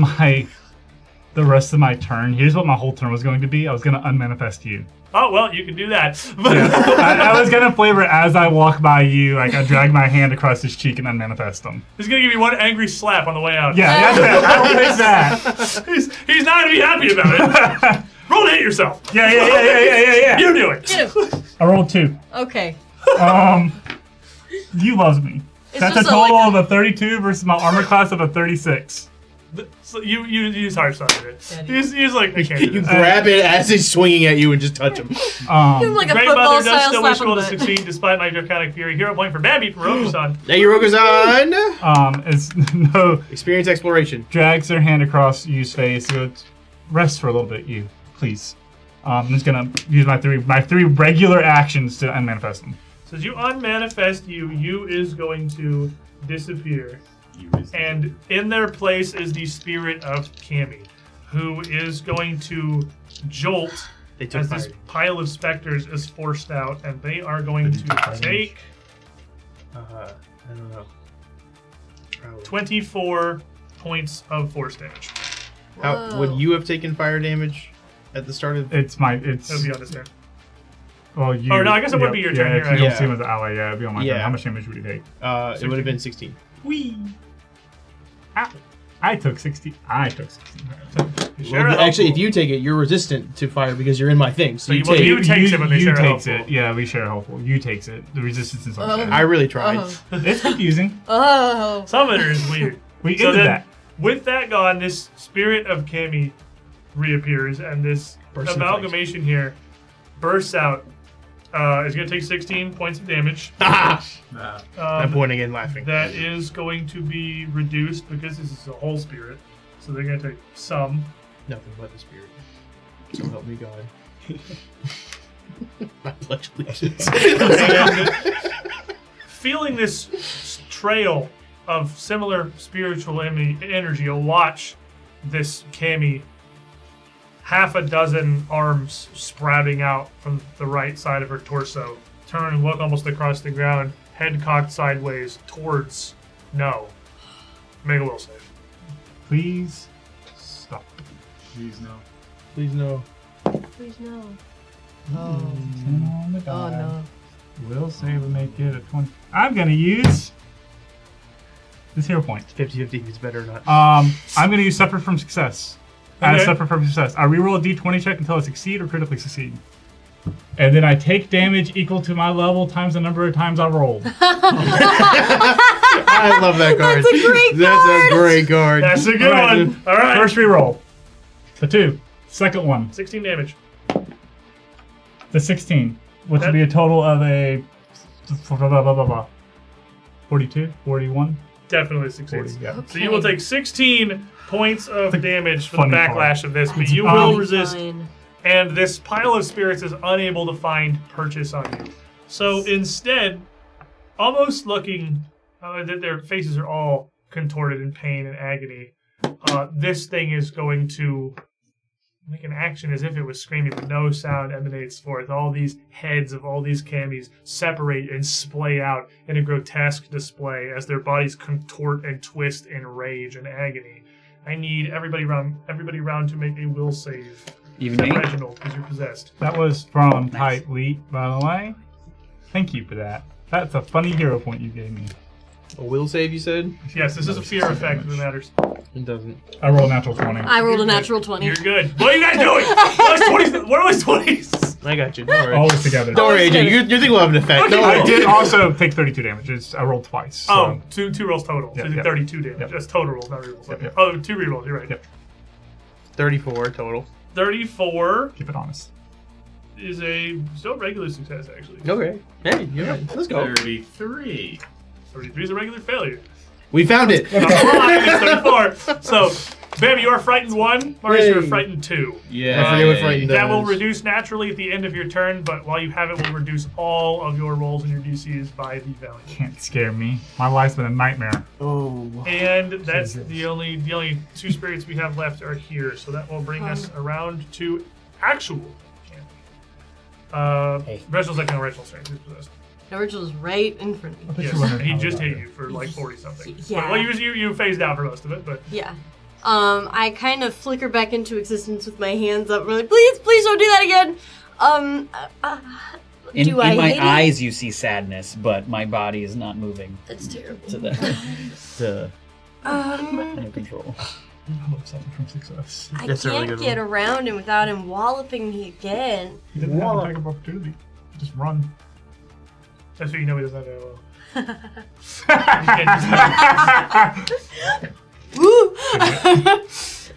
my turn. Here's what my whole turn was going to be. I was going to unmanifest you. Oh, well, you can do that. I was gonna flavor it as I walk by you, like I drag my hand across his cheek and unmanifest him. He's going to give you one angry slap on the way out. Yeah, that's it. I will take that. He's not going to be happy about it. Roll to hit yourself. Yeah. You do it. Get him. I rolled 2. Okay. You loves me. It's That's a just total like of a 32 versus my armor class of a 36. So you use hard side of it. Yeah, He's like, I can't do You this. grab it as he's swinging at you and just touch him. Give him like a Great football Mother does style still slap wish on roll the to butt. succeed despite my draconic fury. Hero point for Bambi from Rokusan. Thank you, Rokuzan. It's no Experience exploration. drags their hand across Yu's face. Goes, rest for a little bit, you, please. I'm just gonna use my three regular actions to unmanifest them. Says you unmanifest you. You is going to disappear. And in their place is the spirit of Cammy, who is going to jolt as this pile of specters is forced out, and they are going to take I don't know. 24 points of force damage. How would you have taken fire damage at the start of? It's That would be on this turn. Well, you. Or no, I guess it would be your turn. Yeah, You're if you right. don't Yeah. see him as an ally, yeah, it'd be on my turn. How much damage would you take? It would have been 16. Wee. I took 60. I took 16. Well, actually, if you take it, you're resistant to fire because you're in my thing. So you take. You takes it when they you share takes helpful. it. Yeah, we share helpful. You takes it. The resistance is on I really tried. It's confusing. Oh. Summoner is weird. We So ended then, that. with that gone, this spirit of Cammy reappears, and this Bursts in amalgamation here bursts out. Is going to take 16 points of damage. I'm pointing and laughing. That is going to be reduced because this is a whole spirit. So they're going to take some. Nothing but the spirit. So help me God. I pledge allegiance. And feeling this trail of similar spiritual energy, you'll watch this Cammy, half a dozen arms sprouting out from the right side of her torso, turn and look almost across the ground, head cocked sideways towards no. Make a will save. Please stop. Please no. Please no. Please no. Oh, Oh no. Will save and make it a 20. I'm gonna use this hero point. 50-50. It's better or not. I'm gonna use suffer from success. Okay. Suffer from success. I reroll a d20 check until I succeed or critically succeed. And then I take damage equal to my level times the number of times I rolled. I love that card. That's a great That's card. a great card. That's a good one. All right. First reroll. The 2. Second one. 16 damage. The 16. Which would be a total of a 42? 41? Definitely succeeds. 40, yeah. So you will take 16 points of damage for the funny backlash part. of this, but It's you fine. will resist, Fine. and this pile of spirits is unable to find purchase on you. So instead, almost looking that their faces are all contorted in pain and agony, this thing is going to make an action as if it was screaming, but no sound emanates forth. All these heads of all these Cammies separate and splay out in a grotesque display as their bodies contort and twist in rage and agony. I need everybody round to make a will save. Even Except me? Reginald, because you're possessed. That was from Type Leap, by the way. Thank you for that. That's a funny hero point you gave me. A will save, you said? Yes, this is a fear effect that matters. It doesn't. I rolled a natural 20. I rolled a natural 20. You're good. What are you guys doing? What are those 20s? I got you. Don't worry. Always together. Don't worry, AJ. Your thing will have an effect. Okay. Don't I worry. did also take 32 damage. I rolled twice. So. Oh, two rolls total. Yep, So yep. 32 damage. Yep. That's total rolls, not rerolls. Yep, yep. Oh, 2 rerolls. You're right. Yep. 34 total. 34 Keep it honest. is a still regular success, actually. Okay. Hey, you're right. Let's go. 33. 33 is a regular failure. We found it. Come on, it's 34. So, Bam, you are frightened 1. Marius, you are Yay. frightened 2. Yeah. I forget what frightened That will does. reduce naturally at the end of your turn, but while you have it, will reduce all of your rolls and your DCs by the value. Can't scare me. My life's been a nightmare. Oh. And that's the only 2 spirits we have left are here, so that will bring us around to actual Cammy. Hey. Reginald's like no Reginald's turn. He's possessed. Original's right in front of me. Yes, you were- he just hit you for like 40 something. Yeah. Well, you phased out for most of it, but Yeah. I kind of flicker back into existence with my hands up. Really, please don't do that again. In Do I my hate it? eyes, you see sadness, but my body is not moving That's terrible. to the under control. I love suffer from success. I That's a really can't good get one. around him without him walloping me again. You didn't have to take up opportunity. Just run. that's what you know he does not very well. You can't just Woo!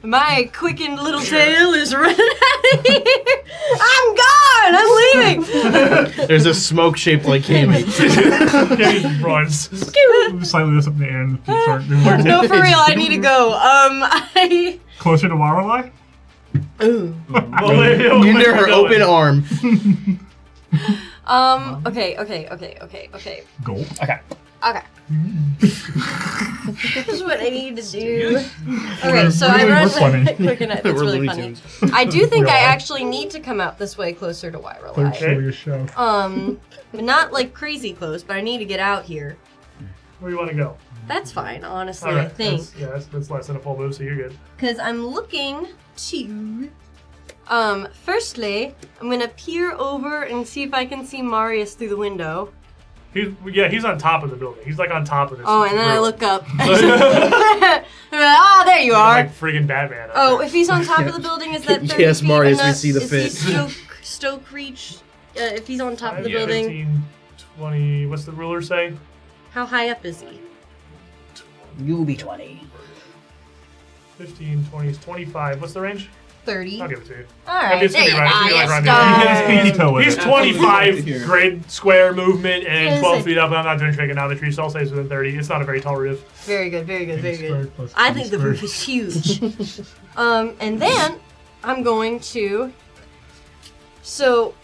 My quickened little tail is running out of here. I'm gone. I'm leaving. There's a smoke shaped like Cammy. Cammy runs. Slightly this up in the air and the feet start moving. No, for real. I need to go. Closer to Lorelei? Well, Into her open arm. Okay. Go. Okay. Okay. This is what I need to do. Okay, so I we're run funny. quick enough. It's We're really Looney funny. Tunes. I do think I We are. actually need to come out this way closer to Third Wyrelai. show your show. But not like crazy close, but I need to get out here. Where do you want to go? That's fine, honestly, All right. I think. That's less than a full move, so you're good. Because I'm looking to... firstly, I'm going to peer over and see if I can see Marius through the window. He's on top of the building. He's like on top of this. Oh, and then I roof. look up. Oh, there you are. Like friggin' Batman. out Oh, there. if he's on top of the building, is that 30 Yes, feet Marius, we enough? see the Is fit. he stoke reach? If he's on top of the 5, building, 15, 20. What's the ruler say? how high up is he? You'll be 20. 15, 20, 25. What's the range? 30. I'll give it to you. All right, It's there gonna you be right. It's gonna be like go. right Yes, there. Pinky toe with He's it. 25 grid square movement and Yes. 12 feet up. I'm not doing trigonometry, so I'll say it's within 30. It's not a very tall roof. Very good, very good, very good. Squared plus I B think the squared. roof is huge. And then I'm going to. So,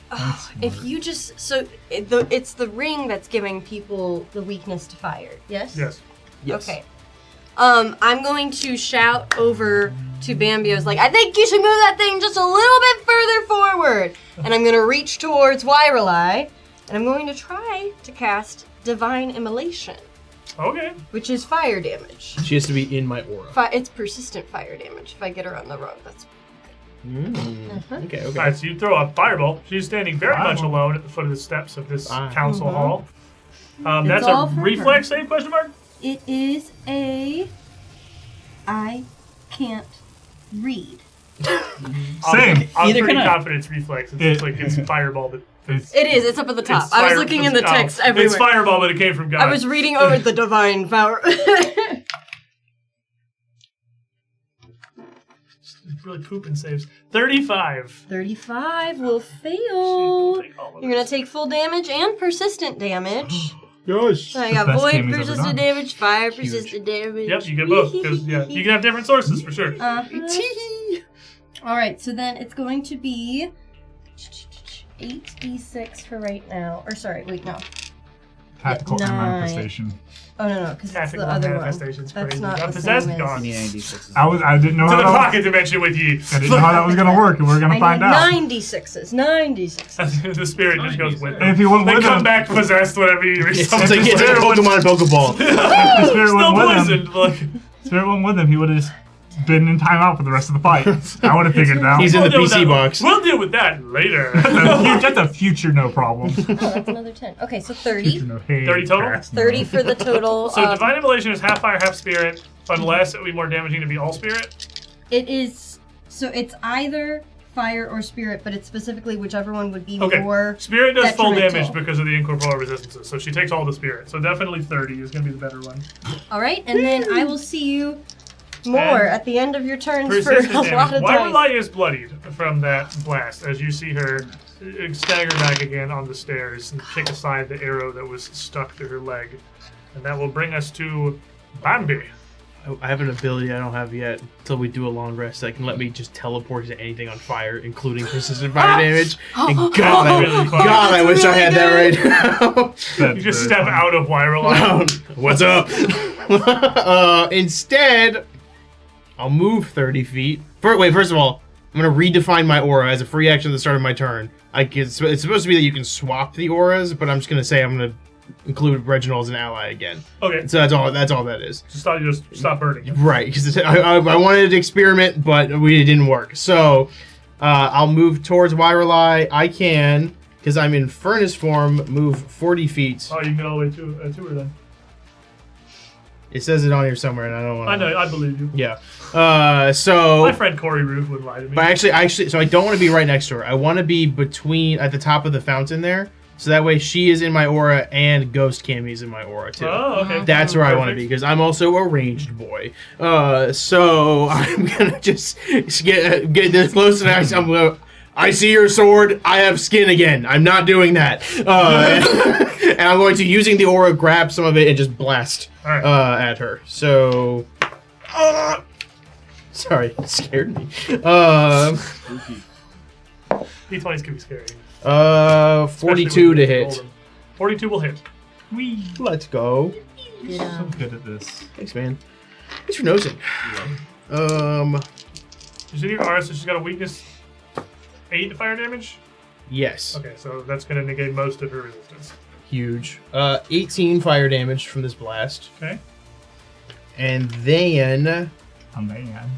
if you just it's the ring that's giving people the weakness to fire. Yes. Yes. Okay. I'm going to shout over to Bambios, like, I think you should move that thing just a little bit further forward. And I'm going to reach towards Wyrelai, and I'm going to try to cast Divine Immolation, Okay. which is fire damage. She has to be in my aura. It's persistent fire damage. If I get her on the road, that's Okay, All okay. right, so you throw a fireball. She's standing very much Fireball. alone at the foot of the steps of this council Mhm. hall. That's a all for her. reflex save, question mark? It is a... I can't read. Same. I'm Either pretty can I. confident it's reflex. It's fireball, but It's, It is. It's up at the top. it's I was fire- looking in the oh, text everywhere. It's fireball, but it came from God. I was reading over the divine power. really pooping saves. 35. 35 will She'll fail. take all of You're gonna this. take full damage and persistent damage. Gosh. So I got best void game he's ever persistent done. damage, fire persistent damage. Yep, you get both. Because you can have different sources for sure. All right, so then it's going to be 8d6 for right now. Or sorry, wait, no. Tactical and 9. manifestation. Oh no, because it's Tactical the other one. manifestation's That's crazy. not I'm the possessed, same as... gone. You need any d6s. I didn't know To how the that was, pocket dimension with you. I didn't know how that was gonna work, and we're gonna find out. 9d6s. 9d6s. The spirit just goes with And them. if you went They with come him, back possessed whenever you reach It's like a Pokemon Pokeball. if the spirit Still went with poisoned. him, Like, spirit went with him, he would have just been in timeout for the rest of the fight. I would have figured it out. He's in the we'll deal with PC that- box. We'll deal with that later. Just a future no problem. Oh, that's another 10. Okay, so 30. Future no, hey, 30 total? cracks, no. 30 for the total. So Divine Immolation is half fire, half spirit, unless it would be more damaging to be all spirit. It is... So it's either fire or spirit, but it's specifically whichever one would be Okay. more... Spirit does full detrimental. damage because of the incorporeal resistances, so she takes all the spirit. So definitely 30 is going to be the better one. All right, and then I will see you more And at the end of your turns for Persistent a lot damage. of dice. Wyrelai is bloodied from that blast as you see her stagger back again on the stairs and kick aside the arrow that was stuck to her leg. And that will bring us to Bambi. I have an ability I don't have yet until we do a long rest that can let me just teleport to anything on fire, including persistent fire damage. And God, I wish I had that right now. You just step out of Wyrelai. What's up? Instead, I'll move 30 feet. First of all, I'm going to redefine my aura as a free action at the start of my turn. It's supposed to be that you can swap the auras, but I'm just going to say I'm going to include Reginald as an ally again. Okay. So that's all that is. Just thought you just stop burning. Right, because I wanted to experiment, but it didn't work. So I'll move towards Wyrelai. I can, because I'm in furnace form, move 40 feet. Oh, you can get all the way to her then. It says it on here somewhere, and I don't want to... I know, I believe you. Yeah. So... My friend Corey Roof would lie to me. But actually, so I don't want to be right next to her. I want to be at the top of the fountain there. So that way she is in my aura and Ghost Cammy's in my aura too. Oh, okay. That's where I want to Perfect. be because I'm also a ranged boy. So I'm gonna just get this close and I see your sword. I have skin again. I'm not doing that. And I'm going to, using the aura, grab some of it and just blast All right. at her. So, sorry, it scared me. D20s can be scary. 42 to hit. 42 will hit. Wee. Let's go. Yeah. So good at this. Thanks, man. Thanks for nosing. She's in your aura, so she's got a weakness 8 fire damage. Yes. Okay, so that's going to negate most of her resistance. Huge. 18 fire damage from this blast. Okay. And then Oh man.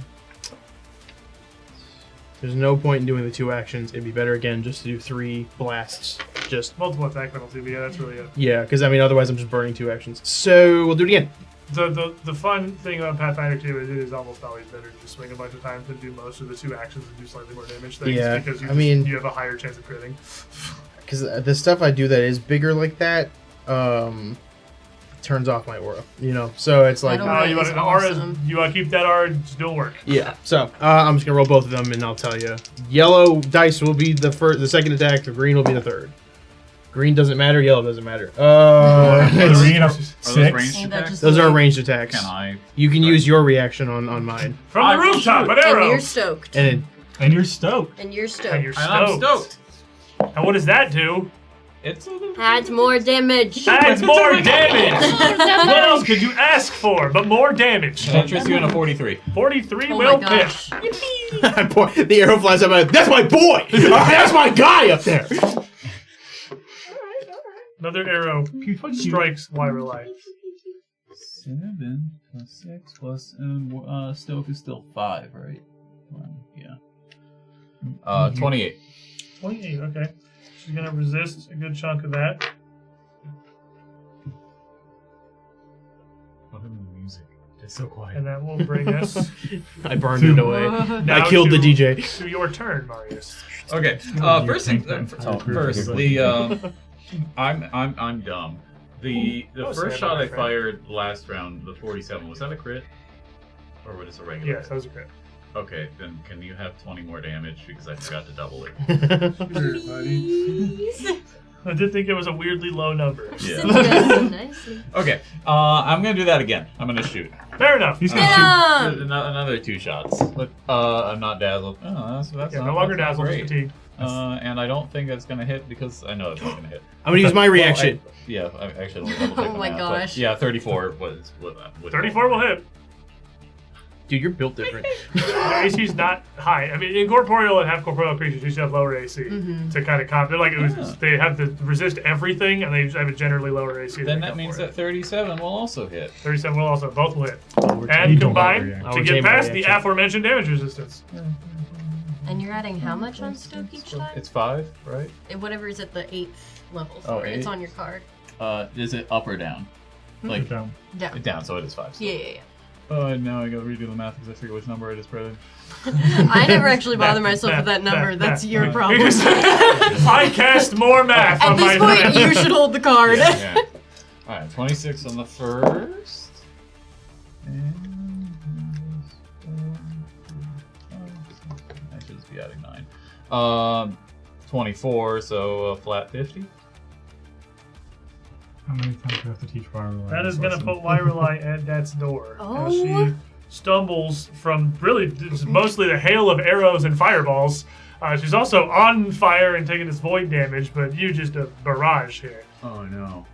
there's no point in doing the 2 actions. It'd be better again just to do 3 blasts. Just Multiple attack penalty, but yeah, that's really it. yeah, because I mean otherwise I'm just burning 2 actions. So we'll do it again. The fun thing about Pathfinder 2 is it is almost always better to just swing a bunch of times and do most of the 2 actions and do slightly more damage things Yeah, because you, you have a higher chance of critting. Because the stuff I do that is bigger like that, turns off my aura. You know, so it's like That you want is to aura, awesome. you want to keep that aura, just don't work. yeah. So I'm just gonna roll both of them and I'll tell you. Yellow dice will be the second attack. The green will be the third. Green doesn't matter. Yellow doesn't matter. Green up Are those 6. ranged And that attacks? just- Those are ranged attacks. Can I? You can use your reaction on mine. From the rooftop, an And arrow! you're stoked. And And you're stoked. And you're And stoked. you're And I'm stoked. And what does that do? It's Adds more damage. Adds more damage! What else could you ask for but more damage? That interests you in a 43. 43 Oh will my hit. gosh. the arrow flies up. That's my boy. That's my guy up there. Another arrow strikes Lyrelite. 7 plus 6 plus Stoke is still 5, right? Yeah. 28. 28, okay. She's going to resist a good chunk of that. What in the music? It's so quiet. And that will bring us I burned it away. now I killed the DJ. to your turn, Marius. Okay. First thing. First, I'm dumb. The Oh, first Sam, shot my I friend. fired last round, the 47, was that a crit? Or was it a regular? Yes, that was a crit. Okay, then can you have 20 more damage because I forgot to double it? I did think it was a weirdly low number. Yeah. Nicely. Okay. I'm gonna do that again. I'm gonna shoot. Fair enough. He's Get gonna him! Another 2 shots. But I'm not dazzled. Oh, that's Yeah, not, no longer that's not dazzled, great. just fatigued. And I don't think that's gonna hit because I know it's not gonna hit. I'm gonna use my Well, reaction. I actually double check Oh my but gosh. yeah, 34 was. 34 will hit. Dude, you're built different. The AC's not high. I mean, incorporeal and half corporeal creatures usually have lower AC to kind of comp. They're like they have to resist everything, and they have a generally lower AC. Then to that make means up for that 37 will also hit. it. 37 will also both will hit, You and don't combine overreact. to I'll get retain my past the reaction. aforementioned damage resistance. And you're adding how much on Stoke each time? It's 5, right? Whatever is at the 8th level. Oh, So it's 8? on your card. Is it up or down? Like down. Down. down, so it is 5. So. Yeah. Oh, now I gotta redo the math because I forget which number it is, Brendan. I never actually bother myself with that number. That's your problem. I cast more math At on my this point, friend. you should hold the card. Yeah. Alright, 26 on the first. And I should just be adding 9. 24, so a flat 50. How many times do we have to teach Firelight? That is going to put Lyrelite at death's door as she Oh. stumbles from really it's mostly the hail of arrows and fireballs. She's also on fire and taking this void damage, but you just a barrage here. Oh no.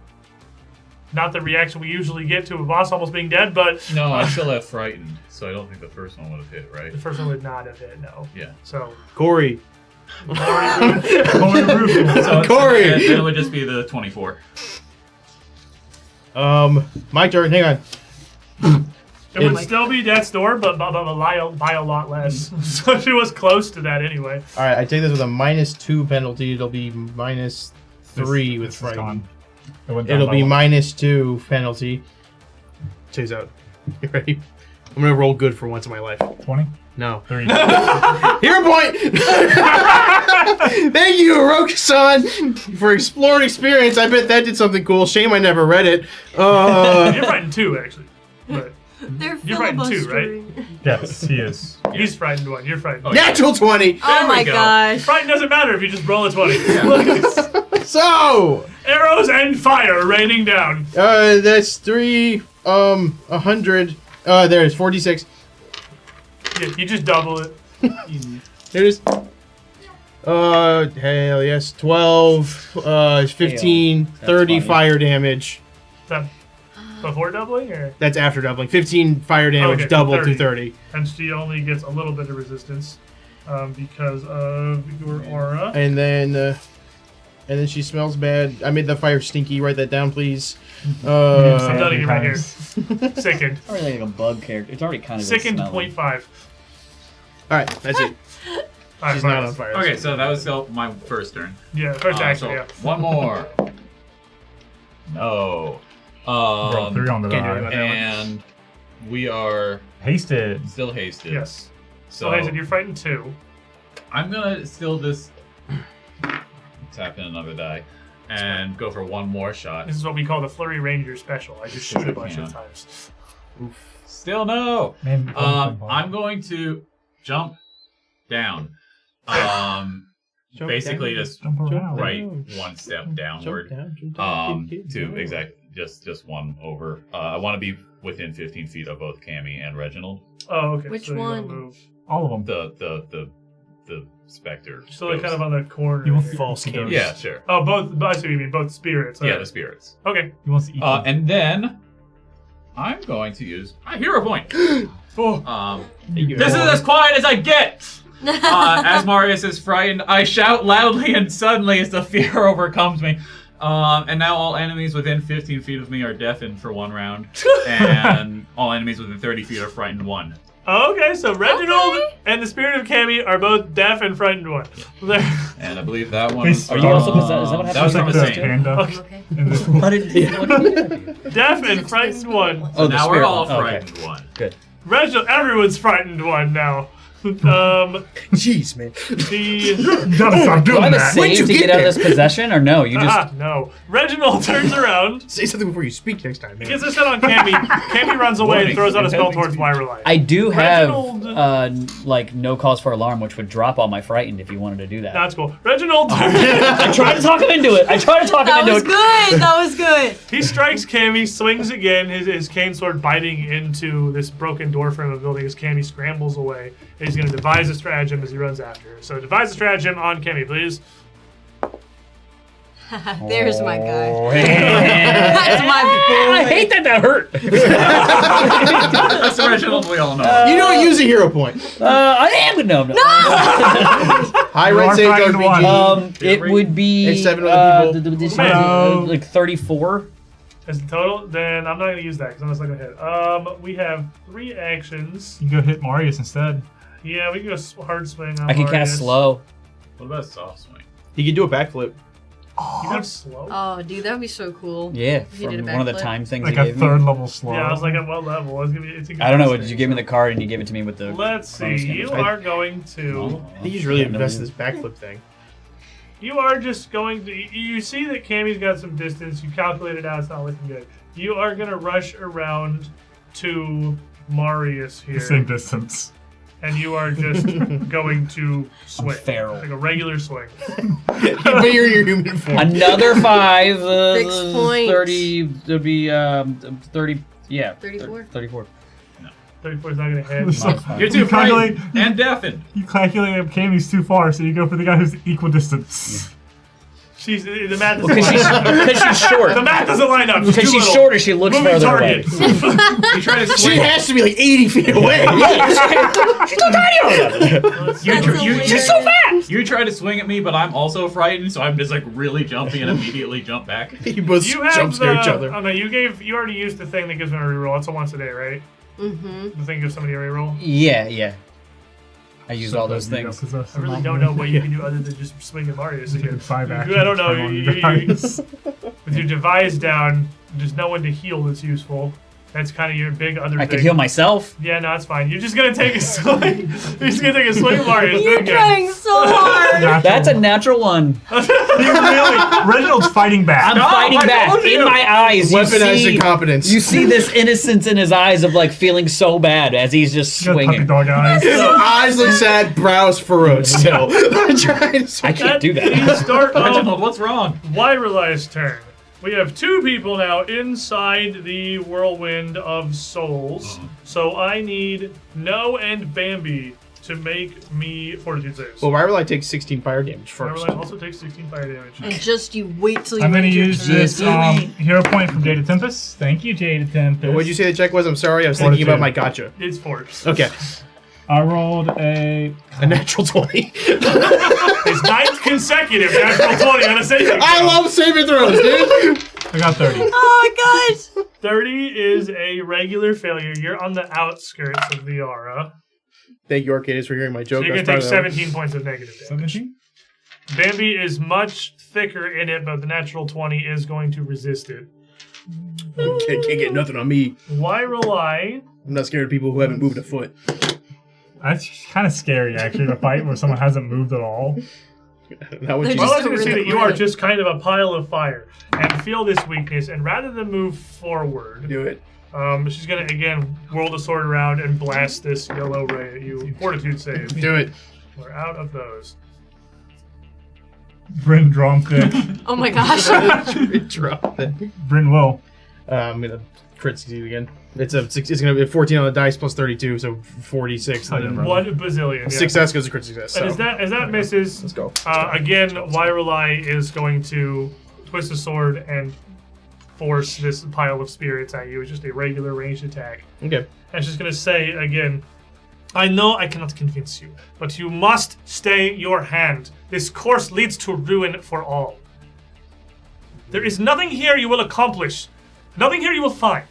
Not the reaction we usually get to a boss almost being dead, but No, I still have frightened, so I don't think the first one would have hit, right? the first one would not have hit, no. Yeah. So, Corey. So it's- Corey! Then it would just be the 24. My turn. Hang on. it would still be death's door, but by a lot less. So she was close to that anyway. All right, I take this with a -2 penalty. It'll be -3 with This is frightened. gone. It went down It'll by be one. -2 penalty. Chase out. You ready? I'm gonna roll good for once in my life. 20? No. 30. Hero point! Thank you, Orochi-san, for exploring experience. I bet that did something cool. Shame I never read it. You're frightened too, actually. But They're You're frightened too, right? filibustering. Yes, he is. he's frightened one. You're frightened. Natural 20! Oh we my go. gosh. Frightened doesn't matter if you just roll a 20. So, Arrows and fire raining down. that's 100. There's 46. Yeah, you just double it. There it is. Hell yes. 12, 15, 30 fire damage. Is that before doubling, or? That's after doubling. 15 fire damage, Okay, double 30. to 30. And she only gets a little bit of resistance because of your aura. And then she smells bad. I made the fire stinky. Write that down, please. I'm done again right here. Sickened. It's already like a bug character. It's already kind of Sickened smelly. 0.5. Alright, that's it. All right, She's not on fire. Okay, so that was my first turn. Yeah, first action, So yeah. one more. No. Roll 3 on the Can't do die. it. And we are Hasted. still hasted. Yes. So So, you're fighting 2. I'm gonna still just tap in another die and go for one more shot. This is what we call the Flurry Ranger special. I just shoot a bunch of Yeah. times. Still no. Man, I'm going to jump down. Jump Basically down. just jump around. right one step downward. Jump down. To just one over. I want to be within 15 feet of both Cammy and Reginald. Oh, okay. Which so you wanna one? Move. All of them. The specter. So they're kind of on the corner. You want here. False cam. Yeah, sure. Oh, both. I see what you mean. Both spirits. Yeah, Alright. the spirits. Okay. He wants to eat them. And then I'm going to use my hero point. This is as quiet as I get. As Marius is frightened, I shout loudly and suddenly as the fear overcomes me. And now all enemies within 15 feet of me are deafened for 1 round, and all enemies within 30 feet are frightened 1. Okay, so Reginald and the spirit of Cammy are both deaf and frightened 1. And I believe that one. Face- Are you also possessed? Is that what That happens? was It's from like the the same. panda. Okay. And the- What did Deaf and frightened 1. So Oh, the now we're spirit all one. Okay. frightened 1. Good. Reginald, everyone's frightened 1 now. Jeez, man. The You gotta stop Do I doing have a that. When'd save you to get get out of there? this possession, or no? You just no. Reginald turns around, Say something before you speak next time, man. gets his head on Cammy. Cammy runs away and throws out a spell towards Wyrelight. I do have Reginald- like no cause for alarm, which would drop all my frightened if you wanted to do that. That's cool. Reginald turns. I tried to talk him into it. That was good. That was good. He strikes Cammy, swings again, his cane sword biting into this broken door frame of the building as Cammy scrambles away. And he's going to devise a stratagem as he runs after her. So devise a stratagem on Cammy, please. There's my guy. Oh, That's my boy. I hate that hurt. That's Reginald, we all know. You don't use a hero point. I am no. High You red are save frightened one. RPG. It would be It's 7 other people. Hello. like 34. As the total, then I'm not going to use that because I'm just not going to hit. We have 3 actions. You can go hit Marius instead. Yeah, we can go hard swing on I can Marius. cast slow. What about soft swing? You can do a backflip. You have slow? Oh, dude, that'd be so cool. Yeah, If you did from a one of the backflip. time things Like you a gave me. 3rd level slow. Yeah, I was like, at what level? It's a good I don't know. mistake. Did you give me the card and you gave it to me with the? Let's see. bonus You damage? are going to. I think you should really Yeah, no, invest in you- this backflip thing. You are just going to. You see that Cammy's got some distance. You calculate it out. It's not looking good. You are going to rush around to Marius here. The same distance. And you are just going to swing. feral. Like a regular swing. But you're your human form. Another 5. 6 points. 30. There'd be 30. Yeah. 34. 34. 34 is not going to hit. So- You're too You calculate- frightened and deafened. You calculate if Cammy's too far, so you go for the guy who's equal distance. She's the math doesn't Because line up. she's short. The math doesn't line up. Because too she's little. shorter, she looks Moving further away. target. You try to She swing. has to be like 80 feet away. She's too tiny already. Let's see. That's hilarious. You try to swing at me, but I'm also frightened, so I'm just like really jumpy and immediately jump back. You both You have jump scare each the. other. Oh no, you already used the thing that gives me a reroll. It's a once a day, right? Mm-hmm. The thing gives somebody a reroll. Yeah. I used all those You got things. possessed I really and don't not know what you can do other than just swing at Marius You again. took 5 I actions. don't know. turn on You- your you- dice. With your devise down, there's no one to heal that's useful. That's kind of your big other I thing. could heal myself. Yeah, no, it's fine. You're just gonna take a swing. You're just gonna take a swing at Marius. Do it You're again. trying so hard. Natural. That's a natural one. Reginald's fighting back. I'm fighting I back. told you. In my eyes, you Weaponized see, incompetence. you see this innocence in his eyes of like feeling so bad as he's just You got puppy swinging. dog eyes. So eyes look sad, brows furrowed still. Trying to I can't do The that. start of Reginald, what's wrong? Wyreli's turn. We have 2 people now inside the whirlwind of souls. So I need No and Bambi to make me fortitude saves. Well, Ryrelai takes 16 fire damage first. Ryrelai also takes 16 fire damage. And just you wait till you I'm going to end your use turn. this hero point from Jada Tempest. Thank you, Jada Tempest. What did you say the check was? I'm sorry, I was thinking about my gotcha. It's force. Okay. I rolled a natural 20. His 9th consecutive natural 20 on a saving throw. I love saving throws, dude. I got 30. Oh my gosh! 30 is a regular failure. You're on the outskirts of the aura. Thank you, Arcadis, for hearing my joke. So you're going to take 17 points of negative damage. 17? Bambi is much thicker in it, but the natural 20 is going to resist it. Can't get nothing on me. Why rely? I'm not scared of people who haven't moved a foot. That's kind of scary, actually, to fight where someone hasn't moved at all. Not what you Well, I was going to Just say over that the you are line. just kind of a pile of fire and feel this weakness, and rather than move forward, do it. she's going to, again, whirl the sword around and blast this yellow ray at you. Fortitude save. Do it. We're out of those. Bryn dropped it. Oh my gosh. Drop it. Bryn will. I'm gonna crit succeed again. It's gonna be a 14 on the dice plus 32, so 46. Oh, yeah, And bro. 1 bazillion. Yeah. success goes to crit success. And So. as that misses, Let's go. again, Wairulai is going to twist the sword and force this pile of spirits at you. It's just a regular ranged attack. Okay. And she's going to say again, I know I cannot convince you, but you must stay your hand. This course leads to ruin for all. There is nothing here you will accomplish. Nothing here you will find.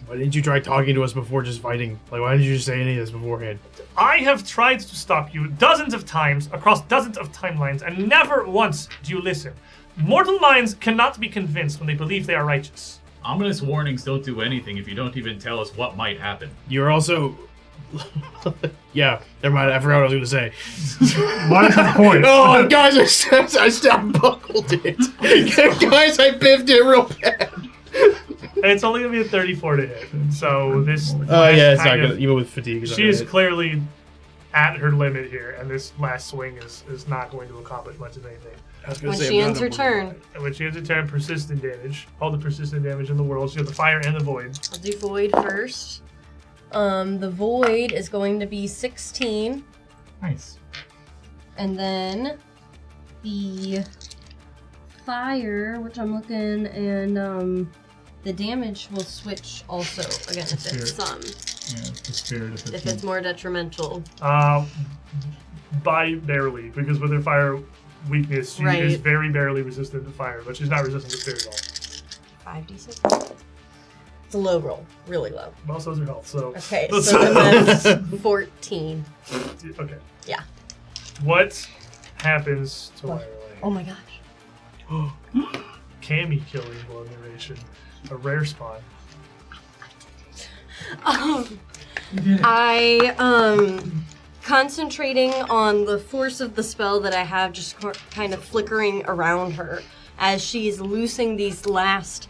Why didn't you try talking to us before just fighting? Like, why didn't you just say any of this beforehand? I have tried to stop you dozens of times across dozens of timelines, and never once do you listen. Mortal minds cannot be convinced when they believe they are righteous. Ominous warnings don't do anything if you don't even tell us what might happen. You're also... yeah, never mind. I forgot what I was going to say. Minus the point. Oh, guys, I stopped buckled it. Guys, I biffed it real bad. And it's only going to be a 34 to hit. So this... Oh, yeah, it's not kind of- good. Even with fatigue. it's not She is gonna hit. clearly at her limit here, and this last swing is not going to accomplish much of anything. I was gonna When say she I'm ends not her a- turn, And when she ends her turn, persistent damage. All the persistent damage in the world. She got the fire and the void. I'll do void first. The void is going to be 16, Nice. and then the fire, which I'm looking, and the damage will switch also. Again, if it's Yeah, the spirit if it's more detrimental. By barely, because with her fire weakness, she Right. is very barely resistant to fire, but she's not resistant to spirit at all. 5d6. It's a low roll, really low. Well, so's her health, so... Okay, so then that's 14. Okay. Yeah. What happens to What? Wirelay? Oh my gosh. Cammy killing blow narration. A rare spawn. Concentrating on the force of the spell that I have just kind of flickering around her as she's loosing these last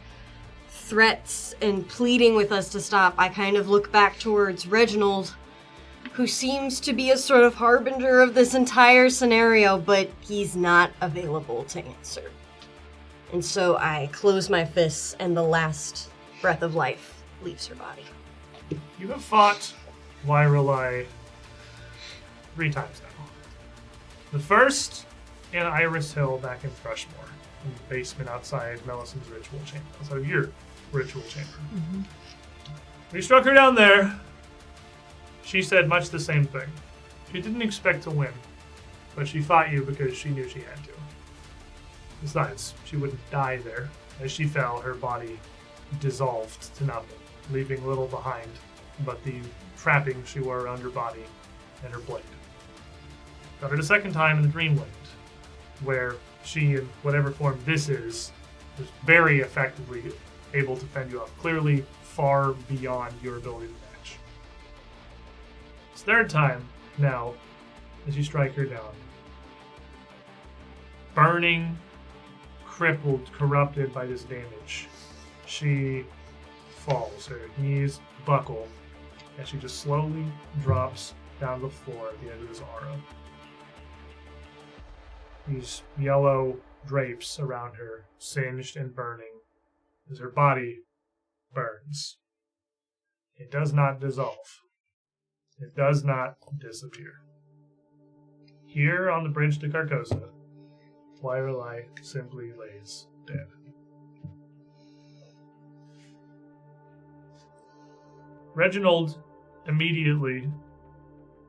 threats and pleading with us to stop. I kind of look back towards Reginald, who seems to be a sort of harbinger of this entire scenario, but he's not available to answer. And so I close my fists and the last breath of life leaves her body. You have fought Wirelay 3 times now. The first in Iris Hill back in Thrushmore, in the basement outside Melison's ritual chamber, outside of your ritual chamber. Mm-hmm. We struck her down there. She said much the same thing. She didn't expect to win, but she fought you because she knew she had to. Besides, she wouldn't die there. As she fell, her body dissolved to nothing, leaving little behind but the trappings she wore around her body and her blade. Got her the second time in the Dreamland, where she, in whatever form this is, was very effectively able to fend you off, clearly far beyond your ability to match. It's third time now as you strike her down. Burning, crippled, corrupted by this damage, she falls. Her knees buckle as she just slowly drops down to the floor at the end of this aura. These yellow drapes around her, singed and burning, as her body burns. It does not dissolve. It does not disappear. Here on the bridge to Carcosa, Wirelai simply lays dead. Reginald immediately,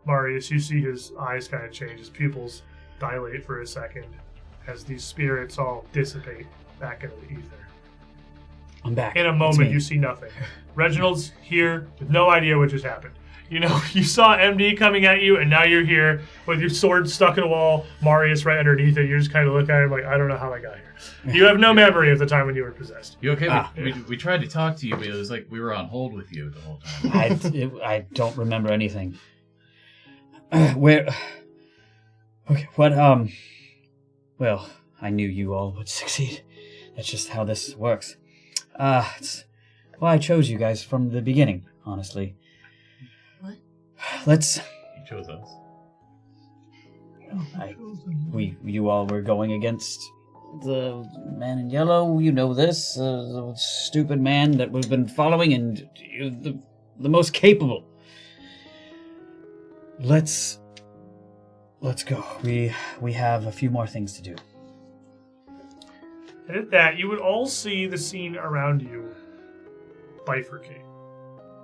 Marius, you see his eyes kind of change, his pupils dilate for a second as these spirits all dissipate back into the ether. I'm back. In a moment, you see nothing. Reginald's here with no idea what just happened. You know, you saw MD coming at you, and now you're here with your sword stuck in a wall, Marius right underneath it. You just kind of look at him like, I don't know how I got here. You have no memory of the time when you were possessed. You okay? We tried to talk to you, but it was like we were on hold with you the whole time. I don't remember anything. Where... Okay, what, well, I knew you all would succeed. That's just how this works. It's why I chose you guys from the beginning, honestly. What? Let's... You chose us. You all were going against the man in yellow. You know this, the stupid man that we've been following, and the most capable. Let's go. We have a few more things to do. And at that, you would all see the scene around you bifurcate,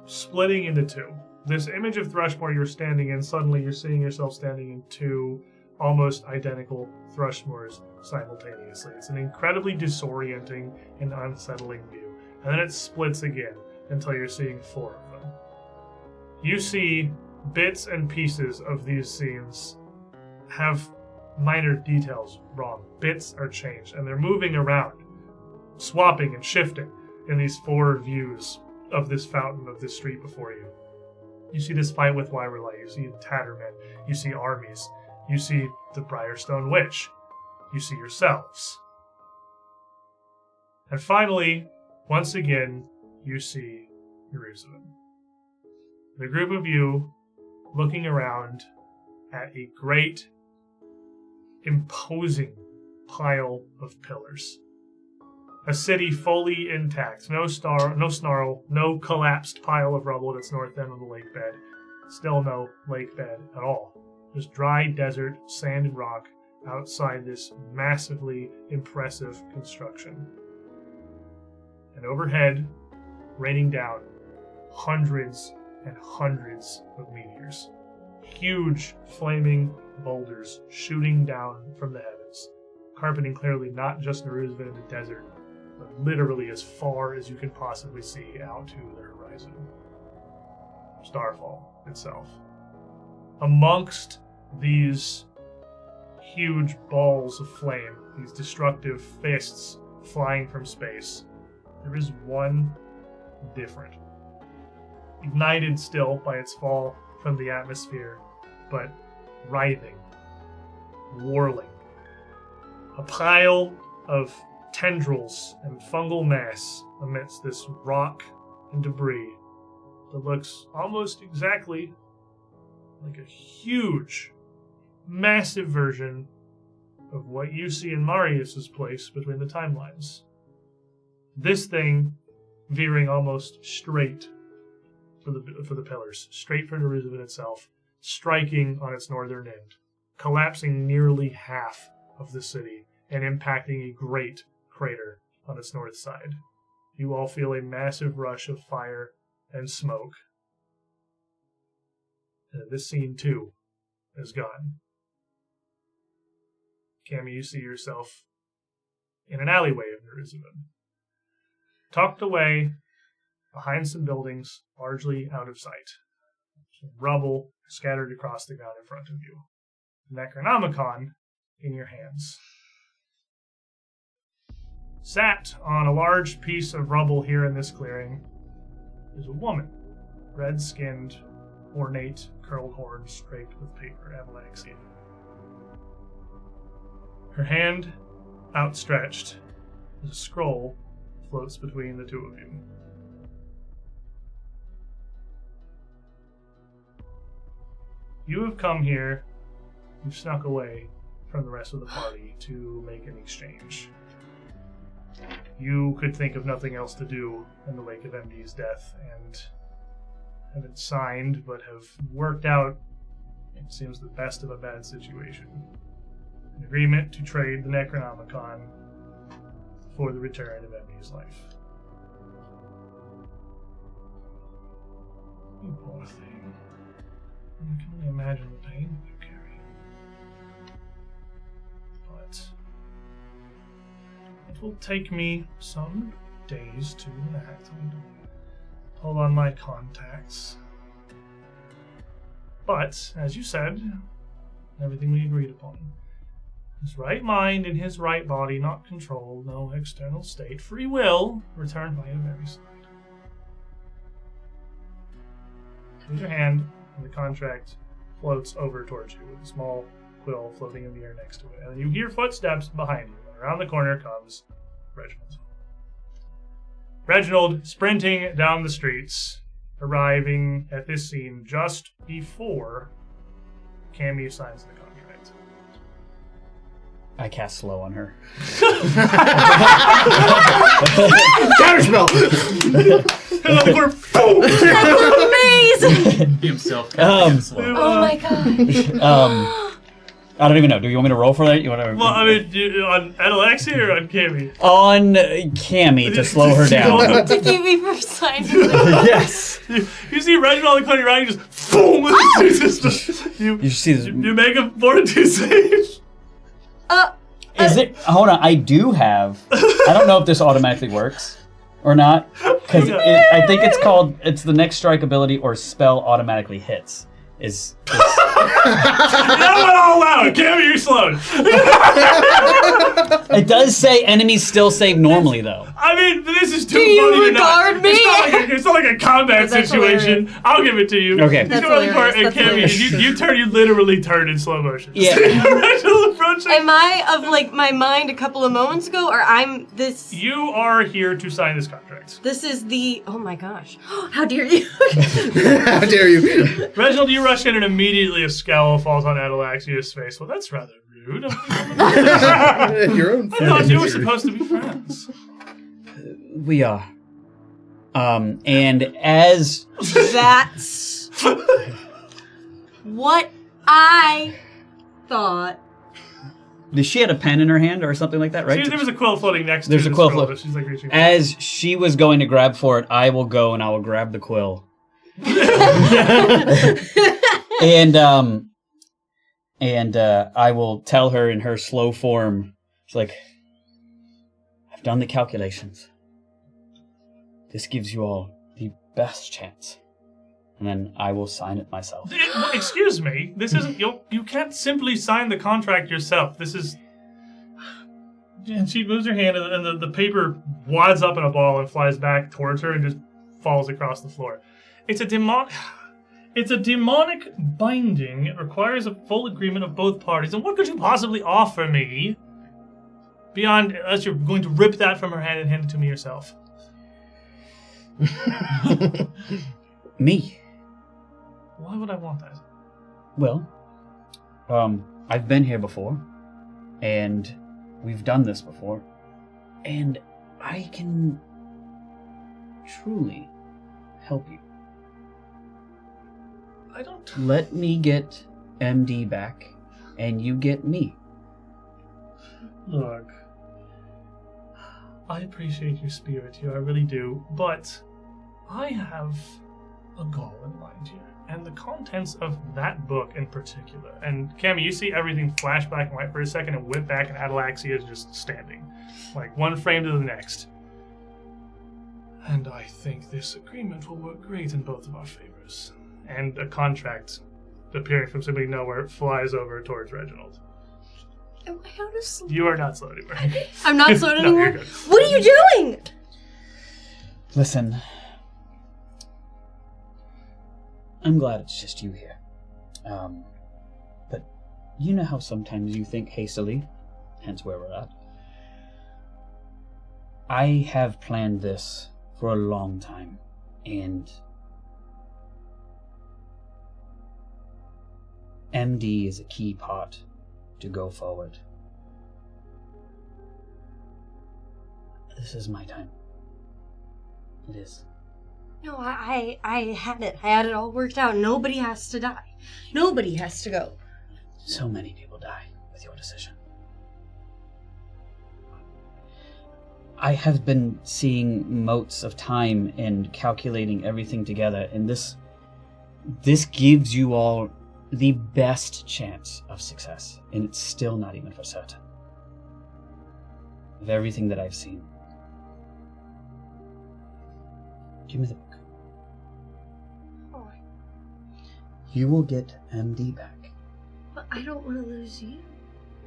splitting into two. This image of Thrushmore you're standing in, suddenly you're seeing yourself standing in two almost identical Thrushmores simultaneously. It's an incredibly disorienting and unsettling view. And then it splits again until you're seeing four of them. You see bits and pieces of these scenes have minor details wrong. Bits are changed, and they're moving around, swapping and shifting in these four views of this fountain of this street before you. You see this fight with Wirelai, you see the Tattermen, you see armies, you see the Briarstone Witch, you see yourselves. And finally, once again, you see Jerusalem. The group of you looking around at a great, imposing pile of pillars. A city fully intact. No snarl, no collapsed pile of rubble at its north end of the lake bed. Still no lake bed at all. Just dry desert, sand and rock outside this massively impressive construction. And overhead, raining down hundreds and hundreds of meteors. Huge flaming boulders shooting down from the heavens, carpeting clearly not just Neruzvan in the desert, but literally as far as you can possibly see out to the horizon. Starfall itself. Amongst these huge balls of flame, these destructive fists flying from space, there is one different. Ignited still by its fall from the atmosphere, but writhing, whirling. A pile of tendrils and fungal mass amidst this rock and debris that looks almost exactly like a huge, massive version of what you see in Marius's place between the timelines. This thing veering almost straight for the pillars, straight for Jerusalem itself, striking on its northern end, collapsing nearly half of the city and impacting a great crater on its north side. You all feel a massive rush of fire and smoke. And this scene, too, is gone. Cammy, you see yourself in an alleyway of Jerusalem, tucked away behind some buildings, largely out of sight. Some rubble scattered across the ground in front of you. Necronomicon in your hands. Sat on a large piece of rubble here in this clearing is a woman, red-skinned, ornate, curled horns draped with paper, Avalaxia. Her hand outstretched as a scroll floats between the two of you. You have come here, you've snuck away from the rest of the party to make an exchange. You could think of nothing else to do in the wake of MD's death, and haven't signed, but have worked out, it seems, the best of a bad situation. An agreement to trade the Necronomicon for the return of Emmy's life. You poor thing. I can only imagine the pain you carry. But it will take me some days to enact and pull on my contacts. But, as you said, everything we agreed upon. His right mind in his right body, not controlled, no external state, free will, returned by your very side. Raise your hand, and the contract floats over towards you with a small quill floating in the air next to it. And then you hear footsteps behind you, and around the corner comes Reginald. Reginald sprinting down the streets, arriving at this scene just before Cammy signs the contract. I cast slow on her. Counterspell! That's amazing! Himself. Oh my god. I don't even know. Do you want me to roll for that? You want to? Well, I mean, on Alexi or on Cammy? On Cammy to slow her down. To keep me from signing. Yes. You see Reginald on the corner riding, just boom! You see this? You make a fortitude save. Is it? Hold on. I do have. I don't know if this automatically works or not, because I think it's called. It's the next strike ability or spell automatically hits. That went all out. Cammy, you're slowed. It does say enemies still save normally, though. I mean, this is too Do you funny to regard not. me? It's not like a combat That's situation. hilarious. I'll give it to you. Okay. You That's go on the court, and hilarious. That's Cammy, you literally turn in slow motion. Yeah. Reginald approaching. Am I of like my mind a couple of moments ago, or I'm this? You are here to sign this contract. This is the. Oh my gosh! How dare you? How dare you? Reginald, you rush in and immediately a scowl falls on Adalaxia's face. Well, that's rather rude. Your own I thought you were supposed to be friends. We are. And as That's what I thought. she had a pen in her hand or something like that, right? There was a quill floating next to There's the a quill scroll float. that she's like reaching for. As she was going to grab for it, I will go and I will grab the quill. And I will tell her in her slow form. It's like, I've done the calculations. This gives you all the best chance. And then I will sign it myself. Excuse me. This isn't. You can't simply sign the contract yourself. This is. And she moves her hand, and the paper wads up in a ball and flies back towards her and just falls across the floor. It's a demonic binding. It requires a full agreement of both parties. And what could you possibly offer me beyond unless you're going to rip that from her hand and hand it to me yourself? Me? Why would I want that? Well, I've been here before, and we've done this before, and I can truly help you. I don't. Let me get MD back, and you get me. Look, I appreciate your spirit here, I really do, but I have a goal in mind here, and the contents of that book in particular. And Cammy, you see everything flash black and white for a second and whip back, and Adalaxia is just standing, like one frame to the next. And I think this agreement will work great in both of our favors. And a contract appearing from simply nowhere flies over towards Reginald. Am I out of sleep? You are not slow anymore. I'm not slowed No, anymore. you're good. What are you doing? Listen, I'm glad it's just you here. But you know how sometimes you think hastily, hence where we're at. I have planned this for a long time, and MD is a key part to go forward. This is my time. It is. No, I had it. I had it all worked out. Nobody has to die. Nobody has to go. So many people die with your decision. I have been seeing motes of time and calculating everything together, and this gives you all the best chance of success, and it's still not even for certain. Of everything that I've seen. Give me the book. Oh, You will get MD back. but I don't want to lose you.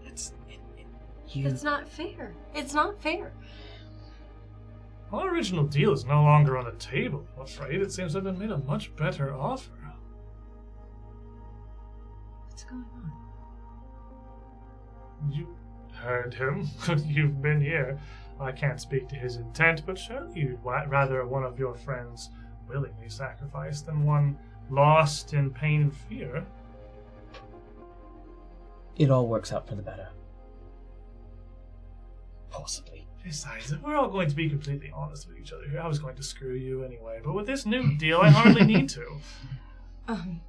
It's not fair. It's not fair. Our original deal is no longer on the table, I'm afraid. It seems I've been made a much better offer. What's going on? You heard him. You've been here. I can't speak to his intent, but surely you'd rather one of your friends willingly sacrificed than one lost in pain and fear. It all works out for the better. Possibly. Besides, if we're all going to be completely honest with each other here, I was going to screw you anyway, but with this new deal, I hardly need to. I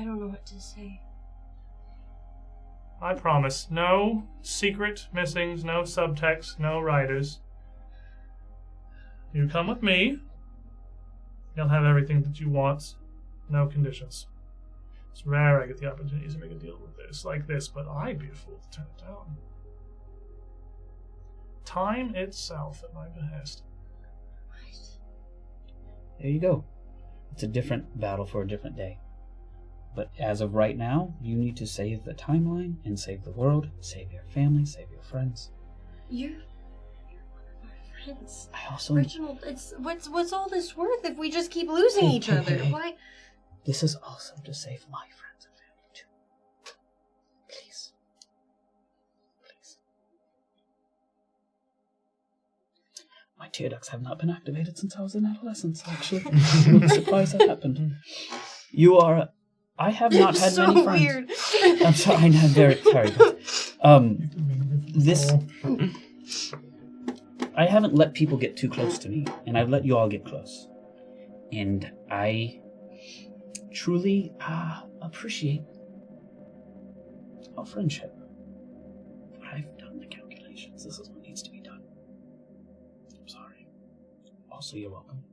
don't know what to say. I promise, no secret missings, no subtext, no writers. You come with me, you'll have everything that you want, no conditions. It's rare I get the opportunity to make a deal with this, like this, but I'd be a fool to turn it down. Time itself at my behest. There you go. It's a different battle for a different day. But as of right now, you need to save the timeline and save the world, save your family, save your friends. You're one of our friends. I also... Reginald, what's all this worth if we just keep losing each other? Why? This is also to save my friends and family too. Please. Please. My tear ducts have not been activated since I was in adolescence, actually. I'm surprised that happened. You are... I have not had so many friends. Weird. I'm sorry, I'm very sorry. This... I haven't let people get too close to me, and I've let you all get close. And I truly appreciate our friendship. But I've done the calculations. This is what needs to be done. I'm sorry. Also, you're welcome.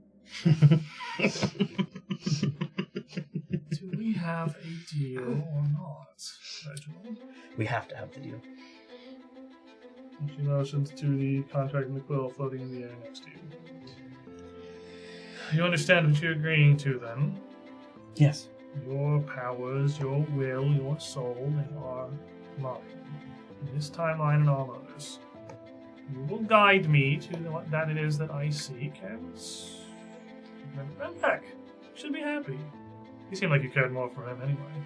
Do we have a deal or not, Reginald? We have to have the deal. She motions to the contract and the quill floating in the air next to you. You understand what you're agreeing to, then? Yes. Your powers, your will, your soul, they are mine. In this timeline and all others. You will guide me to what that it is that I seek, and bring them back. You should be happy. You seem like you cared more for him anyway.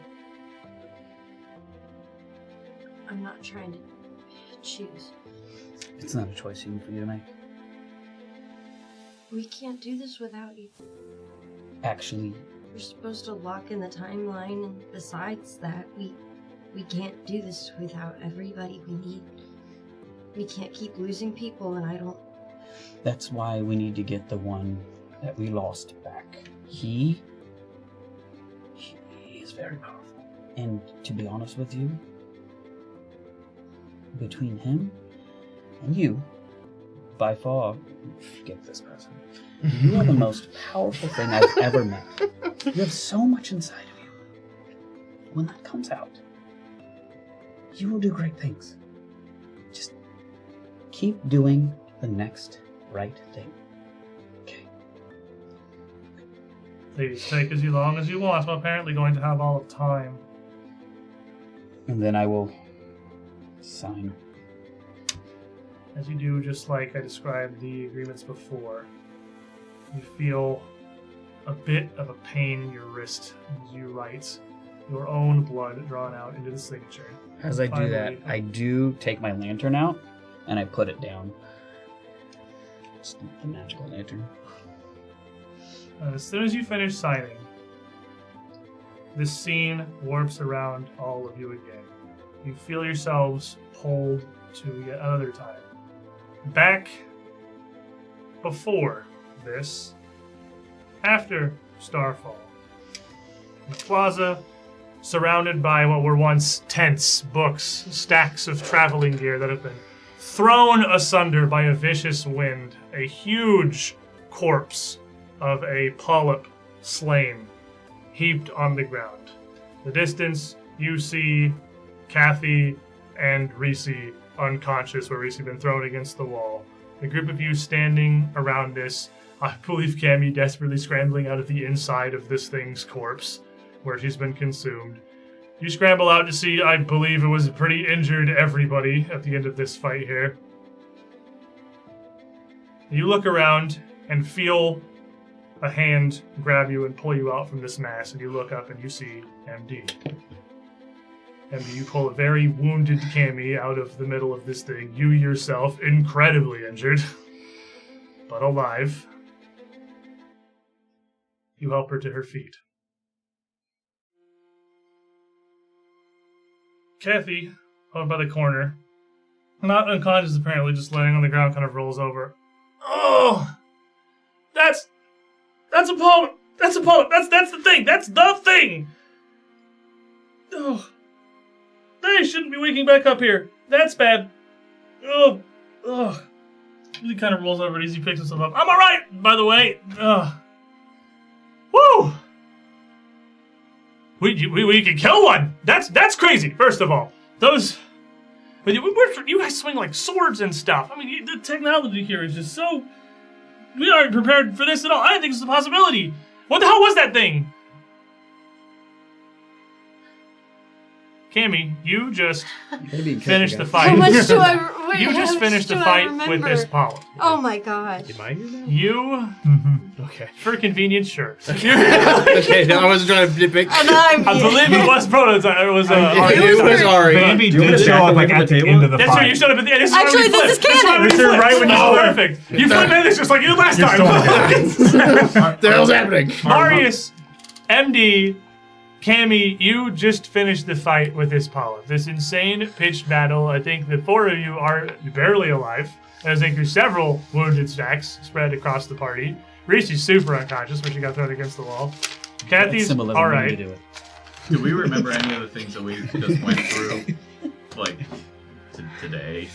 I'm not trying to choose. It's not a choice even for you to make. We can't do this without you. Actually, We're supposed to lock in the timeline, and besides that, we can't do this without everybody we need. We can't keep losing people, and I don't... that's why we need to get the one that we lost back. He is very powerful. And to be honest with you, between him and you, by far, forget this person, you are the most powerful thing I've ever met. You have so much inside of you. When that comes out, you will do great things. Just keep doing the next right thing. Okay. Please take as long as you want. I'm apparently going to have all of time. And then I will sign. As you do, just like I described the agreements before, you feel a bit of a pain in your wrist as you write your own blood drawn out into the signature. As I do that, I do take my lantern out and I put it down. It's not the magical lantern. As soon as you finish signing, this scene warps around all of you again. You feel yourselves pulled to yet another time. Back before this, after Starfall, the plaza, surrounded by what were once tents, books, stacks of traveling gear that have been thrown asunder by a vicious wind, a huge corpse of a polyp slain heaped on the ground. The distance, you see Kathy and Reese unconscious, where Reese had been thrown against the wall. The group of you standing around this, I believe Cammy desperately scrambling out of the inside of this thing's corpse, where she's been consumed. You scramble out to see, I believe it was pretty injured everybody at the end of this fight here. You look around and feel a hand grab you and pull you out from this mass, and you look up and you see MD. MD, you pull a very wounded Cammy out of the middle of this thing. You yourself, incredibly injured, but alive. You help her to her feet. Kathy, over by the corner, not unconscious apparently, just laying on the ground, kind of rolls over. Oh! That's a polyp! That's a polyp! That's the thing! That's the thing! Oh. They shouldn't be waking back up here. That's bad. Oh. He kind of rolls over and he picks himself up. I'm alright, by the way. Woo! We can kill one. That's crazy. First of all, you guys swing like swords and stuff. I mean, the technology here is just so. We aren't prepared for this at all. I didn't think this was a possibility. What the hell was that thing? Cammy, you just finished the fight. How much do I? Wait, you just finished the fight with this polyp. Oh my god! Am I here now? You. Okay. For convenience, sure. Okay, no, I wasn't trying to nitpick. I believe it was prototype. It was It was Ari. Bambi did show up like at the end of the That's fight. right, you showed up at the end. Actually, this is canon. This is right when you were perfect. You flipped in this just like you did last time. What the hell's happening? Marius, MD, Cammy, you just finished the fight with this polyp. This insane pitched battle. I think the four of you are barely alive. I think there's several wounded stacks spread across the party. Reese's super unconscious when she got thrown against the wall. Kathy's all right. Do we remember any of the things that we just went through, like today?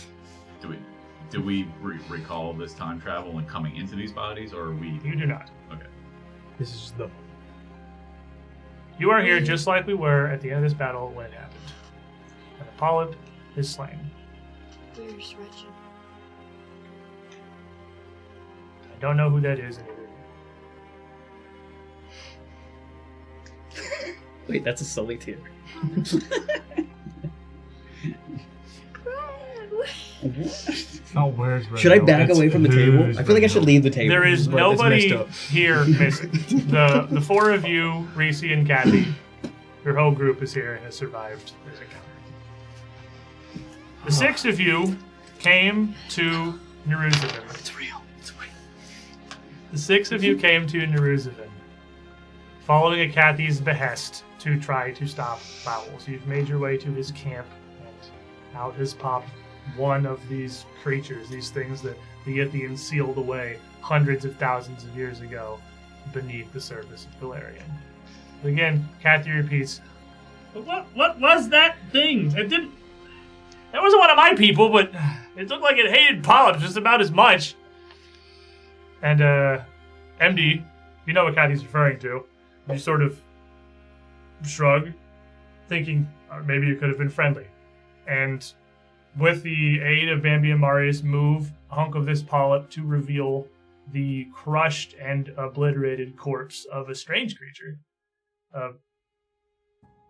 Do we recall this time travel and coming into these bodies, or are we? You do not. Okay. This is the. You are here just like we were at the end of this battle when it happened. And the polyp is slain. Where's Reginald? I don't know who that is either. Wait, that's a solitaire. Oh, where's Reginald? Should I back away from the table? Who's I feel like I should Reginald? leave the table. There is Right, it's nobody messed up. here missing. The four of you, Reese and Kathy, your whole group is here and has survived this encounter. The six of you came to Neruzavin. It's real. It's real. The six of you came to Neruzavin, following a Kathy's behest to try to stop Fowl. So you've made your way to his camp, and out has popped one of these creatures, these things that the Yithians sealed away hundreds of thousands of years ago beneath the surface of Galarian. Again, Kathy repeats, what was that thing? That wasn't one of my people, but it looked like it hated polyps just about as much. And, MD, you know what Kathy's referring to. You sort of shrug, thinking maybe it could have been friendly. And with the aid of Bambi and Marius, move a hunk of this polyp to reveal the crushed and obliterated corpse of a strange creature.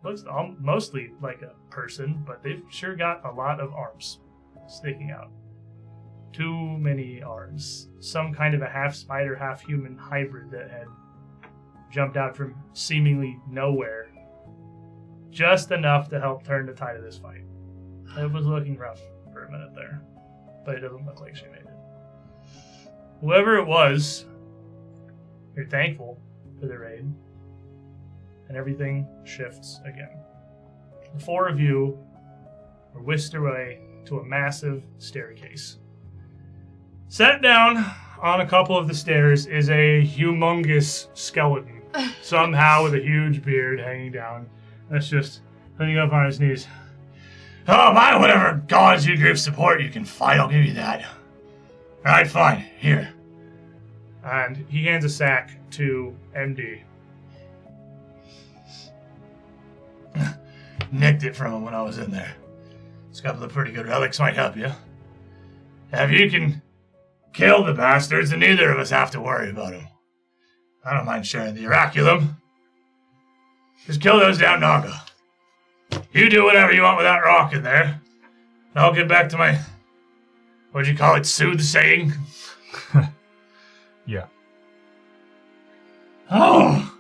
Looks mostly like a person, but they've sure got a lot of arms sticking out. Too many arms. Some kind of a half spider, half human hybrid that had jumped out from seemingly nowhere. Just enough to help turn the tide of this fight. It was looking rough for a minute there, but it doesn't look like she made it. Whoever it was, you're thankful for the raid, and everything shifts again. The four of you are whisked away to a massive staircase. Set down on a couple of the stairs is a humongous skeleton, somehow with a huge beard hanging down. That's just putting up on his knees. Oh, my, whatever gods you group support you can fight, I'll give you that. Alright, fine, here. And he hands a sack to MD. Nicked it from him when I was in there. It's a couple of pretty good relics might help you. If you can kill the bastards, then neither of us have to worry about them. I don't mind sharing the oraculum. Just kill those damn Naga. You do whatever you want with that rock in there. And I'll get back to my, what'd you call it, soothsaying? Yeah. Oh!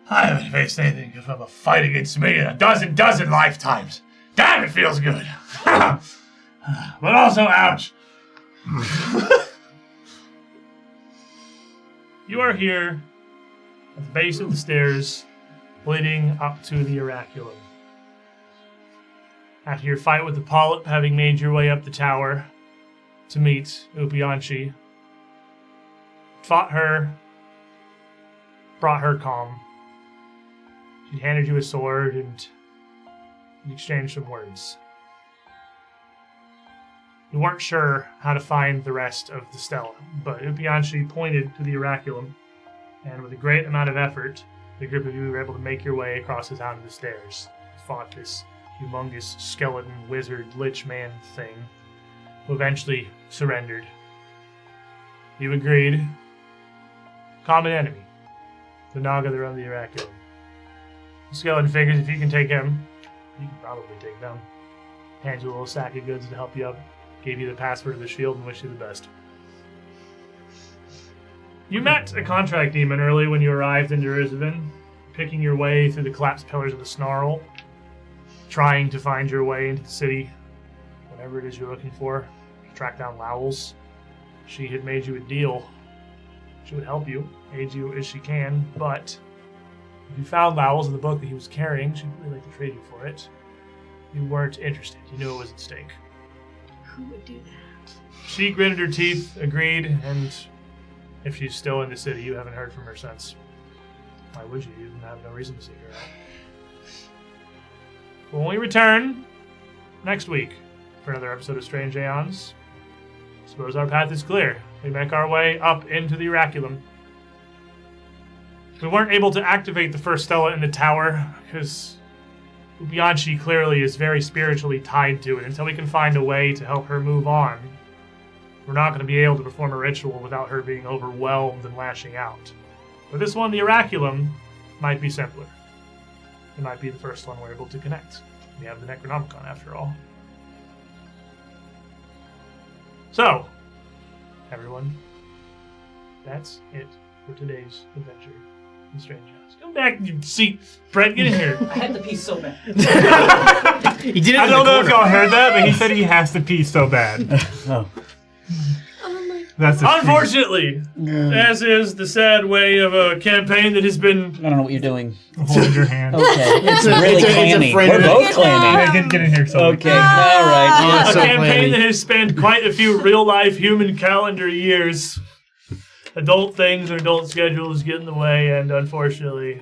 I haven't faced anything from a fight against me in a dozen lifetimes. Damn, it feels good. But also, ouch. You are here at the base of the stairs leading up to the oraculum. After your fight with the polyp, having made your way up the tower to meet Upianchi, fought her, brought her calm. She handed you a sword and you exchanged some words. You weren't sure how to find the rest of the stela, but Upianchi pointed to the oraculum, and with a great amount of effort, the group of you were able to make your way across the town of the stairs. You fought this humongous skeleton wizard lich man thing, who eventually surrendered. You agreed. Common enemy. The Naga that run the oraculum. The skeleton figures if you can take him, you can probably take them. Hand you a little sack of goods to help you up. Gave you the password to the shield and wish you the best. You met a contract demon early when you arrived in Jerusalem, picking your way through the collapsed pillars of the Snarl, trying to find your way into the city, whatever it is you're looking for, to track down Lowell's. She had made you a deal. She would help you, aid you as she can, but if you found Lowell's in the book that he was carrying, she'd really like to trade you for it. You weren't interested. You knew it was at stake. Who would do that? She gritted her teeth, agreed, and if she's still in the city, you haven't heard from her since. Why would you? You have no reason to seek her out. When we return next week for another episode of Strange Aeons, I suppose our path is clear. We make our way up into the oraculum. We weren't able to activate the first stela in the tower because Upianchi clearly is very spiritually tied to it. Until we can find a way to help her move on, we're not going to be able to perform a ritual without her being overwhelmed and lashing out. But this one, the oraculum, might be simpler. It might be the first one we're able to connect. We have the Necronomicon, after all. So, everyone, that's it for today's adventure in Strange House. Go back in your seat, Brett. Get in here. I had to pee so bad. He did it. I don't know if y'all heard that, but he said he has to pee so bad. Oh. That's Unfortunately, as is the sad way of a campaign that has been... I don't know what you're doing. Hold your hand. Okay. It's really clammy. We're both clammy. Get in here, so. Okay, all right. a so campaign clammy. that has spanned quite a few real-life human calendar years. Adult things or adult schedules get in the way, and unfortunately,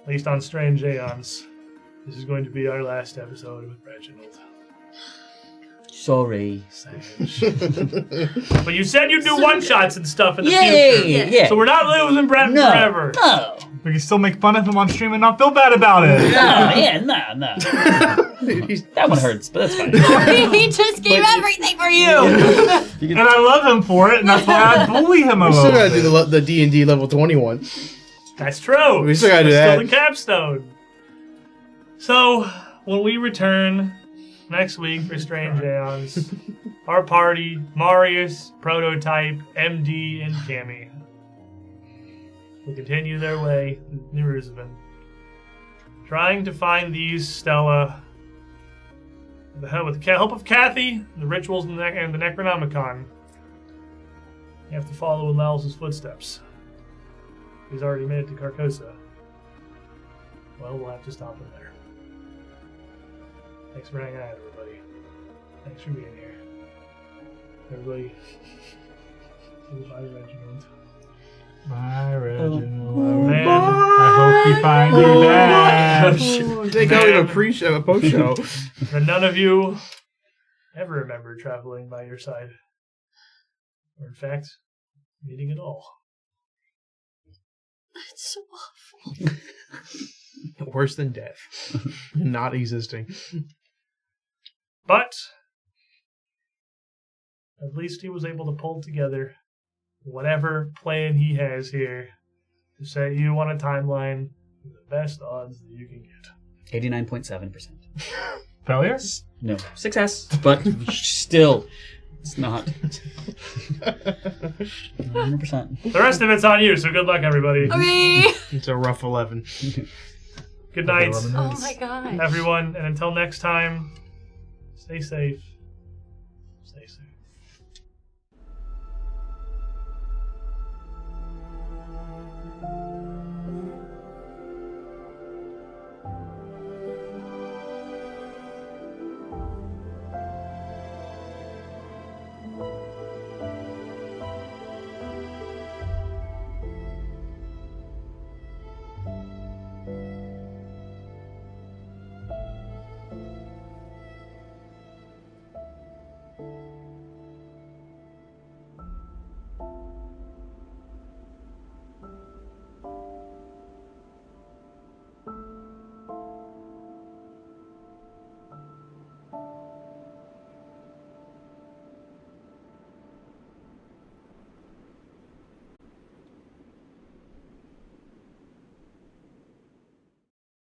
at least on Strange Aeons, this is going to be our last episode with Reginald. Sorry. But you said you'd do one-shots and stuff in the Yay! future. Yeah. So we're not losing Brett No. forever. No. We can still make fun of him on stream and not feel bad about it. No. That one hurts, but that's fine. He just gave everything for you. And I love him for it, and that's why I bully him a We still little gotta bit. do the D&D level 21. That's true. We still gotta do Still that. the capstone. So, when we return next week for Strange Aeons, our party, Marius, Prototype, MD, and Cammy, will continue their way to Jerusalem, trying to find these stela with the help of Kathy, the rituals, and the Necronomicon. You have to follow in Laos' footsteps. He's already made it to Carcosa. Well, we'll have to stop him there. Thanks for hanging out, everybody. Thanks for being here. Everybody, say bye, Reginald. Bye, Reginald. Man, I hope you find your dad. Take out a pre-show, a post-show. and none of you ever remember traveling by your side. Or in fact, meeting at all. That's so awful. Worse than death. Not existing. But at least he was able to pull together whatever plan he has here to set you on a timeline with the best odds that you can get. 89.7%. Failure? No, success, but still, it's not 100%. The rest of it's on you, so good luck, everybody. Okay. It's a rough 11. Good night, Oh my god. everyone, and until next time, stay safe. Stay safe.